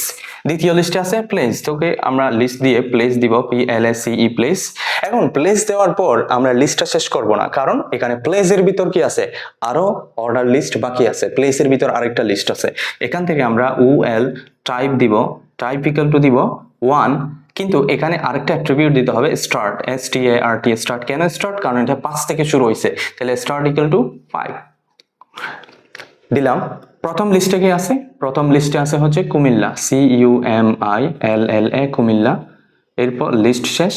দ্বিতীয় লিস্টে আছে প্লেস, তোকে আমরা লিস্ট দিয়ে প্লেস দিব, PLACE, প্লেস। এখন প্লেস দেওয়ার পর আমরা লিস্টটা শেষ করব না, কারণ এখানে প্লেসের ভিতর কি আছে? আরো অর্ডার লিস্ট বাকি আছে। প্লেসের ভিতর আরেকটা লিস্ট আছে। এখান থেকে আমরা OL টাইপ দিব, টাইপ ইকুয়াল টু দিব 1, কিন্তু এখানে আরেকটা অ্যাট্রিবিউট দিতে হবে স্টার্ট, START, স্টার্ট। কেন স্টার্ট? কারণ এটা 5 থেকে শুরু হয়েছে, তাহলে স্টার্ট ইকুয়াল টু 5 দিলাম। প্রথম লিস্টে কি আছে? প্রথম লিস্টে আছে হচ্ছে কুমিল্লা, CUMILLA, কুমিল্লা। এরপর লিস্ট শেষ।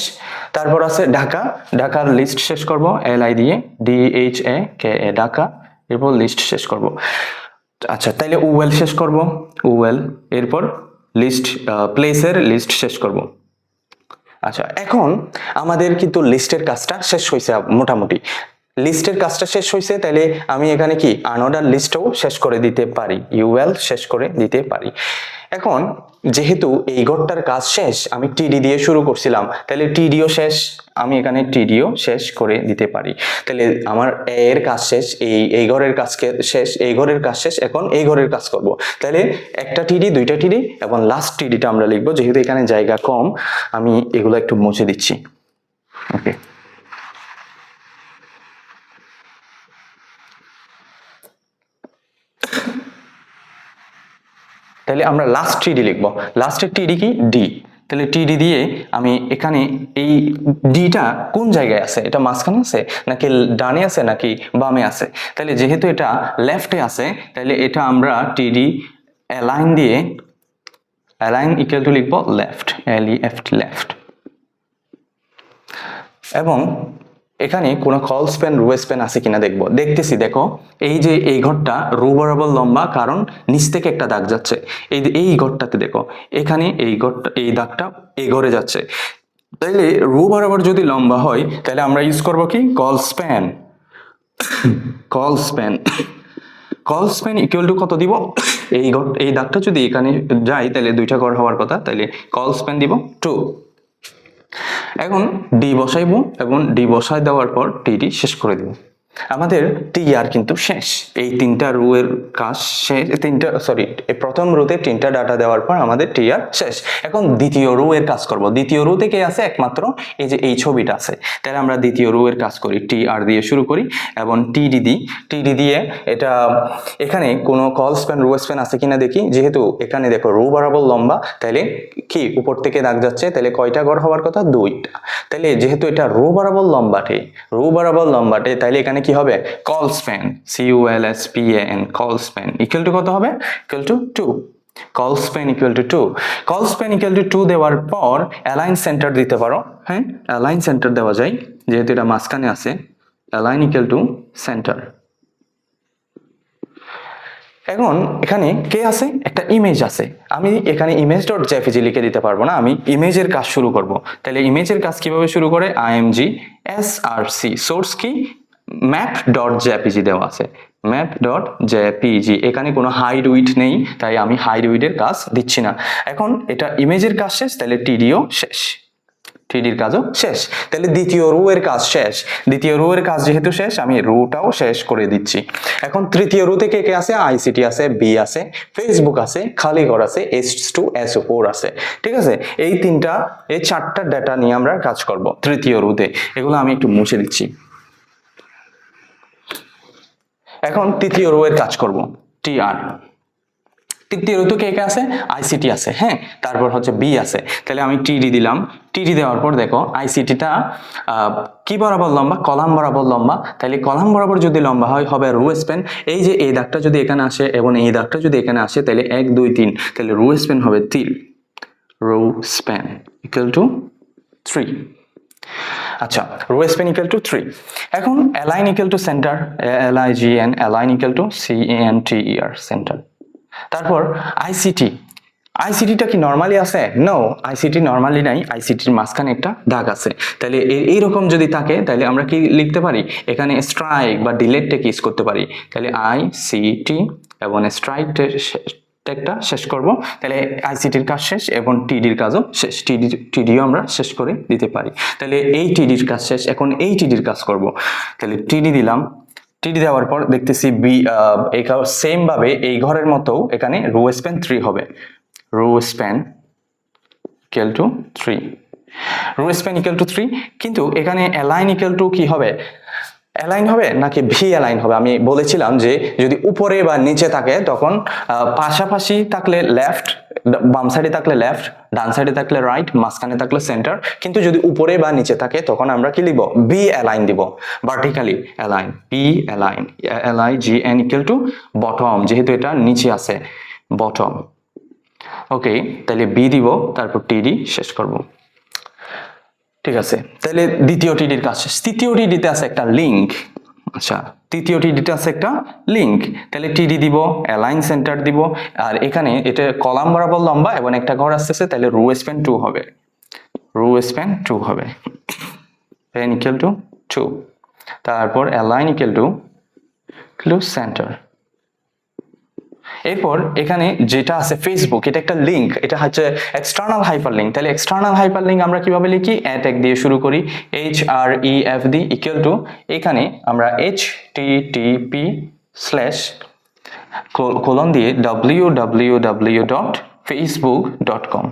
তারপর আছে ঢাকা, ঢাকার লিস্ট শেষ করব LI দিয়ে, DHAKA, ঢাকা। এরপর লিস্ট শেষ করব। আচ্ছা, তাইলে OL শেষ করব, OL। এরপর লিস্ট, প্লেসের লিস্ট শেষ করব। আচ্ছা, এখন আমাদের কিন্তু লিস্টের কাজটা শেষ হয়েছে মোটামুটি। লিস্টের কাজটা শেষ হয়েছে, তাহলে আমি এখানে কি আনঅর্ডার লিস্টও শেষ করে দিতে পারি, UL শেষ করে দিতে পারি। এখন যেহেতু এই ঘরটার কাজ শেষ, আমি TD দিয়ে শুরু করছিলাম, তাহলে TDও শেষ, আমি এখানে TDও শেষ করে দিতে পারি। তাহলে আমার এর কাজ শেষ, এই ঘরের কাজ শেষ, এই ঘরের কাজ শেষ, এখন এই ঘরের কাজ করব। তাহলে একটা TD, দুইটা TD এবং লাস্ট TDটা আমরা লিখবো। যেহেতু এখানে জায়গা কম, আমি এগুলো একটু মুছে দিচ্ছি। ওকে, তাহলে আমরা লাস্ট TD লিখবো। লাস্টের TD কি? D। তাহলে TD দিয়ে আমি এখানে এই ডিটা কোন জায়গায় আছে? এটা মাঝখানে আছে নাকি ডানে আছে নাকি বামে আছে? তাহলে যেহেতু এটা লেফটে আছে, তাহলে এটা আমরা TD অ্যালাইন দিয়ে, অ্যালাইন ইকুয়াল টু লিখবো লেফট, LEFT, লেফট। এবং এখানে কোনো কল স্প্যান, রো স্প্যান আছে কিনা দেখবো। দেখতেছি, দেখো এই যে এই ঘরটা রো বরাবর লম্বা, কারণ নিচ থেকে একটা দাগ যাচ্ছে। এই ঘরটাতে দেখো, এখানে এই ঘরটা, এই দাগটা এই ঘরে যাচ্ছে। তাইলে রো বরাবর যদি লম্বা হয়, তাহলে আমরা ইউজ করব কি? Call span. Call span, call span equal to কত দিব? এই দাগটা যদি এখানে যায়, তাহলে দুইটা ঘর হওয়ার কথা, তাহলে কল স্প্যান দিব 2। এখন D বসাইবো এবং D বসাই দেওয়ার পর TD শেষ করে দিব। আমাদের TR কিন্তু শেষ। এই তিনটা রো এর কাজ শেষ, প্রথম রোতে তিনটা ডাটা দেওয়ার পর আমাদের TR শেষ। এখন দ্বিতীয় রো এর কাজ করব। দ্বিতীয় রো থেকে আছে একমাত্র এই যে এই ছবিটা আছে, তাহলে আমরা দ্বিতীয় রো এর কাজ করি। TR দিয়ে শুরু করি এবং TD দিই। TD দিয়ে এটা এখানে কোনো কল স্প্যান, রো স্প্যান আছে কিনা দেখি। যেহেতু এখানে দেখো রো বরাবর লম্বা, তাহলে কি উপর থেকে দাগ যাচ্ছে, তাহলে কয়টা ঘর হওয়ার কথা? 2টা। তাহলে যেহেতু এটা রো বরাবর লম্বাটে, রো বরাবর লম্বাটে, তাহলে এখানে কি হবে? Call span, COLSPAN, call span equal to কত হবে? Equal to 2। Call span equal to 2, call span equal to 2 দেওয়ার পর অ্যালাইন সেন্টার দিতে পারো। হ্যাঁ, অ্যালাইন সেন্টার দেওয়া যায়, যেহেতু এটা মাঝখানে আছে। Align equal to centre. এখন এখানে কে আছে, একটা ইমেজ আছে। আমি এখানে ইমেজ ডট জেপিজি লিখে দিতে পারবো না, আমি ইমেজের কাজ শুরু করব। তাহলে ইমেজের কাজ কিভাবে শুরু করে, img src, সোর্স কি ম্যাপ ডট জেপিজি দেওয়া আছে, ম্যাপ ডট জেপিজি। এখানে কোনো হাইড উইড নেই, তাই আমি হাইড উইডের কাজ দিচ্ছি না। এখন এটা ইমেজের কাজ শেষ, তাহলে টিডিও শেষ, টিডির কাজও শেষ। তাহলে দ্বিতীয় রো এর কাজ শেষ, দ্বিতীয় রো এর কাজ যেহেতু শেষ, আমি রোটাও শেষ করে দিচ্ছি। এখন তৃতীয় রোতে কে কে আছে, আইসিটি আছে, বি আছে, ফেসবুক আছে, খালি ঘর আছে, S2 SO4 আছে। ঠিক আছে, এই চারটা ডেটা নিয়ে আমরা কাজ করব তৃতীয় রোতে। এগুলো আমি একটু মুছে দিচ্ছি। এখন তৃতীয় রো এর কাজ করব, টিআর। তৃতীয় রোতে কে কে আছে, আইসিটি আছে, হ্যাঁ, তারপর হচ্ছে বি আছে। তাহলে আমি টিডি দিলাম, টিডি দেওয়ার পর দেখো আইসিটিটা কি বরাবর লম্বা, কলাম বরাবর লম্বা। তাহলে কলাম বরাবর যদি লম্বা হয় হবে রো স্প্যান। এই যে এই দাগটা যদি এখানে আসে এবং এই দাগটা যদি এখানে আসে, তাহলে 1 2 3, তাহলে রো স্প্যান হবে 3, রো স্প্যান ইকুয়াল টু 3। আচ্ছা, রো স্প্যান ইকুয়াল টু 3। এখন align equal to centre, LIGN, align equal to CENTER, centre. তারপর আইসিটি, আইসিটিটা কি নরমালি আছে, নো, আইসিটি নরমালি নাই, আইসিটির মাঝখানে একটা দাগ আছে। তাহলে এইরকম যদি থাকে, তাহলে আমরা কি লিখতে পারি, এখানে স্ট্রাইক বা ডিলেট টেক ইউজ করতে পারি। তাহলে আইসিটি এবং স্ট্রাইক টেকটা শেষ করব, তাহলে আইসিটির কাজ শেষ এবং টিডির কাজও শেষ, টিডিও আমরা শেষ করে দিতে পারি। তাহলে এই টিডির কাজ শেষ, এখন এই টিডির কাজ করব। তাহলে টিডি দিলাম, টিডি দেওয়ার পর দেখতেছি বি, সেম ভাবে এই ঘরের মতো এখানে রো স্প্যান 3 হবে, rho span equal to 3, rho span equal to 3। কিন্তু এখানে অ্যালাইন ইকুয়াল টু কি হবে, অ্যালাইন হবে নাকি ভি অ্যালাইন হবে? আমি বলেছিলাম যে যদি উপরে বা নিচে থাকে তখন পাশাপাশি থাকলে লেফট, বাম সাইডে থাকলে লেফট, ডান সাইডে থাকলে রাইট, মাঝখানে থাকলে সেন্টার। কিন্তু যদি উপরে বা নিচে থাকে তখন আমরা কি লিখব, বি অ্যালাইন দিব, vertically align, v align, LIGN equal to bottom, যেহেতু এটা নিচে আছে, বটম। ওকে, তাহলে বি দিব, তারপর টিডি শেষ করব। ঠিক আছে, তাহলে দ্বিতীয় টিডির কাজ শেষ। তৃতীয় টিডিতে আছে একটা লিঙ্ক। আচ্ছা, তৃতীয় টিডিতে আছে একটা লিঙ্ক, তাহলে টিডি দিব, অ্যালাইন সেন্টার দিব, আর এখানে এটা কলাম বরাবর লম্বা এবং একটা ঘর আসতেছে, তাহলে রো স্প্যান 2 হবে, রো স্প্যান 2 হবে, n ইকুয়াল টু 2। তারপর অ্যালাইন ইকুয়াল টু সেন্টার। এরপর এখানে যেটা আছে ফেসবুক, এটা একটা লিঙ্ক, এটা হচ্ছে এক্সটার্নাল হাইপারলিংক। তাহলে এক্সটার্নাল হাইপারলিংক আমরা কিভাবে লিখি, অ্যাটাগ দিয়ে শুরু করি, HREFD ইকুয়াল টু, এখানে আমরা http স্ল্যাশ কোলন দিয়ে www.facebook.com,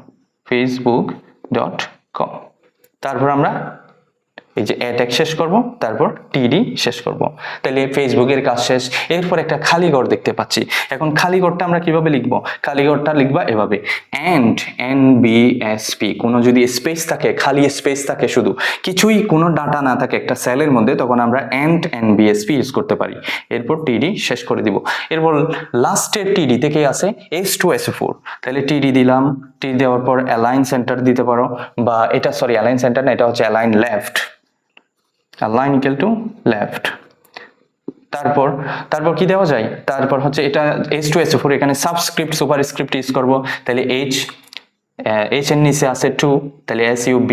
facebook.com। তারপর আমরা এই যে অ্যাটাক শেষ করব, তারপর টিডি শেষ করব। তাহলে ফেসবুকের কাজ শেষ। এরপর একটা খালি ঘর দেখতে পাচ্ছি। এখন খালি ঘরটা আমরা কিভাবে লিখব, খালি ঘরটা লিখবা এভাবে, এন্ড NBSP, কোনো যদি স্পেস থাকে, খালি স্পেস থাকে, শুধু কিছুই কোনো ডাটা না থাকে একটা সেলের মধ্যে, তখন আমরা এন্ড NBSP ইউজ করতে পারি। এরপর টিডি শেষ করে দিব। এরপর লাস্টের টিডি থেকে আছে S2 SO4, তাহলে টিডি দিলাম, টিডি দেওয়ার পর অ্যালাইন সেন্টার দিতে পারো, বা এটা সরি অ্যালাইন সেন্টার না, এটা হচ্ছে align left, align equal to left. তারপর কি দেওয়া যায়, তারপর হচ্ছে এটা S2 SO4, এখানে সাবস্ক্রিপ্ট সুপারস্ক্রিপ্ট ইউজ করব। তাহলে H এর নিচে আছে 2, তাহলে SUB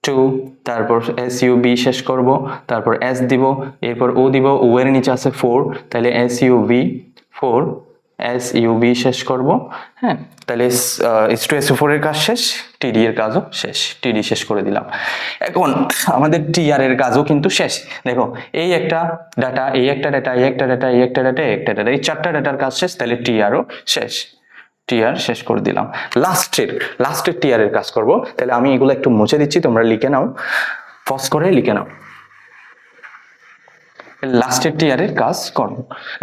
2, তারপর SUB শেষ করব, তারপর S দিব, এরপর O দিব, O এর নিচে আছে 4, তাহলে SUB 4, SUB শেষ করব। হ্যাঁ, তাহলে S2 SO4 এর কাজ শেষ, টিডি এর কাজও শেষ, টিডি শেষ করে দিলাম। এখন আমাদের টিআর এর কাজও কিন্তু শেষ। দেখো, এই একটা ডাটা, এই একটা ডাটা, এই একটা ডাটা, এই একটা ডাটা, এই একটা ডাটা, এই চারটা ডাটার কাজ শেষ, তাহলে টিআরও শেষ, টিআর শেষ করে দিলাম। লাস্টের টিআর এর কাজ করব। তাহলে আমি এগুলো একটু মুছে দিচ্ছি, তোমরা লিখে নাও, পজ করে লিখে নাও। লাস্টের টিআর এর কাজ করব।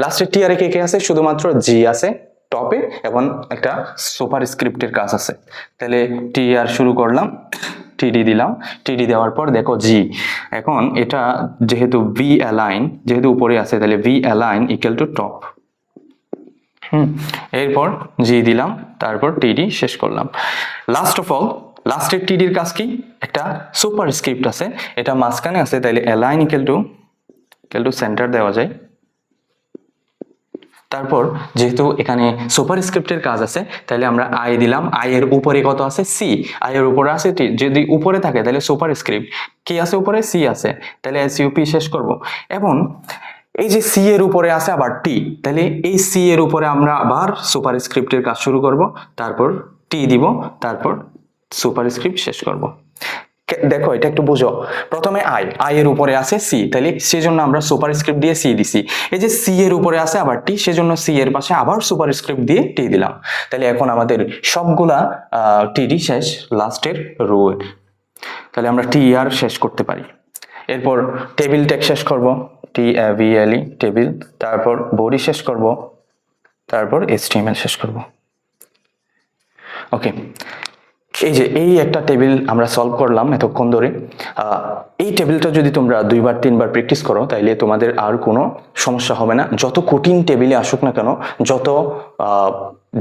লাস্টের টিআর এ কে কে আছে, শুধুমাত্র জি আছে টপে এবং একটা সুপার স্ক্রিপ্টের কাজ আছে। তাহলে টিআর শুরু করলাম, টিডি দিলাম, টিডি দেওয়ার পর দেখো জি, এখন এটা যেহেতু ভি অ্যালাইন, যেহেতু উপরে আছে, তাহলে V align equal to top, এরপর জি দিলাম, তারপর টিডি শেষ করলাম। লাস্ট অফ অল, লাস্টের টিডির কাজ কি, একটা সুপার স্ক্রিপ্ট আছে, এটা মাঝখানে আছে, তাইলে অ্যালাইন ইকুয়াল টু সেন্টার দেওয়া যায়। তারপর যেহেতু এখানে সুপার স্ক্রিপ্টের কাজ আছে, তাহলে আমরা আই দিলাম, আই এর উপরে কত আছে, সি, আই এর উপরে আছে টি, যদি উপরে থাকে তাহলে সুপার স্ক্রিপ্ট, কি আছে উপরে, সি আছে, তাহলে এসইউপি শেষ করব। এবং এই যে সি এর উপরে আছে আবার টি, তাহলে এই সি এর উপরে আমরা আবার সুপার স্ক্রিপ্টের কাজ শুরু করব, তারপর টি দিব, তারপর সুপার স্ক্রিপ্ট শেষ করব। দেখো এটা একটু বুঝো, প্রথমে আই এর উপরে আছে সি, তাহলে সেজন্য আমরা সুপার স্ক্রিপ্ট দিয়ে সি দিছি। এই যে সি এর উপরে আছে আবার টি, সেজন্য সি এর পাশে আবার সুপার স্ক্রিপ্ট দিয়ে টি দিলাম। তাহলে এখন আমাদের সবগুলা টিডি শেষ লাস্টের রো। তাহলে আমরা টি আর শেষ করতে পারি। এরপর টেবিল ট্যাগ শেষ করব, TABLE টেবিল, তারপর বডি শেষ করব, তারপর HTML শেষ করব। ওকে, এই যে এই একটা টেবিল আমরা সলভ করলাম এতক্ষণ ধরে। এই টেবিলটা যদি তোমরা 2-3 বার প্র্যাকটিস করো, তাইলে তোমাদের আর কোনো সমস্যা হবে না। যত কঠিন টেবিলে আসুক না কেন, যত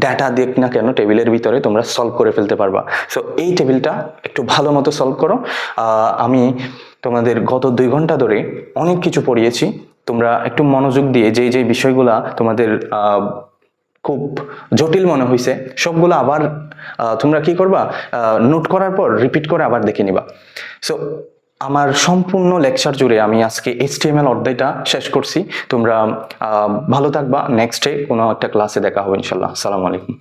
ডাটা দেখ না কেন, টেবিলের ভিতরে তোমরা সলভ করে ফেলতে পারবা। সো এই টেবিলটা একটু ভালো মতো সলভ করো। আমি তোমাদের গত 2 ঘন্টা ধরে অনেক কিছু পড়িয়েছি, তোমরা একটু মনোযোগ দিয়ে যে বিষয়গুলা তোমাদের খুব জটিল মনে হয়েছে সবগুলো আবার তোমরা কি করবা, নোট করার পর রিপিট করে আবার দেখে নিবা। সো আমার সম্পূর্ণ লেকচার জুড়ে আমি আজকে HTML অধ্যায়টা শেষ করছি। তোমরা ভালো থাকবা, নেক্সট ডে কোনো একটা ক্লাসে দেখা হবে ইনশাল্লাহ। আসসালামু আলাইকুম।